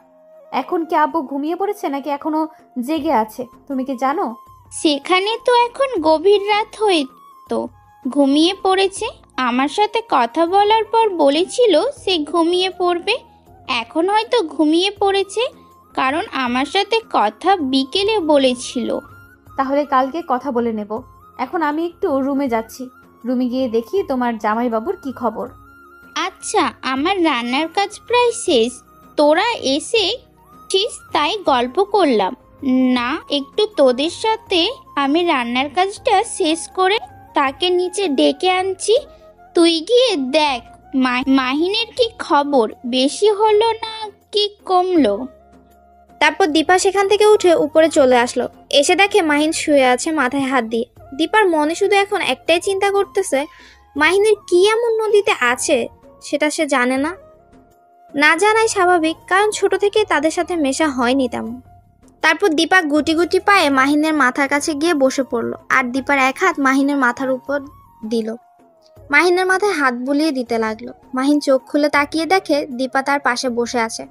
এখন কি আব্বু ঘুমিয়ে পড়েছে নাকি এখনো জেগে আছে তুমি কি জানো? সেখানে তো এখন গভীর রাত হয়ে তো ঘুমিয়ে পড়েছে। আমার সাথে কথা বলার পর বলেছিল সে ঘুমিয়ে পড়বে। এখন হয়তো ঘুমিয়ে পড়েছে, কারণ আমার সাথে কথা বিকেলে বলেছিল। তাহলে কালকে কথা বলে নেব। এখন আমি একটু রুমে যাচ্ছি, রুমে গিয়ে দেখি তোমার জামাইবাবুর কি খবর। আচ্ছা, আমার রান্নার কাজ প্রায় শেষ, তোরা এসেছিস তাই গল্প করলাম না একটু তোদের সাথে। আমি রান্নার কাজটা শেষ করে তাকে নিচে ডেকে আনছি। তুই গিয়ে দেখ মাহিনের কি খবর, বেশি হলো না কি কমলো। তারপর দীপা সেখান থেকে উঠে উপরে চলে আসলো। এসে দেখে মাহিন শুয়ে আছে মাথায় হাত দিয়ে। দীপার মনে শুধু এখন একটাই চিন্তা করতেছে, মাহিনের কি এমন নদীতে আছে সেটা সে জানে না। না জানাই স্বাভাবিক, কারণ ছোট থেকে তাদের সাথে মেশা হয়নি তেমন। তারপর দীপা গুটি গুটি পায়ে মাহিনের মাথার কাছে গিয়ে বসে পড়লো, আর দীপার এক হাত মাহিনের মাথার উপর দিল। মাহিনের মাথায় হাত বুলিয়ে দিতে লাগলো। মাহিন চোখ খুলে তাকিয়ে দেখে দীপা তার পাশে বসে আছে।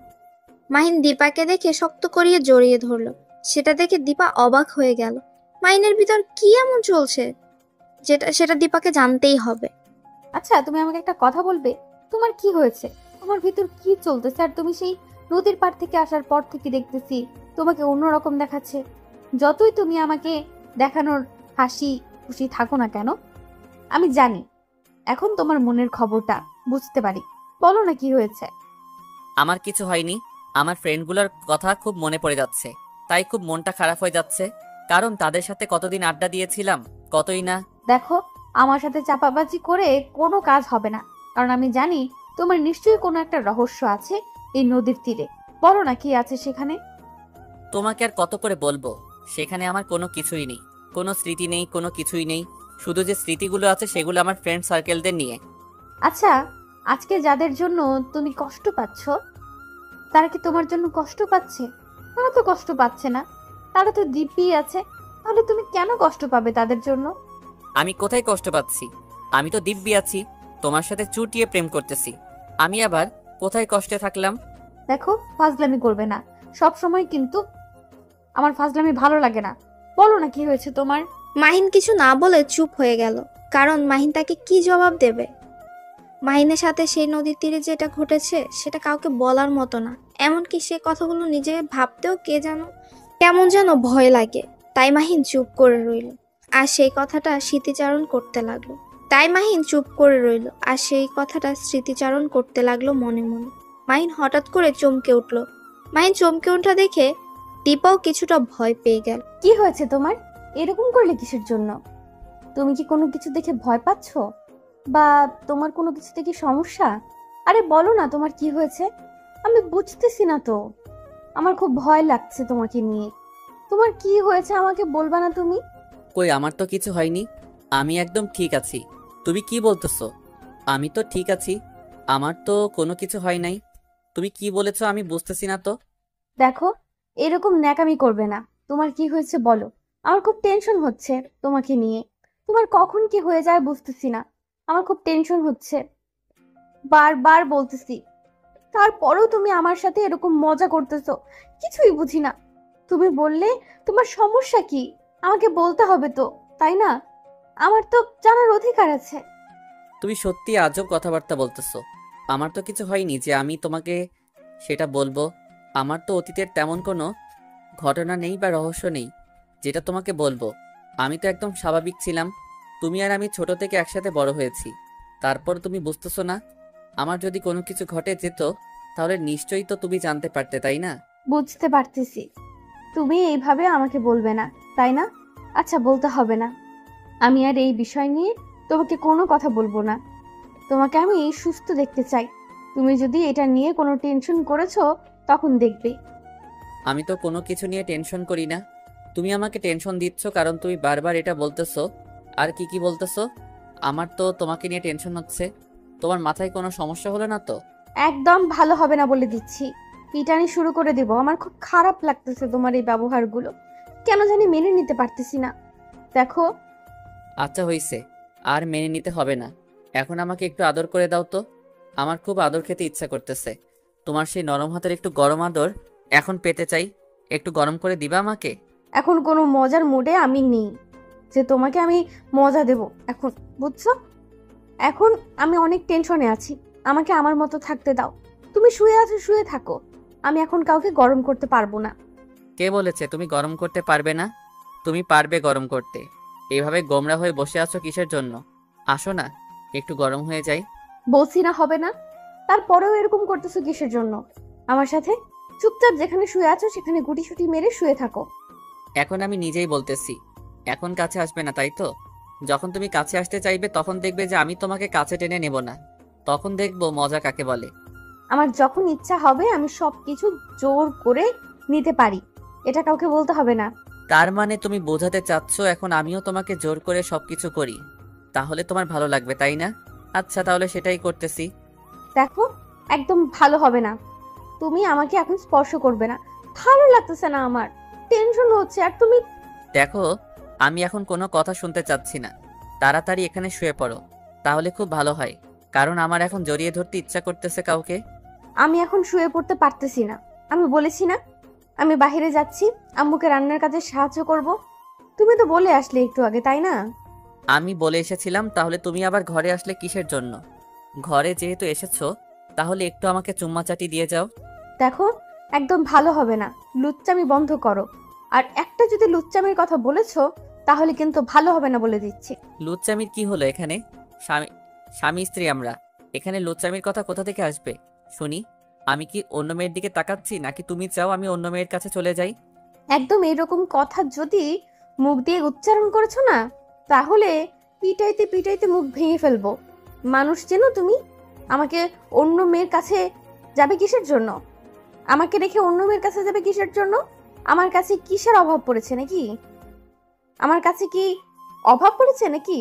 মাহিন দীপাকে দেখে শক্ত করিয়ে জড়িয়ে ধরলো। সেটা দেখে দীপা অবাক হয়ে গেল। মাহিনের ভিতর কি এমন চলছে সেটা দীপাকে জানতেই হবে। আচ্ছা, তুমি আমাকে একটা কথা বলবে? তোমার কি হয়েছে? তোমার ভিতর কি চলতেছে? আর তুমি সেই নদীর পাড় থেকে আসার পর থেকে দেখতেছি তোমাকে অন্যরকম দেখাচ্ছে। যতই তুমি আমাকে দেখানোর হাসি খুশি থাকো না কেন, আমি জানি এখন তোমার মনের খবরটা বুঝতে পারি। বলো না কি হয়েছে? আমার কিছু হয়নি। আমার ফ্রেন্ডগুলোর কথা খুব মনে পড়ে যাচ্ছে, তাই খুব মনটা খারাপ হয়ে যাচ্ছে। কারণ তাদের সাথে কতদিন আড্ডা দিয়েছিলাম, কতই না। দেখো, আমার সাথে চাপাবাজি করে কোনো কাজ হবে না, কারণ আমি জানি তোমার নিশ্চয়ই কোনো একটা রহস্য আছে এই নদীর তীরে। বলো না কি আছে সেখানে। তোমাকে আর কত করে বলবো? সেখানে আমার কোনো কিছুই নেই, কোনো স্মৃতি নেই, কোনো কিছুই নেই। শুধু যে স্মৃতিগুলো আছে সেগুলো আমার ফ্রেন্ড সার্কেলদের নিয়ে। আচ্ছা, আজকে যাদের জন্য তুমি কষ্ট পাচ্ছ, তারা কি তোমার জন্য কষ্ট পাচ্ছে? তারা তো কষ্ট পাচ্ছে না, তারা তো দিব্যি আছে। তাহলে তুমি কেন কষ্ট পাবে তাদের জন্য? আমি কোথায় কষ্ট পাচ্ছি? আমি তো দিব্যি আছি, তোমার সাথে চুটিয়ে প্রেম করতেছি। আমি আবার কোথায় কষ্টে থাকলাম? দেখো, ফাজলামি করবে না। সব সময় কিন্তু আমার ফাজলামি ভালো লাগে না। বলো না কি হয়েছে তোমার। মাহিন কিছু না বলে চুপ হয়ে গেল, কারণ মাহিন তাকে কি জবাব দেবে। মাহিনের সাথে সেই নদীর তীরে যেটা ঘটেছে সেটা কাউকে বলার মতো না। এমনকি সে কথাগুলো নিজে ভাবতেও কেমন যেন ভয় লাগে। তাই মাহিন চুপ করে রইল আর সেই কথাটা স্মৃতিচারণ করতে লাগলো মনে মনে। মাহিন হঠাৎ করে চমকে উঠল। মাহিন চমকে ওঠা দেখে দীপাও কিছুটা ভয় পেয়ে গেল। কি হয়েছে তোমার? এরকম করলে কিসের জন্য? তুমি কি কোনো কিছু দেখে ভয় পাচ্ছ, বা তোমার কোনো কিছুতে কি সমস্যা? আরে বলো না তোমার কি হয়েছে। আমি বুঝতেছি না তো। আমার খুব ভয় লাগছে তোমাকে নিয়ে। তোমার কি হয়েছে আমাকে বলবা না তুমি? কই, আমার তো কিছু হয়নি। আমি একদম ঠিক আছি। তুমি কি বলতেছো? আমি তো ঠিক আছি, আমার তো কোনো কিছু হয় নাই। তুমি কি বলেছো আমি বুঝতেছি না তো। দেখো, এরকম ন্যাকামি করবে না। তোমার কি হয়েছে বলো। আমার খুব টেনশন হচ্ছে তোমাকে নিয়ে। তোমার কখন কি হয়ে যায় বুঝতেছি না। আমার খুব টেনশন হচ্ছে, বারবার বলতেছি। তারপরেও তুমি আমার সাথে এরকম মজা করতেছো। কিছুই বুঝি না। তুমি বললে তোমার সমস্যা কি আমাকে বলতে হবে তো, তাই না? আমার তো জানার অধিকার আছে। তুমি সত্যি আজব কথাবার্তা বলতেছো। আমার তো কিছু হয়নি যে আমি তোমাকে সেটা বলবো। আমার তো অতীতের তেমন কোনো ঘটনা নেই বা রহস্য নেই যেটা তোমাকে বলবো। আমি তো একদম স্বাভাবিক ছিলাম। তুমি আর আমি ছোট থেকে একসাথে বড় হয়েছি, তারপর তুমি বুঝতেছো না? আমার যদি কোনো কিছু ঘটে যেত তাহলে নিশ্চয়ই তো তুমি জানতে পারতে, তাই না? বুঝতে পারতেছি। তুমি এইভাবে আমাকে বলবে না, তাই না? আচ্ছা, বলতে হবে না। আমি আর এই বিষয় নিয়ে তোমাকে কোনো কথা বলবো না। তোমাকে আমি সুস্থ দেখতে চাই। তুমি যদি এটা নিয়ে কোনো টেনশন করেছো তখন দেখবে। আমি তো কোনো কিছু নিয়ে টেনশন করি না। তুমি আমাকে টেনশন দিচ্ছ কারণ তুমি বারবার এটা বলতেছো। আর কি কি বলতেছো? আমার তো তোমাকে নিয়ে টেনশন হচ্ছে। তোমার মাথায় কোনো সমস্যা হলো না তো? একদম ভালো হবে না বলে দিচ্ছি। পিটানি শুরু করে দিব। আমার খুব খারাপ লাগতেছে তোমার এই ব্যবহারগুলো। কেন জানি মেনে নিতে পারতেছি না। দেখো, আচ্ছা হইছে, আর মেনে নিতে হবে না। এখন আমাকে একটু আদর করে দাও তো। আমার খুব আদর খেতে ইচ্ছা করতেছে। তোমার সেই নরম হাতের একটু গরম আদর এখন পেতে চাই। একটু গরম করে দিবা আমাকে? এখন কোনো মজার মুডে আমি নেই যে তোমাকে আমি মজা দেব এখন, বুঝছো? এখন আমি অনেক টেনশনে আছি। আমাকে আমার মতো থাকতে দাও। তুমি শুয়ে আছো, শুয়ে থাকো। আমি এখন কাউকে গরম করতে পারবো না। কে বলেছে তুমি গরম করতে পারবে না? তুমি পারবে গরম করতে। এইভাবে গোমরা হয়ে বসে আছো কিসের জন্য? আসো না, একটু গরম হয়ে যাই। বলছি না হবে না, তারপরেও এরকম করতেছো কিসের জন্য? আমার সাথে চুপচাপ যেখানে শুয়ে আছো সেখানে গুটিসুটি মেরে শুয়ে থাকো। এখন আমি নিজেই বলতেছি, এখন কাছে আসবে না, তাই তো? যখন তুমি কাছে আসতে চাইবে তখন দেখবে যে আমি তোমাকে কাছে টেনে নেব না। তখন দেখবো মজা কাকে বলে। আমার যখন ইচ্ছা হবে আমি সবকিছু জোর করে নিতে পারি। এটা কাউকে বলতে হবে না। তার মানে তুমি বোঝাতে চাচ্ছ এখন আমিও তোমাকে জোর করে সবকিছু করি? তাহলে তোমার ভালো লাগবে, তাই না? আচ্ছা, তাহলে সেটাই করতেছি। দেখো, একদম ভালো হবে না। তুমি আমাকে এখন স্পর্শ করবে না। ভালো লাগতেছে না আমার। টেনশন হচ্ছে। আর তুমি দেখো, আমি এখন কোনো কথা শুনতে চাচ্ছি না। তাড়াতাড়ি এখানে শুয়ে পড়ো, তাহলে খুব ভালো হয়। কারণ আমার এখন জড়িয়ে ধরতে ইচ্ছা করতেছে কাউকে। আমি এখন শুয়ে পড়তে পারতেছি না। আমি বলেছি না আমি বাইরে যাচ্ছি, আম্মুকে রান্নার কাজে সাহায্য করব। তুমি তো বলে আসলে একটু আগে, তাই না? আমি বলে এসেছিলাম, তাহলে তুমি আবার ঘরে আসলে কিসের জন্য? ঘরে যেহেতু এসেছো তাহলে একটু আমাকে চুম্মাচাটি দিয়ে যাও। দেখো, একদম ভালো হবে না। লুচ্চামি বন্ধ করো। আর একটা যদি লুচ্চামির কথা বলেছো তাহলে কিন্তু ভালো হবে না বলে দিচ্ছি। লুচ্চামির কি হলো এখানে? স্বামী স্বামী স্ত্রী আমরা, এখানে লুচ্চামির কথা কোথা থেকে আসবে শুনি? আমি কি অন্য মেয়ের দিকে তাকাচ্ছি, নাকি তুমি চাও আমি অন্য মেয়ের কাছে চলে যাই? একদম এরকম কথা যদি মুখ দিয়ে উচ্চারণ করেছো না, তাহলে পিটাইতে পিটাইতে মুখ ভেঙে ফেলবো। মানুষ চেনো তুমি? আমাকে অন্য মেয়ের কাছে যাবে কিসের জন্য? আমাকে রেখে অন্য মেয়ের কাছে যাবে কিসের জন্য? আমার কাছে কিসের অভাব পড়েছে নাকি? আমার কাছে কি অভাব পড়েছে নাকি?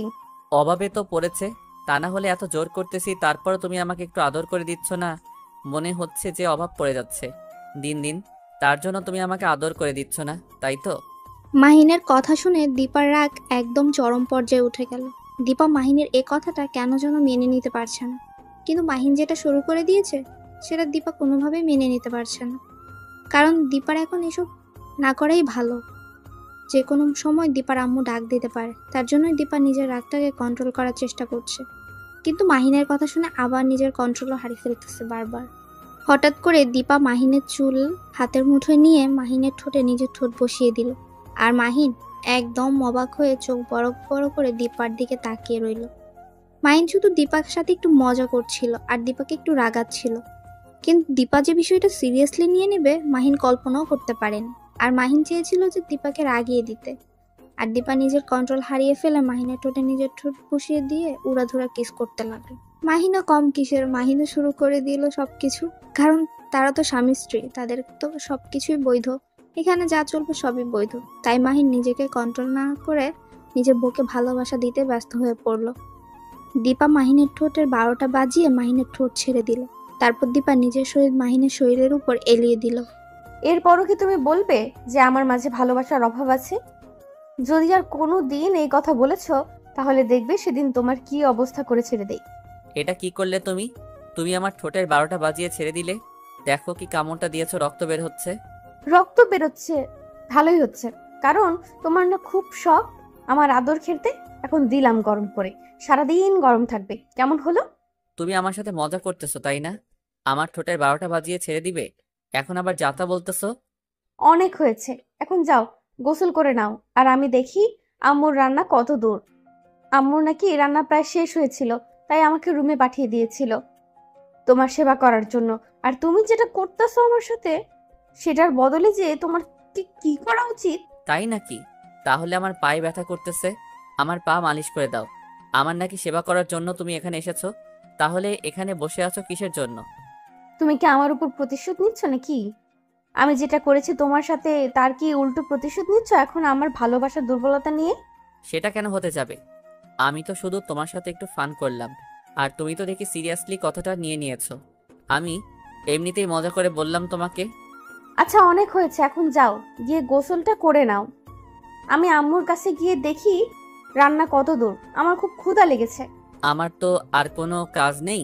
অভাবে তো পড়েছে, তা না হলে এত জোর করতেছি তারপর তুমি আমাকে একটু আদর করে দিচ্ছ না। মনে হচ্ছে যে অভাব পড়ে যাচ্ছে দিন দিন, তার জন্য তুমি আমাকে আদর করে দিচ্ছ না, তাই তো? মাহিনের কথা শুনে দীপার রাগ একদম চরম পর্যায়ে উঠে গেল। দীপা মাহিনের এ কথাটা কেন যেন মেনে নিতে পারছে না। কিন্তু মাহিন যেটা শুরু করে দিয়েছে সেটা দীপা কোনোভাবেই মেনে নিতে পারছে না। কারণ দীপার এখন এসব না করাই ভালো। যে কোনো সময় দীপার আম্মু ডাক দিতে পারে, তার জন্যই দীপা নিজের রাগটাকে কন্ট্রোল করার চেষ্টা করছে। কিন্তু মাহিনের কথা শুনে আবার নিজের কন্ট্রোলও হারিয়ে ফেলতেছে বারবার। হঠাৎ করে দীপা মাহিনের চুল হাতের মুঠোয় নিয়ে মাহিনের ঠোঁটে নিজের ঠোঁট বসিয়ে দিল। আর মাহিন একদম অবাক হয়ে চোখ বড় বড় করে দীপার দিকে তাকিয়ে রইল। মাহিন শুধু দীপার সাথে একটু মজা করছিল আর দীপাকে একটু রাগাচ্ছিল, কিন্তু দীপা যে বিষয়টা সিরিয়াসলি নিয়ে নেবে মাহিন কল্পনাও করতে পারেন। আর মাহিন চেয়েছিল যে দীপাকে রাগিয়ে দিতে, আর দীপা নিজের কন্ট্রোল হারিয়ে ফেলে মাহিনের ঠোঁটে নিজের ঠোঁট বসিয়ে দিয়ে উড়াধুরা কিস করতে লাগলো। মাহিনও কম কিসের, মাহিনও শুরু করে দিল সবকিছু। কারণ তারা তো স্বামী স্ত্রী, তাদের তো সবকিছুই বৈধ, এখানে যা চলবে সবই বৈধ। তাই মাহিন নিজেকে কন্ট্রোল না করে নিজের বউকে ভালোবাসা দিতে ব্যস্ত হয়ে পড়ল। দীপা মাহিনের ঠোঁটের 12টা বাজিয়ে মাহিনের ঠোঁট ছেড়ে দিল। তারপর দীপা নিজের শরীর মাহিনের শরীরের উপর এলিয়ে দিল। এরপরও কি তুমি বলবে যে আমার মাঝে ভালোবাসার অভাব আছে? যদি আর কোনো দিন এই কথা বলেছো তাহলে দেখবে সেদিন তোমার কি অবস্থা করে ছেড়ে দেই। এটা কি করলে তুমি? তুমি আমার ঠোঁটের 12টা বাজিয়ে ছেড়ে দিলে। দেখো কি কামড়টা দিয়েছো, রক্ত বের হচ্ছে। রক্ত বেরোচ্ছে? ভালোই হচ্ছে, কারণ তোমার না খুব শখ আমার আদর খেতে। এখন দিলাম গরম করে, সারাদিন গরম থাকবে। কেমন হলো? তুমি আমার সাথে মজা করতেছো তাই না? আমার ঠোঁটের 12টা বাজিয়ে ছেড়ে দিবে, এখন আবার যাতা বলতেছো? অনেক হয়েছে, এখন যাও গোসল করে নাও। আর আমি দেখি আম্মুর রান্না কত দূর। আম্মুর নাকি রান্না প্রায় শেষ হয়েছিল, তাই আমাকে রুমে পাঠিয়ে দিয়েছিল তোমার সেবা করার জন্য। আর তুমি যেটা করতেছো আমার সাথে, সেটার বদলে যে তোমার কি কি করা উচিত। তাই নাকি? তাহলে আমার পায়ে ব্যথা করতেছে, আমার পা মালিশ করে দাও। আমার নাকি সেবা করার জন্য তুমি এখানে এসেছো, তাহলে এখানে বসে আছো কিসের জন্য? তুমি কি আমার উপর প্রতিশোধ নিচ্ছ নাকি? আমি যেটা করেছি তোমার সাথে তার কি উল্টো প্রতিশোধ নিচ্ছ এখন আমার ভালোবাসার দুর্বলতা নিয়ে? সেটা কেন হতে যাবে? আমি তো শুধু তোমার সাথে একটু ফান করলাম, আর তুমি তো দেখি সিরিয়াসলি কথাটা নিয়ে নিয়েছো। আমি এমনিতেই মজা করে বললাম তোমাকে। আচ্ছা অনেক হয়েছে, এখন যাও গিয়ে গোসলটা করে নাও। আমি আম্মুর কাছে গিয়ে দেখি রান্না কত দূর, আমার খুব ক্ষুধা লেগেছে। আমার তো আর কোনো কাজ নেই,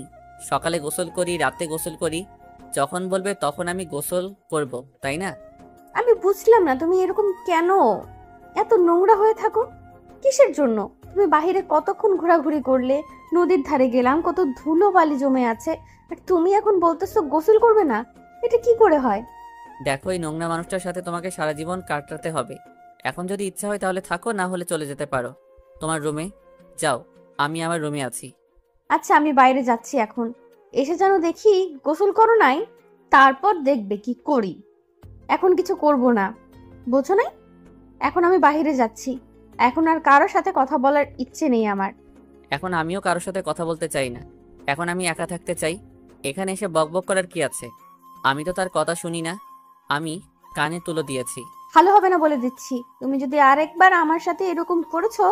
সকালে গোসল করি, রাতে গোসল করি, যখন বলবে তখন আমি গোসল করব, তাই না? আমি বুঝলাম না তুমি এরকম কেন এত নোংরা হয়ে থাকো, কিসের জন্য? তুমি বাহিরে কতক্ষণ ঘোরাঘুরি করলে, নদীর ধারে গেলাম, কত ধুলো বালি জমে আছে, আর তুমি এখন বলতেছো গোসল করবে না? এটা কি করে হয়? দেখো, এই নোংরা মানুষটার সাথে তোমাকে সারা জীবন কাটাতে হবে। এখন যদি ইচ্ছা হয় তাহলে থাকো, না হলে চলে যেতে পারো তোমার রুমে। যাও, আমি আমার রুমে আছি। আচ্ছা আমি বাইরে যাচ্ছি এখন, এসে যেন দেখি গোসল করো নাই, তারপর দেখবে কি করি। এখন কিছু করব না, বোঝো নাই? এখন আমি বাইরে যাচ্ছি, এখন আর কারোর সাথে কথা বলার ইচ্ছে নেই আমার। এখন আমিও কারোর সাথে কথা বলতে চাই না, এখন আমি একা থাকতে চাই। এখানে এসে বকবক করার কি আছে? আমি তো তার কথা শুনি না, আমি কানে তুলো দিয়েছি। ভালো হবে না বলে দিচ্ছি, তুমি যদি আরেকবার আমার সাথে এরকম করেছো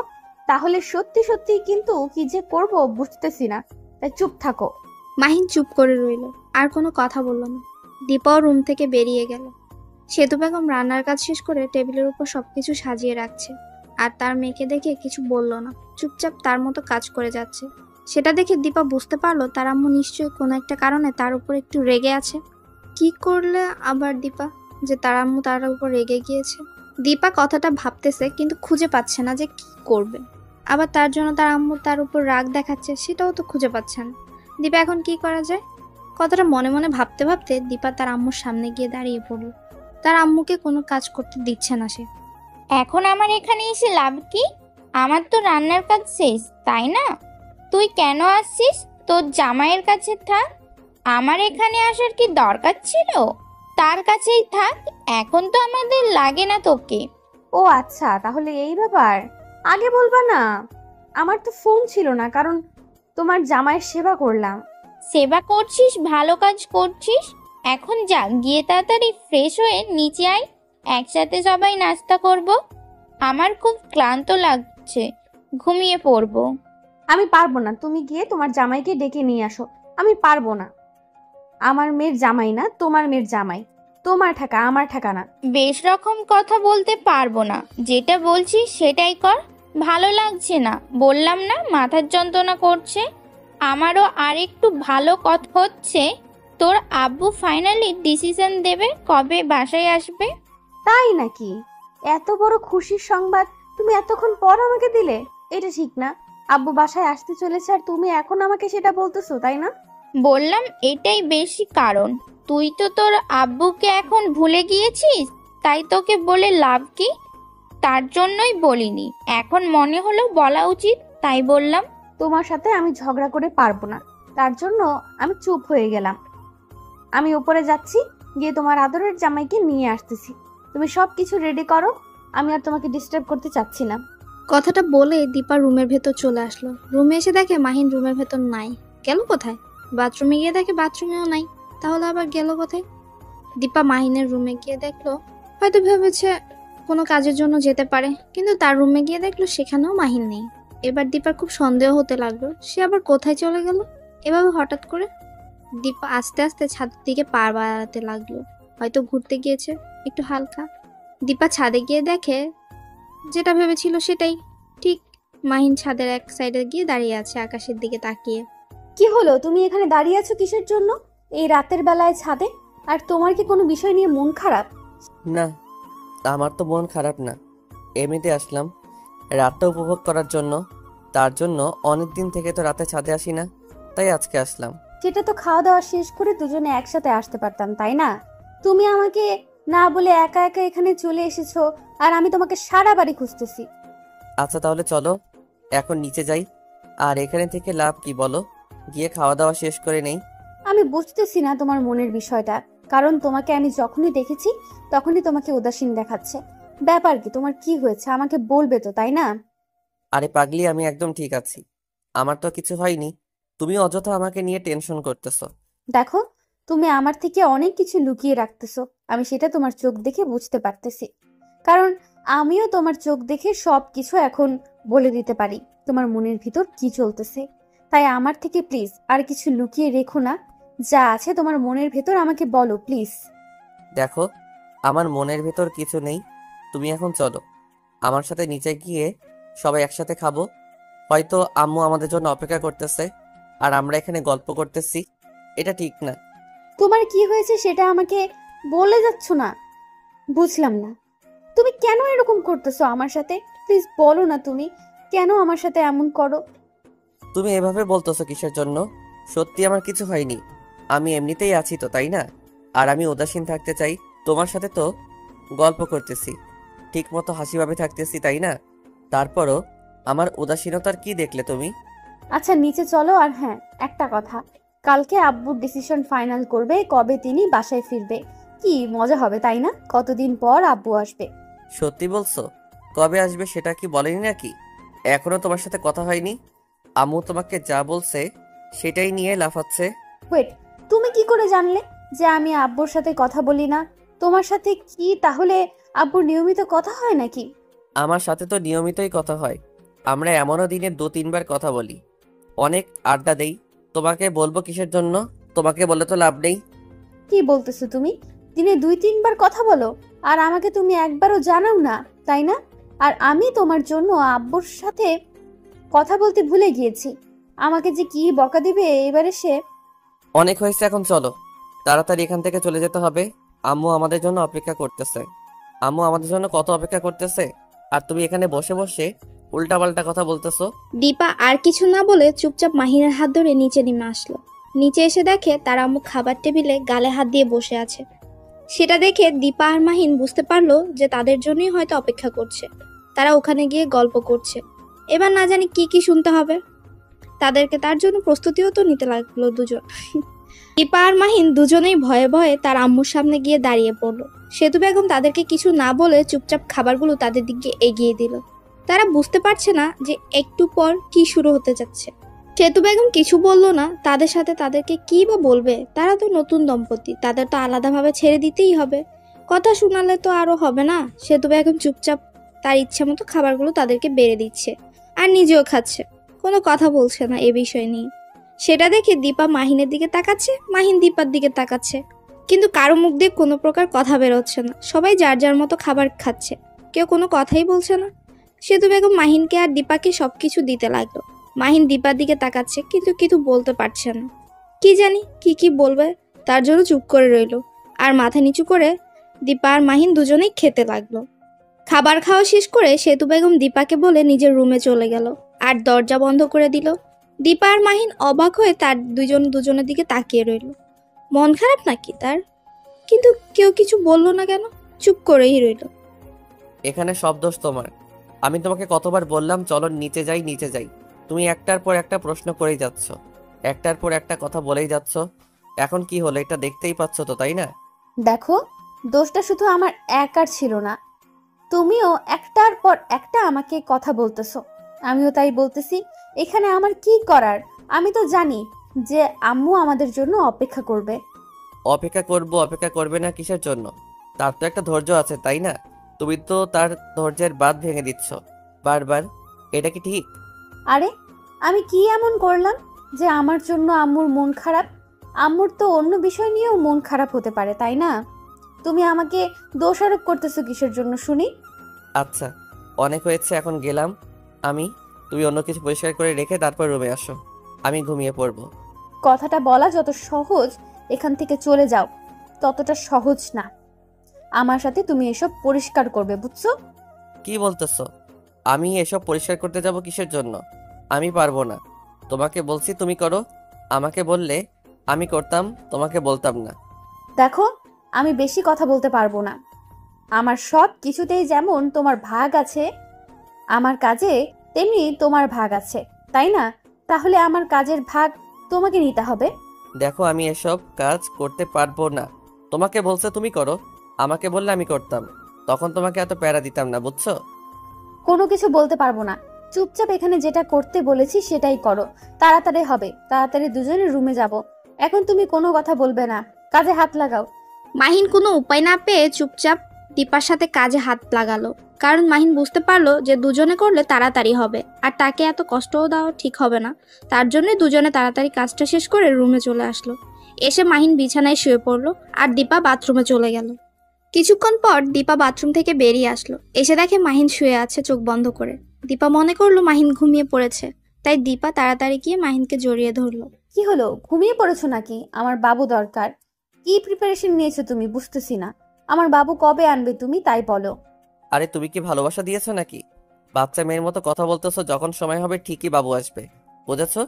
তাহলে সত্যি সত্যি কিন্তু কি যে করব বুঝতেছি না, তাই চুপ থাকো। মাহিন চুপ করে রইল, আর কোনো কথা বলল না। দীপাও রুম থেকে বেরিয়ে গেল। সেতু বেগম রান্নার কাজ শেষ করে টেবিলের উপর সবকিছু সাজিয়ে রাখছে, আর তার মেয়েকে দেখে কিছু বলল না, চুপচাপ তার মতো কাজ করে যাচ্ছে। সেটা দেখে দীপা বুঝতে পারলো তার আম্মু নিশ্চয়ই কোনো একটা কারণে তার উপর একটু রেগে আছে। কি করলে আবার দীপা যে তার আম্মু তার উপর রেগে গিয়েছে? দীপা কথাটা ভাবতেছে কিন্তু খুঁজে পাচ্ছে না যে কি করবে। আবার তার জন্য তার আম্মু তার উপর রাগ দেখাচ্ছে, সেটাও তো খুঁজে পাচ্ছে না। দীপা এখন কি করা যায়? কথাটা মনে মনে ভাবতে ভাবতে দীপা তার আম্মুর সামনে গিয়ে দাঁড়িয়ে পড়ল। তার আম্মুকে কোনো কাজ করতে দিচ্ছে না সে। এখন আমার এখানে এসে লাভ কি? আমার তো রান্নার কাজ শেষ, তাই না? তুই কেন আসছিস? তোর জামাইয়ের কাছে থাক, আমার এখানে আসার কি দরকার ছিল? তার কাছেই থাক, এখন তো আমাদের লাগে না তোকে। ও আচ্ছা, তাহলে এই ব্যাপার। আগে বলবা না, আমার তো ফোন ছিল না, কারণ তোমার জামাইয়ের সেবা করলাম। সেবা করছিস, ভালো কাজ করছিস। এখন যা, গিয়ে তাড়াতাড়ি ফ্রেশ হয়ে নিচে আয়, একসাথে সবাই নাস্তা করব। আমার খুব ক্লান্ত লাগছে, ঘুমিয়ে পড়বো। আমি পারবো না, তুমি গিয়ে তোমার জামাইকে ডেকে নিয়ে আসো। আমি পারবো না, আমার মেয়ের জামাই না, তোমার মেয়ের জামাই। তোমার ঠাকা, আমার ঠাকা না। বেশ রকম কথা বলতে পারবো না, যেটা বলছিস সেটাই কর। ভালো লাগছে না, বললাম না মাথার যন্ত্রণা করছে। আমারও আর একটু ভালো কথা হচ্ছে, তোর আব্বু ফাইনালি ডিসিশন দেবে কবে বাসায় আসবে। তাই নাকি? এত বড় খুশির সংবাদ তুমি এতক্ষণ পর আমাকে দিলে? এটা ঠিক না। আব্বু বাসায় আসতে চলেছে আর তুমি এখন আমাকে সেটা বলতেছো, তাই না? বললাম এটাই বেশি কারণ, তুই তো তোর আব্বুকে এখন ভুলে গিয়েছিস, তাই তোকে বলে লাভ কি? তার জন্যই বলিনি, এখন মনে হলো বলা উচিত, তাই বললাম। তোমার সাথে আমি ঝগড়া করে পারবো না, তার জন্য আমি চুপ হয়ে গেলাম। আমি উপরে যাচ্ছি, গিয়ে তোমার আদরের জামাইকে নিয়ে আসতেছি। তুমি সব কিছু রেডি করো, আমি আর তোমাকে ডিস্টার্ব করতে চাচ্ছি না। কথাটা বলে দীপা রুমের ভেতর চলে আসলো। রুমে এসে দেখে মাহিন রুমের ভেতর নাই। গেল কোথায়? বাথরুমে গিয়ে দেখে বাথরুমেও নাই। তাহলে আবার গেল কোথায়? দীপা মাহিনের রুমে গিয়ে দেখলো, হয়তো ভেবেছে কোনো কাজের জন্য যেতে পারে, কিন্তু তার রুমে গিয়ে দেখলো সেখানেও মাহিন নেই। এবার দীপার খুব সন্দেহ হতে লাগলো, সে আবার কোথায় চলে গেল এভাবে হঠাৎ করে। দীপা আস্তে আস্তে ছাদের দিকে পা বাড়াতে লাগলো, হয়তো ঘুরতে গিয়েছে একটু হালকা। দীপা ছাদে গিয়ে দেখে যেটা ভেবেছিল সেটাই ঠিক। মাহিন ছাদের এক সাইডে গিয়ে দাঁড়িয়ে আছে আকাশের দিকে তাকিয়ে। কি হলো, তুমি এখানে দাঁড়িয়ে আছো কিসের জন্য এই রাতের বেলায় ছাদে? আর তোমার কি কোনো বিষয় নিয়ে মন খারাপ? না, আমার তো মন খারাপ না, এমনিতে আসলাম রাতটা উপভোগ করার জন্য। তার জন্য অনেক দিন থেকে তো রাতে ছাদে আসি না, তাই আজকে আসলাম। সেটা তো খাওয়া দাওয়া শেষ করে দুজনে একসাথে আসতে পারতাম, তাই না? তুমি আমাকে না বলে একা একা এখানে চলে এসেছো, আর আমি তোমাকে সারা বাড়ি খুঁজতেছি। আচ্ছা তাহলে চলো এখন নিচে যাই। আর এখানে থেকে লাভ কি বলো, গিয়ে খাওয়া দাওয়া শেষ করে নেই। আমি বুঝতেছি না তোমার মনের বিষয়টা, কারণ তোমাকে আমি যখনই দেখেছি তখনই তোমাকে উদাসীন দেখাচ্ছে। ব্যাপার কি, তোমার কি হয়েছে আমাকে বলবে তো, তাই না? আরে পাগলি, আমি একদম ঠিক আছি, আমার তো কিছু হয়নি। তুমি অযথা আমাকে নিয়ে টেনশন করতেছো। দেখো, তুমি আমার থেকে অনেক কিছু লুকিয়ে রাখতেছো, আমি সেটা তোমার চোখ দেখে বুঝতে পারতেছি। কারণ আমিও তোমার চোখ দেখে সব কিছু এখন বলে দিতে পারি তোমার মনের ভিতর কি চলতেছে। তাই আমার থেকে প্লিজ আর কিছু লুকিয়ে রেখো না, যা আছে তোমার মনের ভেতর আমাকে বলো প্লিজ। দেখো, আমার মনের ভেতর কিছু নেই, তুমি এখন চলো আমার সাথে নিচে গিয়ে সবাই একসাথে খাবো। হয়তো আম্মু আমাদের জন্য অপেক্ষা করতেছে আর আমরা এখানে গল্প করতেছি, এটা ঠিক না। তোমার কি হয়েছে সেটা আমাকে বলে যাচ্ছ না, বুঝলাম না। তুমি কেন এরকম করতেছো আমার সাথে? প্লিজ বলো না, তুমি কেন আমার সাথে এমন করো? তুমি এভাবে বলতেছো কিসের জন্য? সত্যি আমার কিছু হয়নি, আমি এমনিতেই আছি তো, তাই না? আর আমি উদাসীন থাকতে চাই, তোমার সাথে তো গল্প করতেছি, ঠিক মতো হাসিভাবে থাকতেছি, তাই না? তারপরও আমার উদাসীনতার কি দেখলে তুমি? আচ্ছা নিচে চলো। আর হ্যাঁ, একটা কথা, কালকে আব্বুর ডিসিশন ফাইনাল করবে কবে তিনি বাসায় ফিরবে। কি মজা হবে, তাই না? কতদিন পর আব্বু আসবে। সত্যি বলছো? কবে আসবে সেটা কি বলেনি নাকি? এখনো তোমার সাথে কথা হয়নি? আম্মু তোমাকে যা বলছে সেটাই নিয়ে লাফাচ্ছে। ওয়েট, তুমি কি করে জানলে যে আমি আব্বুর সাথে কথা বলি না? তোমার সাথে কি তাহলে আব্বুর নিয়মিত কথা হয় নাকি? আমার সাথে তো নিয়মিতই কথা হয়, আমরা এমনও দিনে 2-3 বার কথা বলি, অনেক আড্ডা দেই। তোমাকে বলবো কিসের জন্য? তোমাকে বলে তো লাভ নেই। কি বলতেছো তুমি? দিনে 2-3 বার কথা বলো, আর আমাকে তুমি একবারও জানাও না, তাই না? আর আমি তোমার জন্য আব্বুর সাথে কথা বলতে ভুলে গিয়েছি। আমাকে যে কি বকা দিবে এবারে সে। অনেক হয়েছে, এখন চলো তাড়াতাড়ি এখান থেকে চলে যেতে হবে। আম্মু আমাদের জন্য অপেক্ষা করতেছে, আম্মু আমাদের জন্য কত অপেক্ষা করতেছে, আর তুমি এখানে বসে বসে উল্টাপাল্টা কথা বলতেছো। দীপা আর কিছু না বলে চুপচাপ মাহিনের হাত ধরে নিচে নেমে আসলো। নিচে এসে দেখে তার আম্মু খাবার টেবিলে গালে হাত দিয়ে বসে আছে। সেটা দেখে দীপা আর মাহিন বুঝতে পারলো যে তাদের জন্যই হয়তো অপেক্ষা করছে। তারা ওখানে গিয়ে গল্প করছে। এবার না জানি কি কি শুনতে হবে তাদেরকে, তার জন্য প্রস্তুতিও তো নিতে লাগলো দুজন। দীপা আর মাহিন দুজনেই ভয়ে ভয়ে তার আম্মুর সামনে গিয়ে দাঁড়িয়ে পড়লো। সেতু বেগম তাদেরকে কিছু না বলে চুপচাপ খাবারগুলো তাদের দিকে এগিয়ে দিল। তারা বুঝতে পারছে না যে একটু পর কি শুরু হতে যাচ্ছে। সেতু বেগম কিছু বললো না, তাদের সাথে তাদেরকে কি বা বলবে? তারা তো নতুন দম্পতি, তাদের তো আলাদাভাবে ছেড়ে দিতেই হবে। কথা শোনালে তো আরো হবে না। সেতু বেগম চুপচাপ তার ইচ্ছা মতো খাবারগুলো তাদেরকে বেড়ে দিচ্ছে আর নিজেও খাচ্ছে, কোনো কথা বলছে না এ বিষয় নিয়ে। সেটা দেখে দীপা মাহিনের দিকে তাকাচ্ছে, মাহিন দীপার দিকে তাকাচ্ছে, কিন্তু কারো মুখ দিয়ে কোনো প্রকার কথা বেরোচ্ছে না। সবাই যার যার মতো খাবার খাচ্ছে, কেউ কোনো কথাই বলছে না। সেতু বেগম মাহিনকে আর দীপাকে সবকিছু দিতে লাগলো। মাহিন দীপার দিকে তাকাচ্ছে, কিন্তু কিছু বলতে পারছে না। কি জানি কি বলবে, তার জন্য চুপ করে রইলো। আর মাথা নিচু করে দীপা আর মাহিন দুজনেই খেতে লাগলো। খাবার খাওয়া শেষ করে সেতু বেগম দীপাকে বলে নিজের রুমে চলে গেল আর দরজা বন্ধ করে দিল। দীপা আর মাহিন অবাক হয়ে তার দুজনের দিকে তাকিয়ে রইল। মন খারাপ নাকি তার? কিন্তু কেউ কিছু বললো না কেন? চুপ করেই রইল। এখানে সব দোষ তোমার। আমি তোমাকে কতবার বললাম চলো নিচে যাই নিচে যাই, তুমি একটার পর একটা প্রশ্ন করেই যাচ্ছ, একটার পর একটা কথা বলেই যাচ্ছ। এখন কি হলো এটা দেখতেই পাচ্ছ তো, তাই না? দেখো, দোষটা শুধু আমার একার ছিল না, তুমিও একটার পর একটা আমাকে কথা বলতেছো, আমিও তাই বলতেছি। এখানে আমার কি করার? আমি তো জানি যে আম্মু আমাদের জন্য অপেক্ষা করবে। অপেক্ষা করবে না কিসের জন্য? তার তো একটা ধৈর্য আছে, তাই না? তুমি তো তার ধৈর্যের বাঁধ ভেঙে দিচ্ছ বারবার। এটা কি ঠিক? আরে আমি কি এমন করলাম যে আমার জন্য আম্মুর মন খারাপ? আম্মুর তো অন্য বিষয় নিয়েও মন খারাপ হতে পারে, তাই না? তুমি আমাকে দোষারোপ করতেছো কিসের জন্য শুনি? আচ্ছা, অনেক হয়েছে, এখন গেলাম আমি। তুমি অন্য কিছু পরিষ্কার করে রেখে তারপর রুমে আসো, আমি ঘুমিয়ে পড়বো। কথাটা বলা যত সহজ, এখান থেকে চলে যাও ততটা সহজ না। আমার সাথে তুমি এসব পরিষ্কার করবে, বুঝছো? কি বলতেছো? আমি এসব পরিষ্কার করতে যাব কিসের জন্য? আমি পারবো না। তোমাকে বলছি তুমি করো। আমাকে বললে আমি করতাম, তোমাকে বলতাম না। দেখো, আমি বেশি কথা বলতে পারবো না। আমার সব কিছুতেই যেমন তোমার ভাগ আছে আমার কাজে, তেমনি তোমার ভাগ আছে, তাই না? তাহলে আমার কাজের ভাগ তোমাকে নিতে হবে। দেখো, আমি এসব কাজ করতে পারবো না। তোমাকে বলছে তুমি করো, আমাকে বললে আমি করতাম, তখন তোমাকে এত প্যারা দিতাম না, বুঝছো? কোনো কিছু বলতে পারবো না। চুপচাপ এখানে যেটা করতে বলেছি সেটাই করো। তাড়াতাড়ি হবে, তাড়াতাড়ি দুজনে রুমে যাব। এখন তুমি কোনো কথা বলবে না, কাজে হাত লাগাও। মাহিন কোনো উপায় না পেয়ে চুপচাপ দীপার সাথে কাজে হাত লাগালো। কারণ মাহিন বুঝতে পারলো যে দুজনে করলে তাড়াতাড়ি হবে, আর তাকে এত কষ্টও দেওয়া ঠিক হবে না। তার জন্যই দুজনে তাড়াতাড়ি কাজটা শেষ করে রুমে চলে আসলো। এসে মাহিন বিছানায় শুয়ে পড়লো আর দীপা বাথরুমে চলে গেল। কিছুক্ষণ পর দীপা বাথরুম থেকে বেরিয়ে আসলো। এসে দেখে মাহিন শুয়ে আছে চোখ বন্ধ করে। দীপা মনে করলো মাহিন ঘুমিয়ে পড়েছে, তাই দীপা তাড়াতাড়ি গিয়ে মাহিনকে জড়িয়ে ধরলো। কি হলো, ঘুমিয়ে পড়েছো নাকি? আমার বাবু দরকার। কি প্রিপারেশন নিয়েছো তুমি বুঝতেছি না। আমার বাবু কবে আনবে তুমি তাই বলো। আরে তুমি কি ভালোবাসা দিয়েছো নাকি? বাচ্চা মেয়ের মতো কথা বলতেছো, যখন সময় হবে ঠিকই বাবু আসবে, বুঝেছো?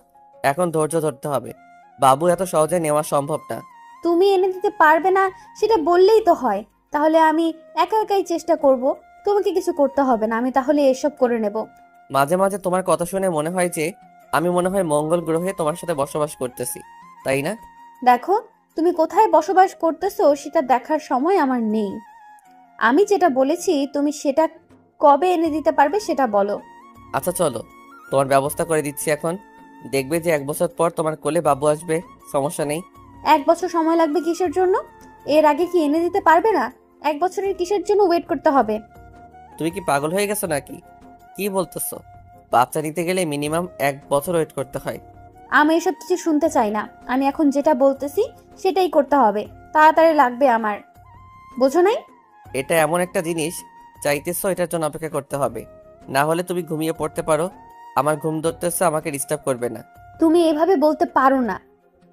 এখন ধৈর্য ধরতে হবে, বাবু এত সহজে নেওয়া সম্ভব না। তুমি এনে দিতে পারবে না সেটা বললেই তো হয়। তাহলে আমি একা একাই চেষ্টা করব, তোমাকে কিছু করতে হবে না, আমি তাহলে এসব করে নেব। মাঝে মাঝে তোমার কথা শুনে মনে হয় যে আমি মনে হয় মঙ্গল গ্রহে তোমার সাথে বসবাস করতেছি, তাই না? দেখো, তুমি কোথায় বসবাস করতেছো সেটা দেখার সময় আমার নেই। আমি যেটা বলেছি তুমি সেটা কবে এনে দিতে পারবে সেটা বলো। আচ্ছা চলো, তোমার ব্যবস্থা করে দিচ্ছি এখন। দেখবে যে 1 বছর পর তোমার কোলে বাবু আসবে, সমস্যা নেই। 1 বছর সময় লাগবে কিসের জন্য? এর আগে কি এনে দিতে পারবে না? 1 বছরের কিসের জন্য ওয়েট করতে হবে? তুমি কি পাগল হয়ে গেছো নাকি? কি বলতেছো? বাচ্চা নিতে গেলে মিনিমাম 1 বছর ওয়েট করতে হয়। আমি এসব কিছু শুনতে চাই না। আমি এখন যেটা বলতেছি সেটাই করতে হবে, তাড়াতাড়ি লাগবে আমার, বোঝো নাই? এটা এমন একটা জিনিস, চাইতেছো এটার জন্য অপেক্ষা করতে হবে, না হলে তুমি ঘুমিয়ে পড়তে পারো। আমার ঘুম ধরতেছে, আমাকে ডিস্টার্ব করবে না। তুমি এভাবে বলতে পারো না।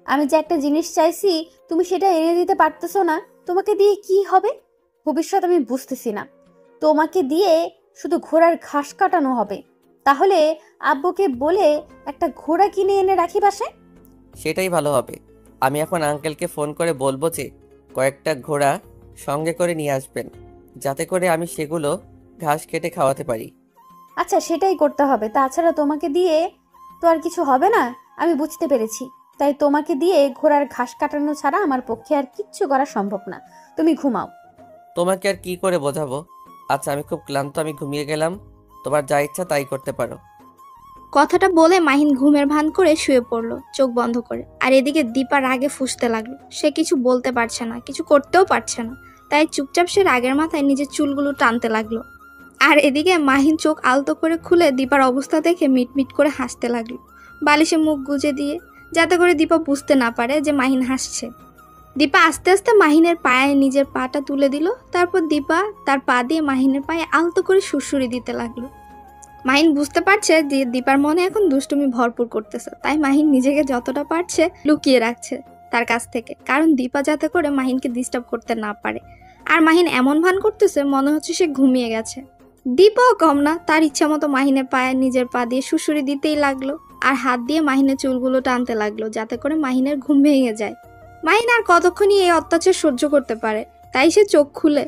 আমি যে একটা জিনিস চাইছি তুমি সেটা এনে দিতে পারতেছো না, তোমাকে দিয়ে কি হবে ভবিষ্যৎ আমি বুঝতেছি না। তোমাকে দিয়ে শুধু ঘোড়ার ঘাস কাটানো হবে। তাহলে আব্বুকে বলে একটা ঘোড়া কিনে এনে রাখি বাসায়। সেটাই ভালো হবে। আমি এখন আঙ্কেলকে ফোন করে বলবো যে কয়েকটা ঘোড়া সঙ্গে করে নিয়ে আসবেন, যাতে করে আমি সেগুলো ঘাস কেটে খাওয়াতে পারি। আচ্ছা, সেটাই করতে হবে, তাছাড়া তোমাকে দিয়ে তো আর কিছু হবে না। আমি বুঝতে পেরেছি, তাই তোমাকে দিয়ে ঘোড়ার ঘাস কাটানো ছাড়া আমার পক্ষে আর কিচ্ছু করা সম্ভব না। তুমি ঘুমাও। তোমাকে আর কি করে বোঝাবো? আচ্ছা, আমি খুব ক্লান্ত, আমি ঘুমিয়ে গেলাম। তোমার যা ইচ্ছা তাই করতে পারো। কথাটা বলে মাহিন ঘুমের ভান করে শুয়ে পড়লো চোখ বন্ধ করে। আর এদিকে দীপা রাগে ফুঁসতে লাগলো। সে কিছু বলতে পারছে না, কিছু করতেও পারছে না, তাই চুপচাপ সে রাগের মাথায় নিজের চুলগুলো টানতে লাগলো। আর এদিকে মাহিন চোখ আলতো করে খুলে দীপার অবস্থা দেখে মিটমিট করে হাসতে লাগলো, বালিশে মুখ গুজে দিয়ে, যাতে করে দীপা বুঝতে না পারে যে মাহিন হাসছে। দীপা আস্তে আস্তে মাহিনের পায়ে নিজের পাটা তুলে দিল। তারপর দীপা তার পা দিয়ে মাহিনের পায়ে আলতো করে সুড়সুড়ি দিতে লাগলো। মাহিন বুঝতে পারছে যে দীপার মনে এখন দুষ্টুমি ভরপুর করতেছে, তাই মাহিন নিজেকে যতটা পারছে লুকিয়ে রাখছে তার কাছ থেকে, কারণ দীপা যাতে করে মাহিনকে ডিস্টার্ব করতে না পারে। আর মাহিন এমন ভান করতেছে মনে হচ্ছে সে ঘুমিয়ে গেছে। দীপাও কম না, তার ইচ্ছা মতো মাহিনের পায়ে নিজের পা দিয়ে সুড়সুড়ি দিতেই লাগলো আর হাত দিয়ে মাহিনের চুলগুলো টানতে লাগলো যাতে করে মাহিনের ঘুম ভেঙে যায়। মাহিন আর কতক্ষণই এই অত্যাচার সহ্য করতে পারে, তাই সে চোখ খুলে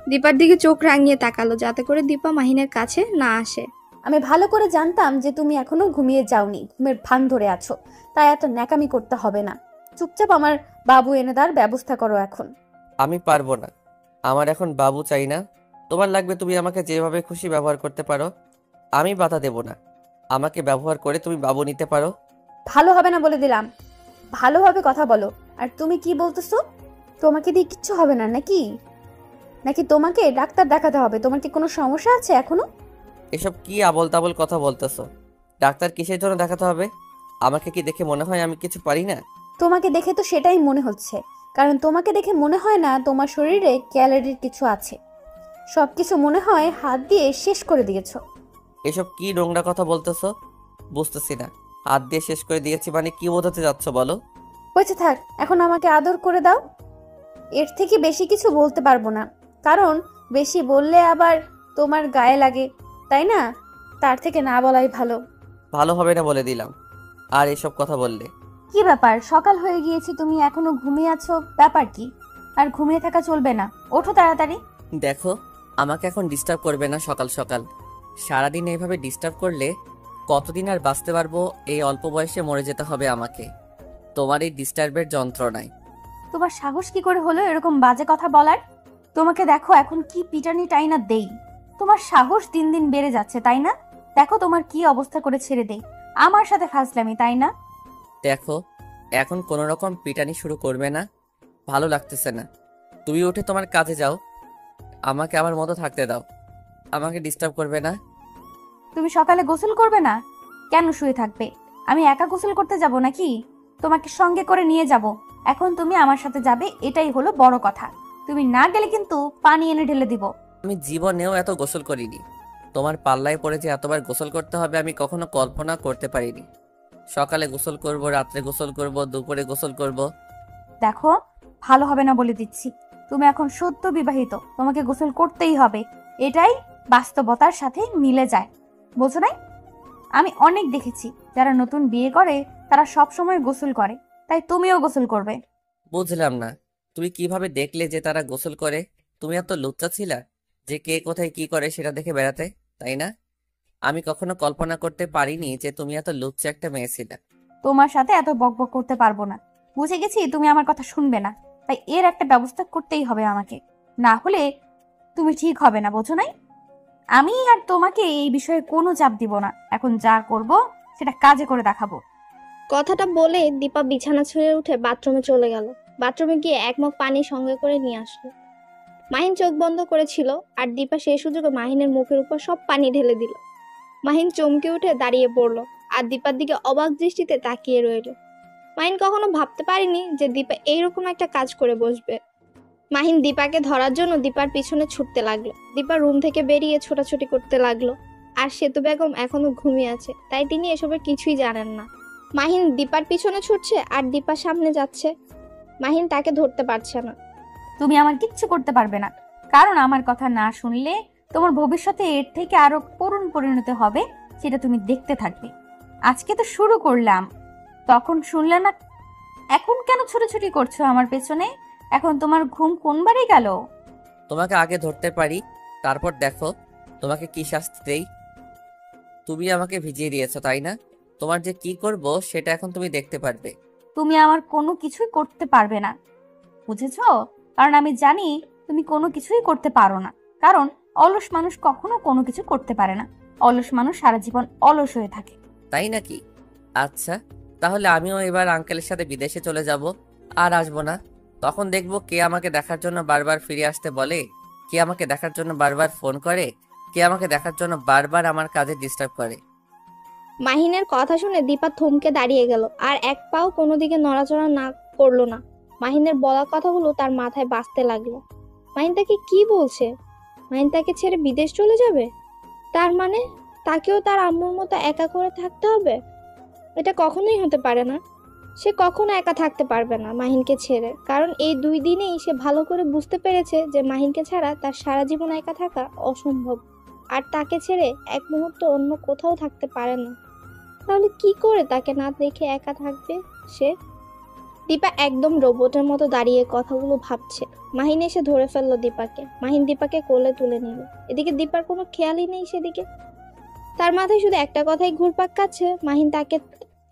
দীপার দিকে চোখ রাঙিয়ে তাকালো যাতে করে দীপা মাহিনের কাছে না আসে। আমি ভালো করে জানতাম যে তুমি এখনো ঘুমিয়ে যাওনি, ঘুমের ভান ধরে আছো, তাই এত ন্যাকামি করতে হবে না। চুপচাপ আমার বাবু এনে দেওয়ার ব্যবস্থা করো এখন। আমি পারবো না, আমার এখন বাবু চাই না। তোমার লাগবে তুমি আমাকে যেভাবে খুশি ব্যবহার করতে পারো, আমি বাধা দেব না। আমাকে ব্যবহার করে তুমি বাবু নিতে পারো। ভালো হবে না বলে দিলাম, ভালোভাবে কথা বলো। আর তুমি কি বলতেছো? তোমাকে দিয়ে কিচ্ছু হবে না নাকি? নাকি তোমাকে ডাক্তার দেখাতে হবে? তোমার কি কোনো সমস্যা আছে এখনো? এসব কি আবল তাবল কথা বলতেছো? ডাক্তার কিসের জন্য দেখাতে হবে? আমাকে কি দেখে মনে হয় আমি কিছু পারি না? তোমাকে দেখে তো সেটাই মনে হচ্ছে, কারণ তোমাকে দেখে মনে হয় না তোমার শরীরে ক্যালোরির কিছু আছে। সবকিছু মনে হয় হাত দিয়ে শেষ করে দিয়েছো। এসব কি নোংরা কথা বলতেছো? বুঝতেছি না। হাত দিয়ে শেষ করে দিয়েছি মানে কি বোঝাতে যাচ্ছ বলো? হয়েছে, থাক, এখন আমাকে আদর করে দাও। এর থেকে বেশি কিছু বলতে পারবো না, কারণ বেশি বললে আবার তোমার গায়ে লাগে, তাই না? তার থেকে না বলাই ভালো। ভালো হবে না বলে দিলাম। আর এসব কথা বললে কি ব্যাপার, সকাল হয়ে গিয়েছে, তুমি এখনো ঘুমিয়ে আছো, ব্যাপার কি? আর ঘুমিয়ে থাকা চলবে না, ওঠো তাড়াতাড়ি। দেখো, আমাকে এখন ডিস্টার্ব করবে না সকাল সকাল। সারাদিন এইভাবে ডিস্টার্ব করলে কতদিন আর বাঁচতে পারবো? এই অল্প বয়সে মরে যেতে হবে আমাকে তোমার এই ডিস্টার্বের যন্ত্রণায়। তোমার সাহস কি করে হলো এরকম বাজে কথা বলার? তোমাকে দেখো এখন কি পিটানি টাইনা দেই। তোমার সাহস দিন দিন বেড়ে যাচ্ছে, তাই না? দেখো তোমার কি অবস্থা করে ছেড়ে দেই। আমার সাথে ফাজলামি, তাই না? দেখো, এখন কোনো রকম পিটানি শুরু করবে না, ভালো লাগতেছে না। তুমি উঠে তোমার কাজে যাও, আমাকে আমার মতো থাকতে দাও, আমাকে ডিস্টার্ব করবে না। তুমি সকালে গোসল করবে না? কেন শুয়ে থাকবে? আমি একা গোসল করতে যাব নাকি? তোমাকে সঙ্গে করে নিয়ে যাব। এখন তুমি আমার সাথে যাবে, এটাই হলো বড় কথা। তুমি না গেলে কিন্তু পানি এনে ঢেলে দিব। আমি জীবনেও এত গোসল করিনি। তোমার পাল্লায় পড়ে যে এতবার গোসল করতে হবে আমি কখনো কল্পনা করতে পারিনি। সকালে গোসল করব, রাত্রে গোসল করব, দুপুরে গোসল করব। দেখো, ভালো হবে না বলে দিচ্ছি। তুমি এখন সদ্য বিবাহিত, তোমাকে গোসল করতেই হবে, এটাই বাস্তবতার সাথে মিলে যায়, বুঝো নাই? আমি অনেক দেখেছি যারা নতুন বিয়ে করে তারা সব সময় গোসল করে, তাই তুমিও গোসল করবে। বুঝলাম না, তুমি কিভাবে দেখলে যে তারা গোসল করে? তুমি এত লুচ্চা ছিলা যে কে কোথায় কি করে সেটা দেখে বেড়াতে, তাই না? আমি কখনো কল্পনা করতে পারিনি যে তুমি এত লুচ্চা একটা মেয়ে ছিলে। তোমার সাথে এত বকবক করতে পারবো না, বুঝে গেছি তুমি আমার কথা শুনবে না, তাই এর একটা ব্যবস্থা করতেই হবে আমাকে, না হলে তুমি ঠিক হবে না, বোঝো নাই? আমি আর তোমাকে এই বিষয়ে কোনো চাপ দিব না, এখন যা করব সেটা কাজে করে দেখাবো। কথাটা বলে দীপা বিছানা ছেড়ে উঠে বাথরুমে চলে গেল। বাথরুমে গিয়ে এক মগ পানি সঙ্গে করে নিয়ে আসলো। মাহিন চোখ বন্ধ করেছিল আর দীপা সেই সুযোগে মাহিনের মুখের উপর সব পানি ঢেলে দিল। মাহিন চমকে উঠে দাঁড়িয়ে পড়লো আর দীপার দিকে অবাক দৃষ্টিতে তাকিয়ে রইল। মাহিন কখনো ভাবতে পারেনি যে দীপা এইরকম একটা কাজ করে বসবে। মাহিন দীপাকে ধরার জন্য দীপার পিছনে ছুটতে লাগলো। দীপা রুম থেকে বেরিয়ে ছোটাছুটি করতে লাগলো। আর সেতু বেগম এখনো ঘুমিয়ে আছে, তাই তিনি এসবের কিছুই জানেন না। মাহিন দীপার পিছনে ছুটছে আর দীপা সামনে যাচ্ছে। মাহিন তাকে ধরতে পারছে না। তুমি আমার কিচ্ছু করতে পারবে না, কারণ আমার কথা না শুনলে তোমার ভবিষ্যতে এর থেকে আরো করুণ পরিণতি হবে, সেটা তুমি দেখতে থাকবে। আজকে তো শুরু করলাম, তখন শুনলে না, এখন কেন ছুটোছুটি করছো আমার পেছনে? এখন তোমার ঘুম কোন বাড়ি গেল? তোমাকে আগে ধরতে পারি, তারপর দেখো তোমাকে কি শাস্তি দেই। তুমি আমাকে ভিজিয়ে দিয়েছো, তাই না? তোমার যে কি করব সেটা এখন তুমি দেখতে পারবে। তুমি আমার কোনো কিছুই করতে পারবে না, বুঝেছো? কারণ আমি জানি তুমি কোনো কিছুই করতে পারো না, কারণ অলস মানুষ কখনো কোনো কিছু করতে পারে না। অলস মানুষ সারা জীবন অলস হয়ে থাকে। তাই নাকি? আচ্ছা, তাহলে আমিও এবার আঙ্কেলের সাথে বিদেশে চলে যাব, আর আসবো না। তখন দেখবো কে আমাকে দেখার জন্য বারবার ফিরে আসতে বলে, কে আমাকে দেখার জন্য বারবার ফোন করে, কে আমাকে দেখার জন্য বারবার আমার কাজে ডিস্টার্ব করে। মাহিনের কথা শুনে দীপা থমকে দাঁড়িয়ে গেল আর এক পাও কোনো দিকে নড়াচড়া না করলো না। মাহিনের বলা কথাগুলো তার মাথায় বাজতে লাগলো। মাহিন তাকে কি বলছে? মাহিন তাকে ছেড়ে বিদেশ চলে যাবে? তাকেও তার আম্মুর মতো একা করে থাকতে হবে? এটা কখনোই হতে পারে না। সে কখনো একা থাকতে পারবে না মাহিনকে ছেড়ে, কারণ এই 2 দিনেই সে ভালো করে বুঝতে পেরেছে যে মাহিনকে ছাড়া তার সারা জীবন একা থাকা অসম্ভব, আর তাকে ছেড়ে এক মুহূর্ত অন্য কোথাও থাকতে পারে না। তাহলে কি করে তাকে না দেখে একা থাকবে সে? দীপা একদম রোবটের মতো দাঁড়িয়ে কথাগুলো ভাবছে। মাহিন এসে ধরে ফেললো দীপাকে। মাহিন দীপাকে কোলে তুলে নিল। এদিকে দীপার কোনো খেয়ালই নেই সেদিকে। তার মাথায় শুধু একটা কথাই ঘুরপাক খাচ্ছে, মাহিন তাকে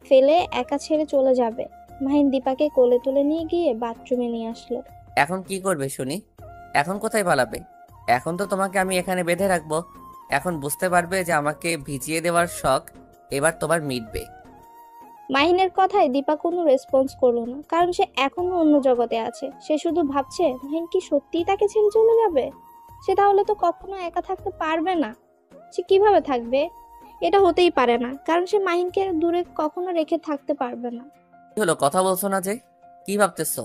ফেলে একা ছেড়ে চলে যাবে। মাহিন দীপাকে কোলে তুলে নিয়ে গিয়ে বাথরুমে নিয়ে আসলো। এখন কি করবে শুনি? এখন কোথায় পালাবে? এখন তো তোমাকে আমি এখানে বেঁধে রাখবো। এখন বুঝতে পারবে যে আমাকে ভিজিয়ে দেওয়ার শখ এবার তোমার মিটবে। মাহিনের কথায় দীপা কোনো রেসপন্স করলো না, কারণ সে এখনো অন্য জগতে আছে। সে শুধু ভাবছে মাহিন কি সত্যিই তাকে ছেড়ে চলে যাবে? সে তাহলে তো কখনো একা থাকতে পারবে না। সে কিভাবে থাকবে? এটা হতেই পারে না, কারণ সে মাহিনকে দূরে কখনো রেখে থাকতে পারবে না। কি হলো, কথা বলছো না যে? কি ভাবতেছো?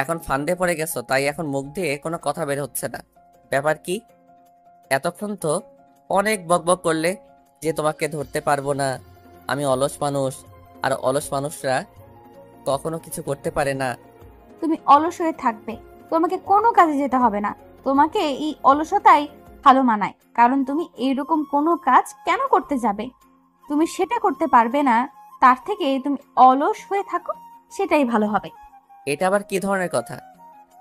এখন ফান্দে পড়ে গেছো তাই এখন মুখ দিয়ে কোনো কথা বের হচ্ছে না। ব্যাপার কি? এতক্ষণ তো অনেক বকবক করলে যে তোমাকে ধরতে পারবো না, আমি অলস মানুষ, আর অলস মানুষরা কখনো কিছু করতে পারে না। তুমি অলস হয়ে থাকবে, তোমাকে কোনো কাজে যেতে হবে না। তোমাকে এই অলসতাই ভালো মানায়, কারণ তুমি এইরকম কোনো কাজ কেন করতে যাবে? তুমি সেটা করতে পারবে না, তার থেকে তুমি অলস হয়ে থাকো, সেটাই ভালো হবে। এটা আবার কি ধরনের কথা?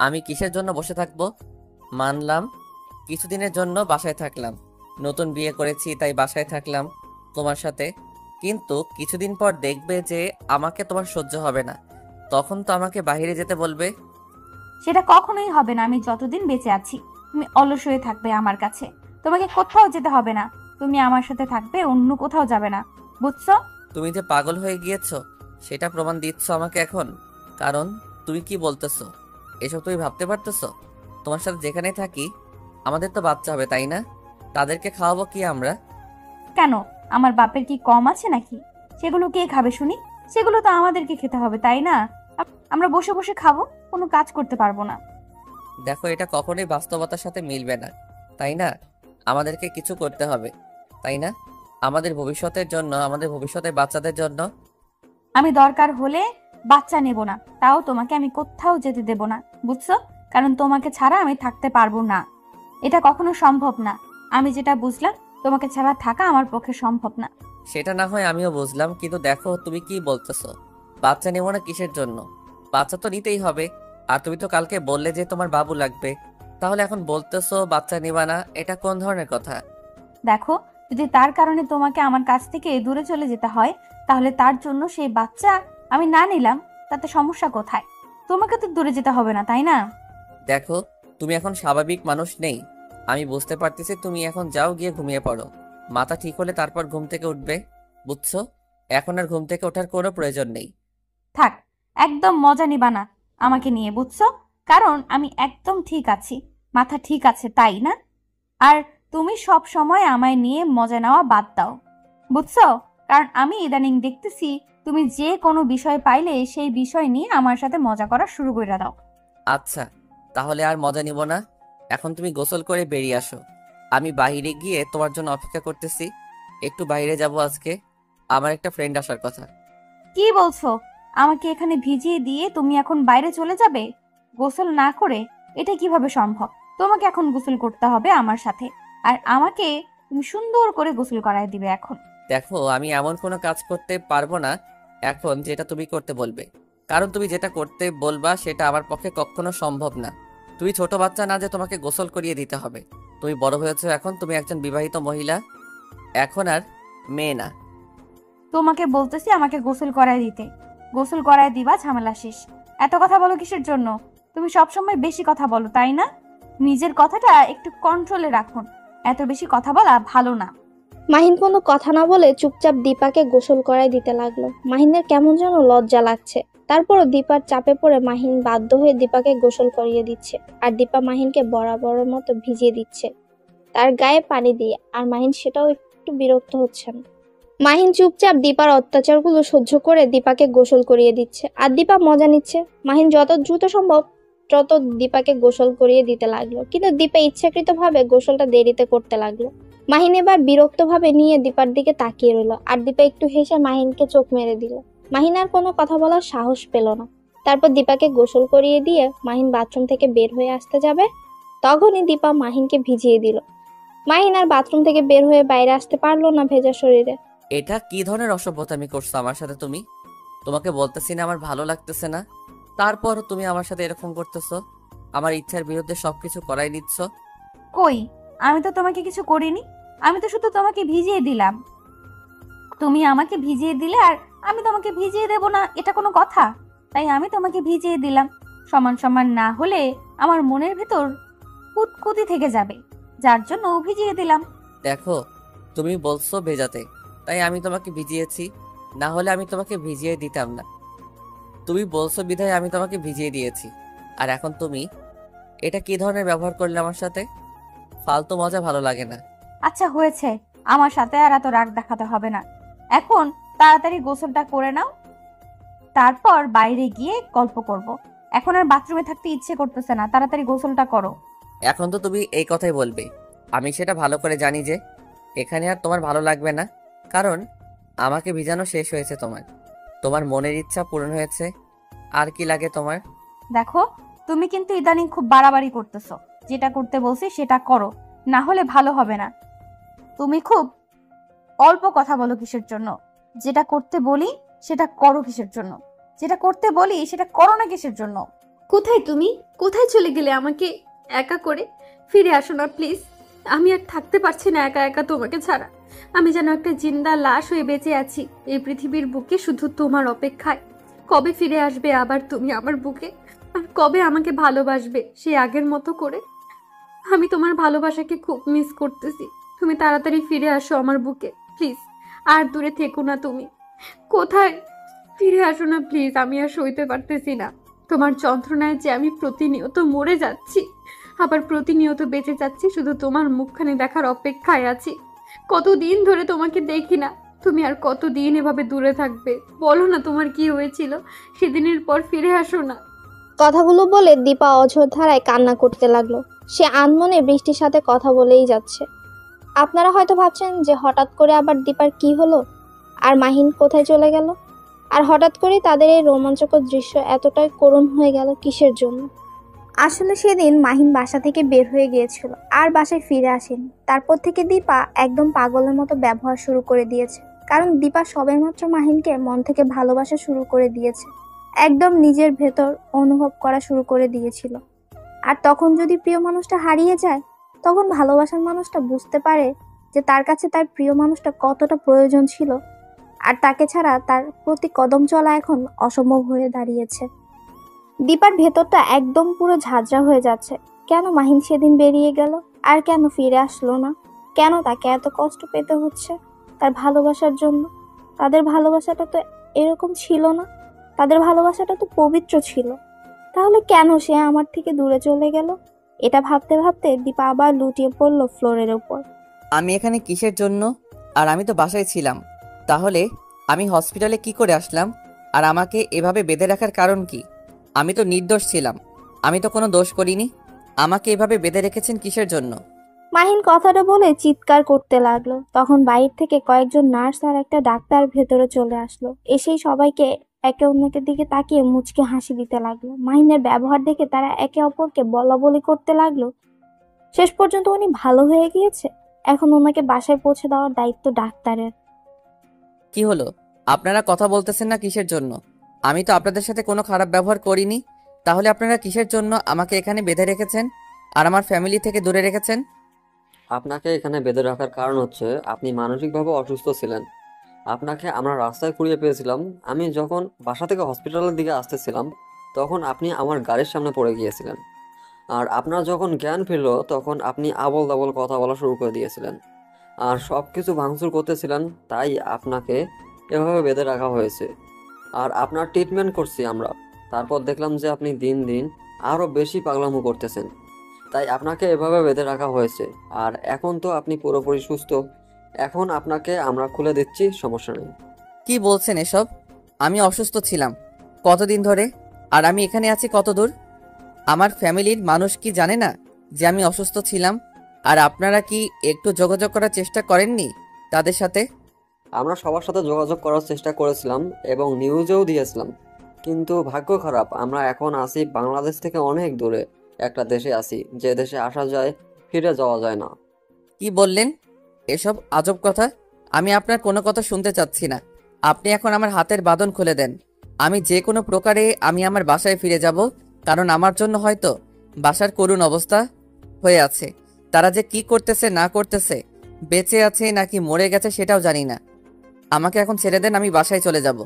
আমি কিসের জন্য বসে থাকবো? মানলাম কিছুদিনের জন্য বাসায় থাকলাম, নতুন বিয়ে করেছি তাই বাসায় থাকলাম তোমার সাথে, কিন্তু কিছুদিন পর দেখবে যে আমাকে তোমার সহ্য হবে না, তখন তো আমাকে বাইরে যেতে বলবে। সেটা কখনোই হবে না। আমি যতদিন বেঁচে আছি তুমি অলস হয়ে থাকবে আমার কাছে। তোমাকে কোথাও যেতে হবে না, তুমি আমার সাথে থাকবে, অন্য কোথাও যাবে না, বুঝছো? তুমি যে পাগল হয়ে গিয়েছো সেটা প্রমাণ দিচ্ছ আমাকে এখন। কারণ তুমি কি বলতেছো এসব তুমি ভাবতে পারতেছো? তোমার সাথে যেখানে থাকি আমাদের তো বাচ্চা হবে, তাই না? তাদেরকে খাওয়াবো কি আমরা? কেন, আমার বাপের কি কম আছে নাকি? সেগুলো কে খাবে শুনি? সেগুলো তো আমাদেরকে খেতে হবে, তাই না? আমরা বসে বসে খাবো, কোনো কাজ করতে পারবো না। দেখো, এটা কখনোই বাস্তবতার সাথে মিলবে না, তাই না? আমাদেরকে কিছু করতে হবে, তাই না? আমাদের ভবিষ্যতের জন্য, আমাদের ভবিষ্যতের বাচ্চাদের জন্য। আমি দরকার হলে বাচ্চা নেব না, তাও তোমাকে আমি কোথাও যেতে দেব না, বুঝছো? কারণ তোমাকে ছাড়া আমি থাকতে পারবো না, এটা কখনো সম্ভব না। আমি যেটা বুঝলাম, তোমাকে ছাড়া থাকা আমার পক্ষে সম্ভব না। সেটা না হয় আমিও বুঝলাম, কিন্তু দেখো তুমি কি বলতেছো। বাচ্চা নেবো না কিসের জন্য? বাচ্চা তো নিতেই হবে। আর তুমি তো কালকে বললে যে তোমার বাবু লাগবে, তাহলে এখন বলতেছো বাচ্চা নিবা না, এটা কোন ধরনের কথা? দেখো, যদি তার কারণে তোমাকে আমার কাছ থেকে দূরে চলে যেতে হয়, তাহলে তার জন্য সেই বাচ্চা আমি না নিলাম, তাতে সমস্যা কোথায়? তোমাকে তো দূরে যেতে হবে না, তাই না? দেখো, তুমি এখন স্বাভাবিক মানুষ নেই, আমি বুঝতে পারতেছি। তুমি এখন যাও, গিয়ে ঘুমিয়ে পড়ো। মাথা ঠিক হলে তারপর ঘুম থেকে উঠবে, বুঝছো? এখন আর ঘুম থেকে ওঠার কোনো প্রয়োজন নেই। থাক, একদম মজা নিবা না আমাকে নিয়ে, বুঝছো? কারণ আমি একদম ঠিক আছি, মাথা ঠিক আছে, তাই না? আর তুমি সব সময় আমায় নিয়ে মজা নেওয়া বাদ দাও, বুঝছো? কারণ আমি ইদানিং দেখতেছি তুমি যে কোনো বিষয় পাইলে সেই বিষয় নিয়ে আমার সাথে মজা করা শুরু করে দাও। আচ্ছা, তাহলে আর মজা নিব না। এখন তুমি গোসল করে বেরিয়ে আসো, আমি বাইরে গিয়ে তোমার জন্য অপেক্ষা করতেছি। একটু বাইরে যাব আজকে, আমার একটা ফ্রেন্ড আসার কথা। কি বলছো? আমাকে এখানে ভিজিয়ে দিয়ে তুমি এখন বাইরে চলে যাবে গোসল না করে? এটা কিভাবে সম্ভব? তোমাকে এখন গোসল করতে হবে আমার সাথে, আর আমাকে তুমি সুন্দর করে গোসল করায় দিবে এখন। দেখো, আমি এমন কোনো কাজ করতে পারবো না এখন যেটা তুমি করতে বলবে, কারণ তুমি যেটা করতে বলবা সেটা আমার পক্ষে কখনো সম্ভব না। তুমি ছোট বাচ্চা না যে তোমাকে গোসল করিয়ে দিতে হবে। তুমি বড় হয়েছো, এখন তুমি একজন বিবাহিত মহিলা, এখন আর মেয়ে না। তোমাকে বলতেছি আমাকে গোসল করায় দিতে, গোসল করায় দিবা, ঝামেলা শেষ। এত কথা বলো কিসের জন্য? তুমি সবসময় বেশি কথা বলো, তাই না? নিজের কথাটা একটু কন্ট্রোলে রাখুন, এত বেশি কথা বলা ভালো না। মাহিন কোনো কথা না বলে চুপচাপ দীপাকে গোসল করাই দিতে লাগলো। মাহিনের কেমন যেন লজ্জা লাগছে, তারপরও দীপার চাপে পড়ে মাহিন বাধ্য হয়ে দীপাকে গোসল করিয়ে দিচ্ছে। আর দীপা মাহিনকে বরাবরের মতো ভিজিয়ে দিচ্ছে তার গায়ে পানি দিয়ে, আর মাহিন সেটাও একটু বিরক্ত হচ্ছেন। মাহিন চুপচাপ দীপার অত্যাচারগুলো সহ্য করে দীপাকে গোসল করিয়ে দিচ্ছে, আর দীপা মজা নিচ্ছে। মাহিন যত দ্রুত সম্ভব তত দীপাকে গোসল করিয়ে দিতে লাগলো, কিন্তু দীপা ইচ্ছাকৃতভাবে গোসলটা দেরিতে করতে লাগলো। মাহিন এবার বিরক্তভাবে নিয়ে দীপার দিকে তাকিয়ে রইল, আর দীপা একটু হেসে মাহিনকে চোখ মেরে দিল। মাহিন আর কোনো কথা বলার সাহস পেল না। তারপর দীপাকে গোসল করিয়ে দিয়ে মাহিন বাথরুম থেকে বের হয়ে আসতে যাবে, তখনই দীপা মাহিনকে ভিজিয়ে দিল। মাহিন আর বাথরুম থেকে বের হয়ে বাইরে আসতে পারলো না ভেজা শরীরে। এটা কি ধরনের অসভ্যতামি করছো আমার সাথে তুমি? তোমাকে বলতেছি না আমার ভালো লাগতেছে না, তারপর তুমি আমার সাথে এরকম করতেছো, আমার ইচ্ছার বিরুদ্ধে সবকিছু করাই নিচ্ছ। কই, আমি তো তোমাকে কিছু করিনি। আমি তো শুধু তোমাকে ভিজিয়ে দিলাম। তুমি আমাকে ভিজিয়ে দিলে আর আমি তোমাকে ভিজিয়ে দেব না, এটা কোনো কথা? তাই আমি তোমাকে ভিজিয়ে দিলাম। সমান সমান না হলে আমার মনের ভেতর কুতকুতি থেকে যাবে, যার জন্য ভিজিয়ে দিলাম। দেখো, তুমি বলছো ভেজাতে, তাই আমি তোমাকে ভিজিয়েছি, না হলে আমি তোমাকে ভিজিয়ে দিতাম না। তুমি বলছো বিধায় আমি তোমাকে ভিজিয়ে দিয়েছি। আর এখন তুমি এটা কি ধরনের ব্যবহার করলে আমার সাথে? ফালতু মজা ভালো লাগে না। আচ্ছা হয়েছে, আমার সাথে আর এত রাগ দেখাতে হবে না। এখন তাড়াতাড়ি গোসলটা করে নাও, তারপর বাইরে গিয়ে গল্প করব। এখন আর বাথরুমে থাকতে ইচ্ছে করতেছে না, তাড়াতাড়ি গোসলটা করো। এখন তো তুমি এই কথাই বলবে, আমি সেটা ভালো করে জানি যে এখানে আর তোমার ভালো লাগবে না, কারণ আমাকে ভিজানো শেষ হয়েছে। তোমার তোমার মনের ইচ্ছা পূরণ হয়েছে, আর কি লাগে তোমার? দেখো, তুমি কিন্তু ইদানিং খুব বাড়াবাড়ি করতেছো। যেটা করতে বলছি সেটা করো, না হলে ভালো হবে না। তুমি খুব অল্প কথা বলো কিসের জন্য? যেটা করতে বলি সেটা করো কিসের জন্য? যেটা করতে বলি সেটা করো না কিসের জন্য? কোথায় তুমি? কোথায় চলে গেলে আমাকে একা করে? ফিরে আসো না প্লিজ। আমি আর থাকতে পারছি না একা একা তোমাকে ছাড়া। আমি যেন একটা জিন্দা লাশ হয়ে বেঁচে আছি এই পৃথিবীর বুকে শুধু তোমার অপেক্ষায়। কবে ফিরে আসবে আবার তুমি আমার বুকে? আর কবে আমাকে ভালোবাসবে সেই আগের মতো করে? আমি তোমার ভালোবাসাকে খুব মিস করতেছি। তুমি তাড়াতাড়ি ফিরে আসো আমার বুকে প্লিজ। আর দূরে থেকো না তুমি। কোথায়? ফিরে আসো না প্লিজ, আমি আর সইতে পারতেছি না তোমার যন্ত্রণায় যে আমি প্রতিনিয়ত মরে যাচ্ছি, আবার প্রতিনিয়ত বেঁচে যাচ্ছি শুধু তোমার মুখখানি দেখার অপেক্ষায় আছি। কতদিন ধরে তোমাকে দেখি না, তুমি আর কতদিন এভাবে দূরে থাকবে? বলো না তোমার কি হয়েছিল, সেদিনের পর ফিরে আসো না। কথাগুলো বলে দীপা অঝোর ধারায় কান্না করতে লাগলো। সে আনমনে বৃষ্টির সাথে কথা বলেই যাচ্ছে। আপনারা হয়তো ভাবছেন যে হঠাৎ করে আবার দীপার কি হলো, আর মাহিন কোথায় চলে গেল, আর হঠাৎ করে তাদের এই রোমাঞ্চকর দৃশ্য এতটাই করুণ হয়ে গেল কিসের জন্য। আসলে সেদিন মাহিন বাসা থেকে বের হয়ে গিয়েছিল আর বাসায় ফিরে আসেনি। তারপর থেকে দীপা একদম পাগলের মতো ব্যবহার শুরু করে দিয়েছে, কারণ দীপা সবেমাত্র মাহিনকে মন থেকে ভালোবাসা শুরু করে দিয়েছে, একদম নিজের ভেতর অনুভব করা শুরু করে দিয়েছিল। আর তখন যদি প্রিয় মানুষটা হারিয়ে যায়, তখন ভালোবাসার মানুষটা বুঝতে পারে যে তার কাছে তার প্রিয় মানুষটা কতটা প্রয়োজন ছিল, আর তাকে ছাড়া তার প্রতি কদম চলা এখন অসম্ভব হয়ে দাঁড়িয়েছে। দীপার ভেতরটা একদম পুরো ঝাঁঝরা হয়ে যাচ্ছে। কেন মাহিন সেদিন বেরিয়ে গেল, আর কেন ফিরে আসলো না? কেন তাকে এত কষ্ট পেতে হচ্ছে তার ভালোবাসার জন্য? তাদের ভালোবাসাটা তো এরকম ছিল না, তাদের ভালোবাসাটা তো পবিত্র ছিল। তাহলে কেন সে আমার থেকে দূরে চলে গেল? এটা ভাবতে ভাবতে দীপা আবার লুটিয়ে পড়লো ফ্লোরের উপর। আমি এখানে কিসের জন্য? আর আমি তো বাসায় ছিলাম, তাহলে আমি হসপিটালে কি করে আসলাম? আর আমাকে এভাবে বেঁধে রাখার কারণ কি? আমি তো নির্দোষ ছিলাম, আমি তো কোনো দোষ করিনি। আমাকে এভাবে বেঁধে রেখেছেন কিসের জন্য? মাহিন কথাটা বলে চিৎকার করতে লাগলো। তখন বাইরে থেকে কয়েকজন নার্স আর একটা ডাক্তার ভেতরে চলে আসলো। এসেই সবাইকে একে অন্যের দিকে তাকিয়ে মুচকে হাসি দিতে লাগলো। মাহিনের ব্যবহার দেখে তারা একে অপরকে বলাবলি করতে লাগলো। শেষ পর্যন্ত উনি ভালো হয়ে গিয়েছে, এখন ওনাকে বাসায় পৌঁছে দেওয়ার দায়িত্ব ডাক্তারের। কি হলো, আপনারা কথা বলতেছেন না কিসের জন্য? আমি তো আপনাদের সাথে কোনো খারাপ ব্যবহার করিনি, তাহলে আপনারা কিসের জন্য আমাকে এখানে বেঁধে রেখেছেন আর আমার ফ্যামিলি থেকে দূরে রেখেছেন? আপনাকে এখানে বেঁধে রাখার কারণ হচ্ছে আপনি মানসিকভাবে অসুস্থ ছিলেন। আপনাকে আমরা রাস্তায় কুড়িয়ে পেয়েছিলাম। আমি যখন বাসা থেকে হসপিটালের দিকে আসতেছিলাম, তখন আপনি আমার গাড়ির সামনে পড়ে গিয়েছিলেন। আর আপনার যখন জ্ঞান ফিরল, তখন আপনি আবল তাবল কথা বলা শুরু করে দিয়েছিলেন আর সব কিছু ভাঙচুর করতেছিলেন। তাই আপনাকে এভাবে বেঁধে রাখা হয়েছে। আর আপনার ট্রিটমেন্ট করছি আমরা। তারপর দেখলাম যে আপনি দিন দিন আরও বেশি পাগলামো করতেছেন, তাই আপনাকে এভাবে বেঁধে রাখা হয়েছে। আর এখন তো আপনি পুরোপুরি সুস্থ, এখন আপনাকে আমরা খুলে দিচ্ছি, সমস্যা নেই। কি বলছেন এসব? আমি অসুস্থ ছিলাম কতদিন ধরে, আর আমি এখানে আছি কত দূর? আমার ফ্যামিলির মানুষ কি জানে না যে আমি অসুস্থ ছিলাম? আর আপনারা কি একটু যোগাযোগ করার চেষ্টা করেননি তাদের সাথে? আমরা সবার সাথে যোগাযোগ করার চেষ্টা করেছিলাম এবং নিউজেও দিয়েছিলাম, কিন্তু ভাগ্য খারাপ, আমরা এখন আছি বাংলাদেশ থেকে অনেক দূরে একটা দেশে আছি, যে দেশে আসা যায় ফিরে যাওয়া যায় না। কি বললেন? এসব আজব কথা। আমি আপনার কোনো কথা শুনতে চাচ্ছি না। আপনি এখন আমার হাতের বাঁধন খুলে দেন। আমি যে কোনো প্রকারে আমি আমার বাসায় ফিরে যাব, কারণ আমার জন্য হয়তো বাসার করুণ অবস্থা হয়ে আছে। তারা যে কি করতেছে না করতেছে, বেঁচে আছে নাকি মরে গেছে সেটাও জানি না। আমাকে এখন ছেড়ে দেন, আমি বাসায় চলে যাব।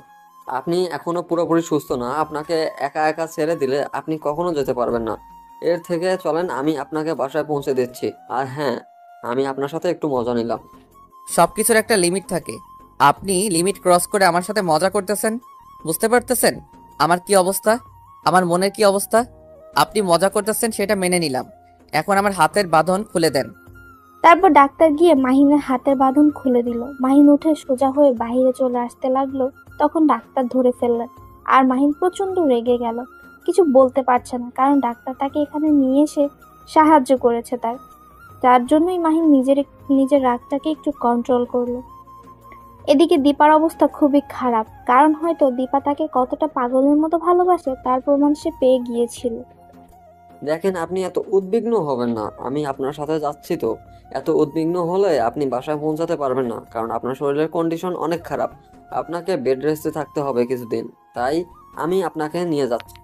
আপনি এখনো পুরোপুরি সুস্থ না, আপনাকে একা একা ছেড়ে দিলে আপনি কখনো যেতে পারবেন না। এর থেকে চলেন, আমি আপনাকে বাসায় পৌঁছে দিচ্ছি। আর হ্যাঁ, আমি আপনার সাথে একটু মজা নিলাম। সব কিছুর একটা লিমিট থাকে। আপনি লিমিট ক্রস করে আমার সাথে মজা করতেছেন। বুঝতে পারতেছেন আমার কি অবস্থা, আমার মনের কি অবস্থা? আপনি মজা করতেছেন সেটা মেনে নিলাম, এখন আমার হাতের বাঁধন খুলে দেন। তারপর ডাক্তার গিয়ে মাহিনের হাতের বাঁধন খুলে দিল। মাহিন উঠে সোজা হয়ে বাইরে চলে আসতে লাগলো, তখন ডাক্তার ধরে ফেললেন। আর মাহিন প্রচন্ড রেগে গেল, কিছু বলতে পারছে না, কারণ ডাক্তার তাকে এখানে নিয়ে এসে সাহায্য করেছে যার জন্যই মাহিন নিজের রাগটাকে একটু কন্ট্রোল করলো। এদিকে দীপার অবস্থা খুবই খারাপ, কারণ হয়তো দীপা তাকে কতটা পাগলের মতো ভালোবাসে তার প্রমাণ সে পেয়ে গিয়েছিল। দেখেন, আপনি এত উদ্বিগ্ন হবেন না, আমি আপনার সাথে যাচ্ছি তো। এত উদ্বিগ্ন হলে আপনি বাসায় পৌঁছাতে পারবেন না, কারণ আপনার শরীরের কন্ডিশন অনেক খারাপ। আপনাকে বেড রেস্টে থাকতে হবে কিছুদিন, তাই আমি আপনাকে নিয়ে যাচ্ছি।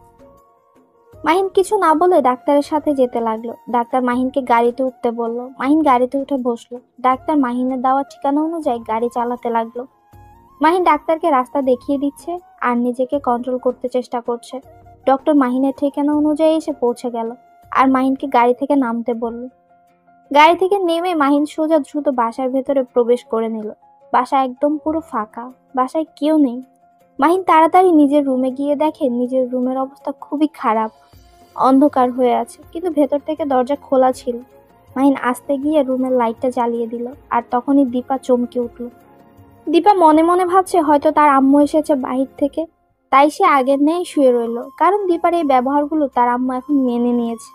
মাহিন কিছু না বলে ডাক্তারের সাথে যেতে লাগলো। ডাক্তার মাহিনকে গাড়িতে উঠতে বললো। মাহিন গাড়িতে উঠে বসলো। ডাক্তার মাহিনের দেওয়া ঠিকানা অনুযায়ী গাড়ি চালাতে লাগলো। মাহিন ডাক্তারকে রাস্তা দেখিয়ে দিচ্ছে আর নিজেকে কন্ট্রোল করতে চেষ্টা করছে। ডক্টর মাহিনের ঠিকানা অনুযায়ী এসে পৌঁছে গেল আর মাহিনকে গাড়ি থেকে নামতে বলল। গাড়ি থেকে নেমে মাহিন সোজা দ্রুত বাসার ভেতরে প্রবেশ করে নিল। বাসা একদম পুরো ফাঁকা, বাসায় কেউ নেই। মাহিন তাড়াতাড়ি নিজের রুমে গিয়ে দেখে নিজের রুমের অবস্থা খুবই খারাপ, অন্ধকার হয়ে আছে, কিন্তু ভেতর থেকে দরজা খোলা ছিল। মাহিন আস্তে গিয়ে রুমের লাইটটা জ্বালিয়ে দিল আর তখনই দীপা চমকে উঠল। দীপা মনে মনে ভাবছে হয়তো তার আম্মু এসেছে বাহির থেকে, তাই সে আগের ন্যায় শুয়ে রইল, কারণ দীপার এই ব্যবহারগুলো তার আম্মু এখন মেনে নিয়েছে।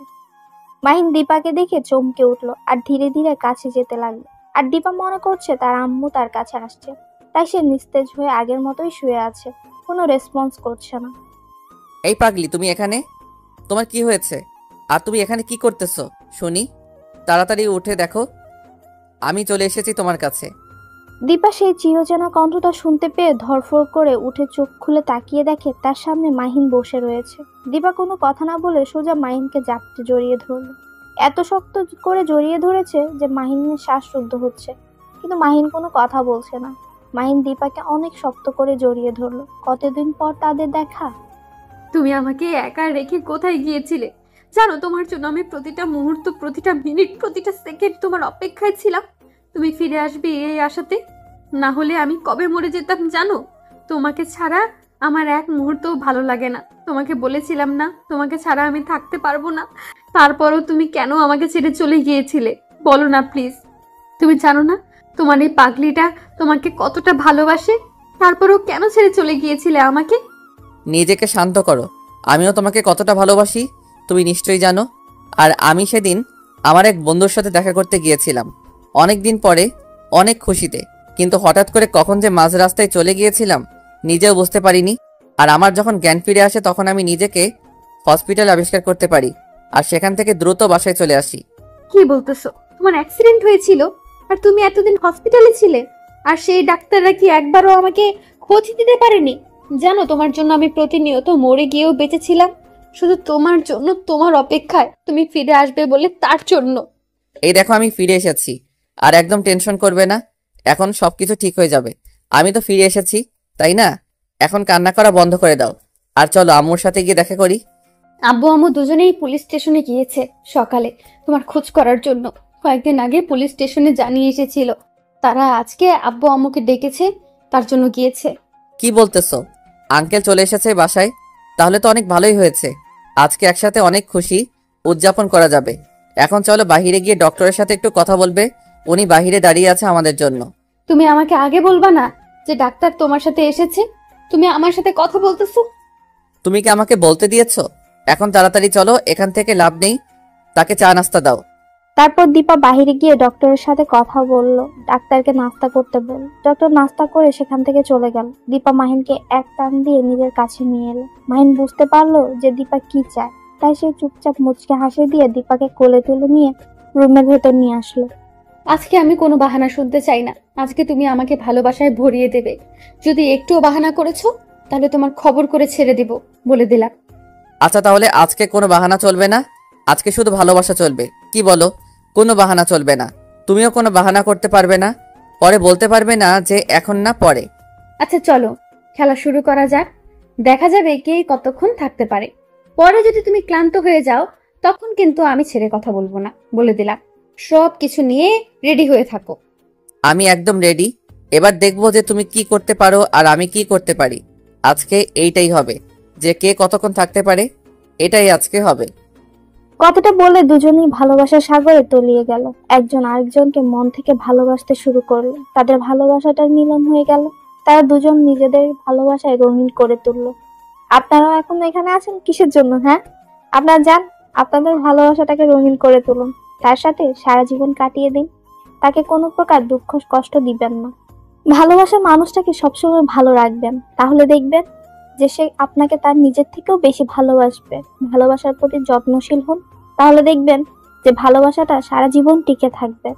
মাহিন দীপাকে দেখে চমকে উঠল আর ধীরে ধীরে কাছে যেতে লাগলো। আর দীপা মনে করছে তার আম্মু তার কাছে আসছে, তাই সে নিস্তেজ হয়ে আগের মতোই শুয়ে আছে, কোনো রেসপন্স করছে না। এই পাগলি, তুমি এখানে? তোমার কি হয়েছে? আর তুমি এখানে কি করতেছো শুনি? তাড়াতাড়ি উঠে দেখো, আমি চলে এসেছি তোমার কাছে। দীপা সেই চিরচেনা কণ্ঠটা শুনতে পেয়ে ধরফড় করে উঠে চোখ খুলে তাকিয়ে দেখে তার সামনে মাহিন বসে রয়েছে। দীপা কোনো কথা না বলে সোজা মাহিনকে জাপটে জড়িয়ে ধরল। এত শক্ত করে জড়িয়ে ধরেছে যে মাহিনের শ্বাসরুদ্ধ হচ্ছে, কিন্তু মাহিন কোনো কথা বলছে না। মাহিন দীপাকে অনেক শক্ত করে জড়িয়ে ধরল। কতদিন পর তাদের দেখা। তুমি আমাকে একা রেখে কোথায় গিয়েছিলে? জানো, তোমার জন্য আমি প্রতিটা মুহূর্ত, প্রতিটা মিনিট, প্রতিটা সেকেন্ড তোমার অপেক্ষায় ছিলাম। তুমি ফিরে আসবে এই আশাতে, না হলে আমি কবে মরে যেতাম জানো। তোমাকে ছাড়া আমার এক মুহূর্তও ভালো লাগে না। তোমাকে বলেছিলাম না তোমাকে ছাড়া আমি থাকতে পারবো না, তারপরও তুমি কেন আমাকে ছেড়ে চলে গিয়েছিলে বলো না প্লিজ। তুমি জানো না তোমার এই পাগলিটা তোমাকে কতটা ভালোবাসে, তারপরও কেন ছেড়ে চলে গিয়েছিলে আমাকে? নিজেকে শান্ত করো, আমিও তোমাকে কতটা ভালোবাসি তুমি নিশ্চয়ই জানো। আর আমি সেদিন আমার এক বন্ধুর সাথে দেখা করতে গিয়েছিলাম, অনেক দিন পরে, অনেক খুশিতে, কিন্তু হঠাৎ করে কখন যে মাঝ রাস্তায় চলে গিয়েছিলাম নিজেও বুঝতে পারিনি। আর আমার যখন জ্ঞান ফিরে আসে তখন আমি নিজেকে হসপিটাল আবিষ্কার করতে পারি আর সেখান থেকে দ্রুত বাসায় চলে আসি। কি বলতেছো? তোমার অ্যাক্সিডেন্ট হয়েছিল আর তুমি এতদিন হসপিটালে ছিলে, আর সেই ডাক্তাররা কি একবারও আমাকে খোঁজ দিতে পারেনি? জানো, তোমার জন্য আমি প্রতিনিয়ত মরে গিয়েও বেঁচেছিলাম, শুধু তোমার জন্য, তোমার অপেক্ষায়, তুমি ফিরে আসবে বলে, তার জন্য। এই দেখো, আমি ফিরে এসেছি, আর একদম টেনশন করবে না, এখন সবকিছু ঠিক হয়ে যাবে। আমি তো ফিরে এসেছি, তাই না? এখন কান্না করা বন্ধ করে দাও আর চলো আম্মুর সাথে গিয়ে দেখা করি। আব্বু আম্মু দুজনেই পুলিশ স্টেশনে গিয়েছে সকালে তোমার খোঁজ করার জন্য। কয়েকদিন আগে পুলিশ স্টেশনে জানিয়ে এসেছিল, তারা আজকে আব্বু আম্মুকে ডেকেছে, তার জন্য গিয়েছে। কি বলতেছো? আঙ্কেল চলে এসেছে বাসায়? তাহলে তো অনেক ভালোই হয়েছে, আজকে একসাথে অনেক খুশি উদযাপন করা যাবে। এখন চলো বাহিরে গিয়ে ডক্টরের সাথে একটু কথা বলবে, উনি বাহিরে দাঁড়িয়ে আছে আমাদের জন্য। তুমি আমাকে আগে বলবা না যে ডাক্তার তোমার সাথে এসেছে? তুমি আমার সাথে কথা বলতেছো। তুমি কি আমাকে বলতে দিয়েছো? এখন তাড়াতাড়ি চলো, এখান থেকে লাভ নেই, তাকে চা নাস্তা দাও। তারপর দীপা বাইরে গিয়ে ডক্টরের সাথে কথা বলল, ডাক্তারকে নাস্তা করতে বলল। ডক্টর নাস্তা করে সেখান থেকে চলে গেল। দীপা মাহিনকে এক টান দিয়ে নিজের কাছে নিয়ে এলো। মাহিন বুঝতে পারলো যে দীপা কি চায়, তাই সে চুপচাপ মুচকে হাসি দিয়ে দীপাকে কোলে তুলে নিয়ে রুমের ভেতর নিয়ে আসলো। আজকে আমি কোনো বাহানা শুনতে চাই না। আজকে তুমি আমাকে ভালোবাসায় ভরিয়ে দেবে। যদি একটুও বাহানা করেছো তাহলে তোমার খবর করে ছেড়ে দিব, বলে দিলাম। আচ্ছা তাহলে আজকে কোনো বাহানা চলবে না, আজকে শুধু ভালোবাসা চলবে, কি বলো? কোনো বাহানা চলবে না, তুমিও কোনো বাহানা করতে পারবে না, পরে বলতে পারবে না যে এখন না পরে। আচ্ছা চলো খেলা শুরু করা যাক, দেখা যাবে কে কতক্ষণ থাকতে পারে। পরে যদি তুমি ক্লান্ত হয়ে যাও তখন কিন্তু আমি ছেড়ে কথা বলবো না, বলে দিলাম। সব কিছু নিয়ে রেডি হয়ে থাকো। আমি একদম রেডি। এবার দেখবো যে তুমি কি করতে পারো আর আমি কি করতে পারি। আজকে এইটাই হবে, যে কে কতক্ষণ থাকতে পারে, এটাই আজকে হবে। কথাটা বলে দুজনেই ভালোবাসার সাগরে তলিয়ে গেল। একজন আরেকজনকে মন থেকে ভালোবাসতে শুরু করলো। তাদের ভালোবাসাটার মিলন হয়ে গেল। তারা দুজন নিজেদের ভালোবাসায় রঙিন করে তুললো। আপনারাও এখন এখানে আছেন কিসের জন্য? হ্যাঁ, আপনারা যান, আপনাদের ভালোবাসাটাকে রঙিন করে তুলুন। তার সাথে সারা জীবন কাটিয়ে দিন। তাকে কোনো প্রকার দুঃখ কষ্ট দিবেন না। ভালোবাসার মানুষটাকে সবসময় ভালো রাখবেন, তাহলে দেখবেন যে সে আপনাকে তার নিজের থেকেও বেশি ভালোবাসবে। ভালোবাসার প্রতি যত্নশীল হন, তাহলে দেখবেন যে ভালোবাসাটা সারা জীবন টিকে থাকবে।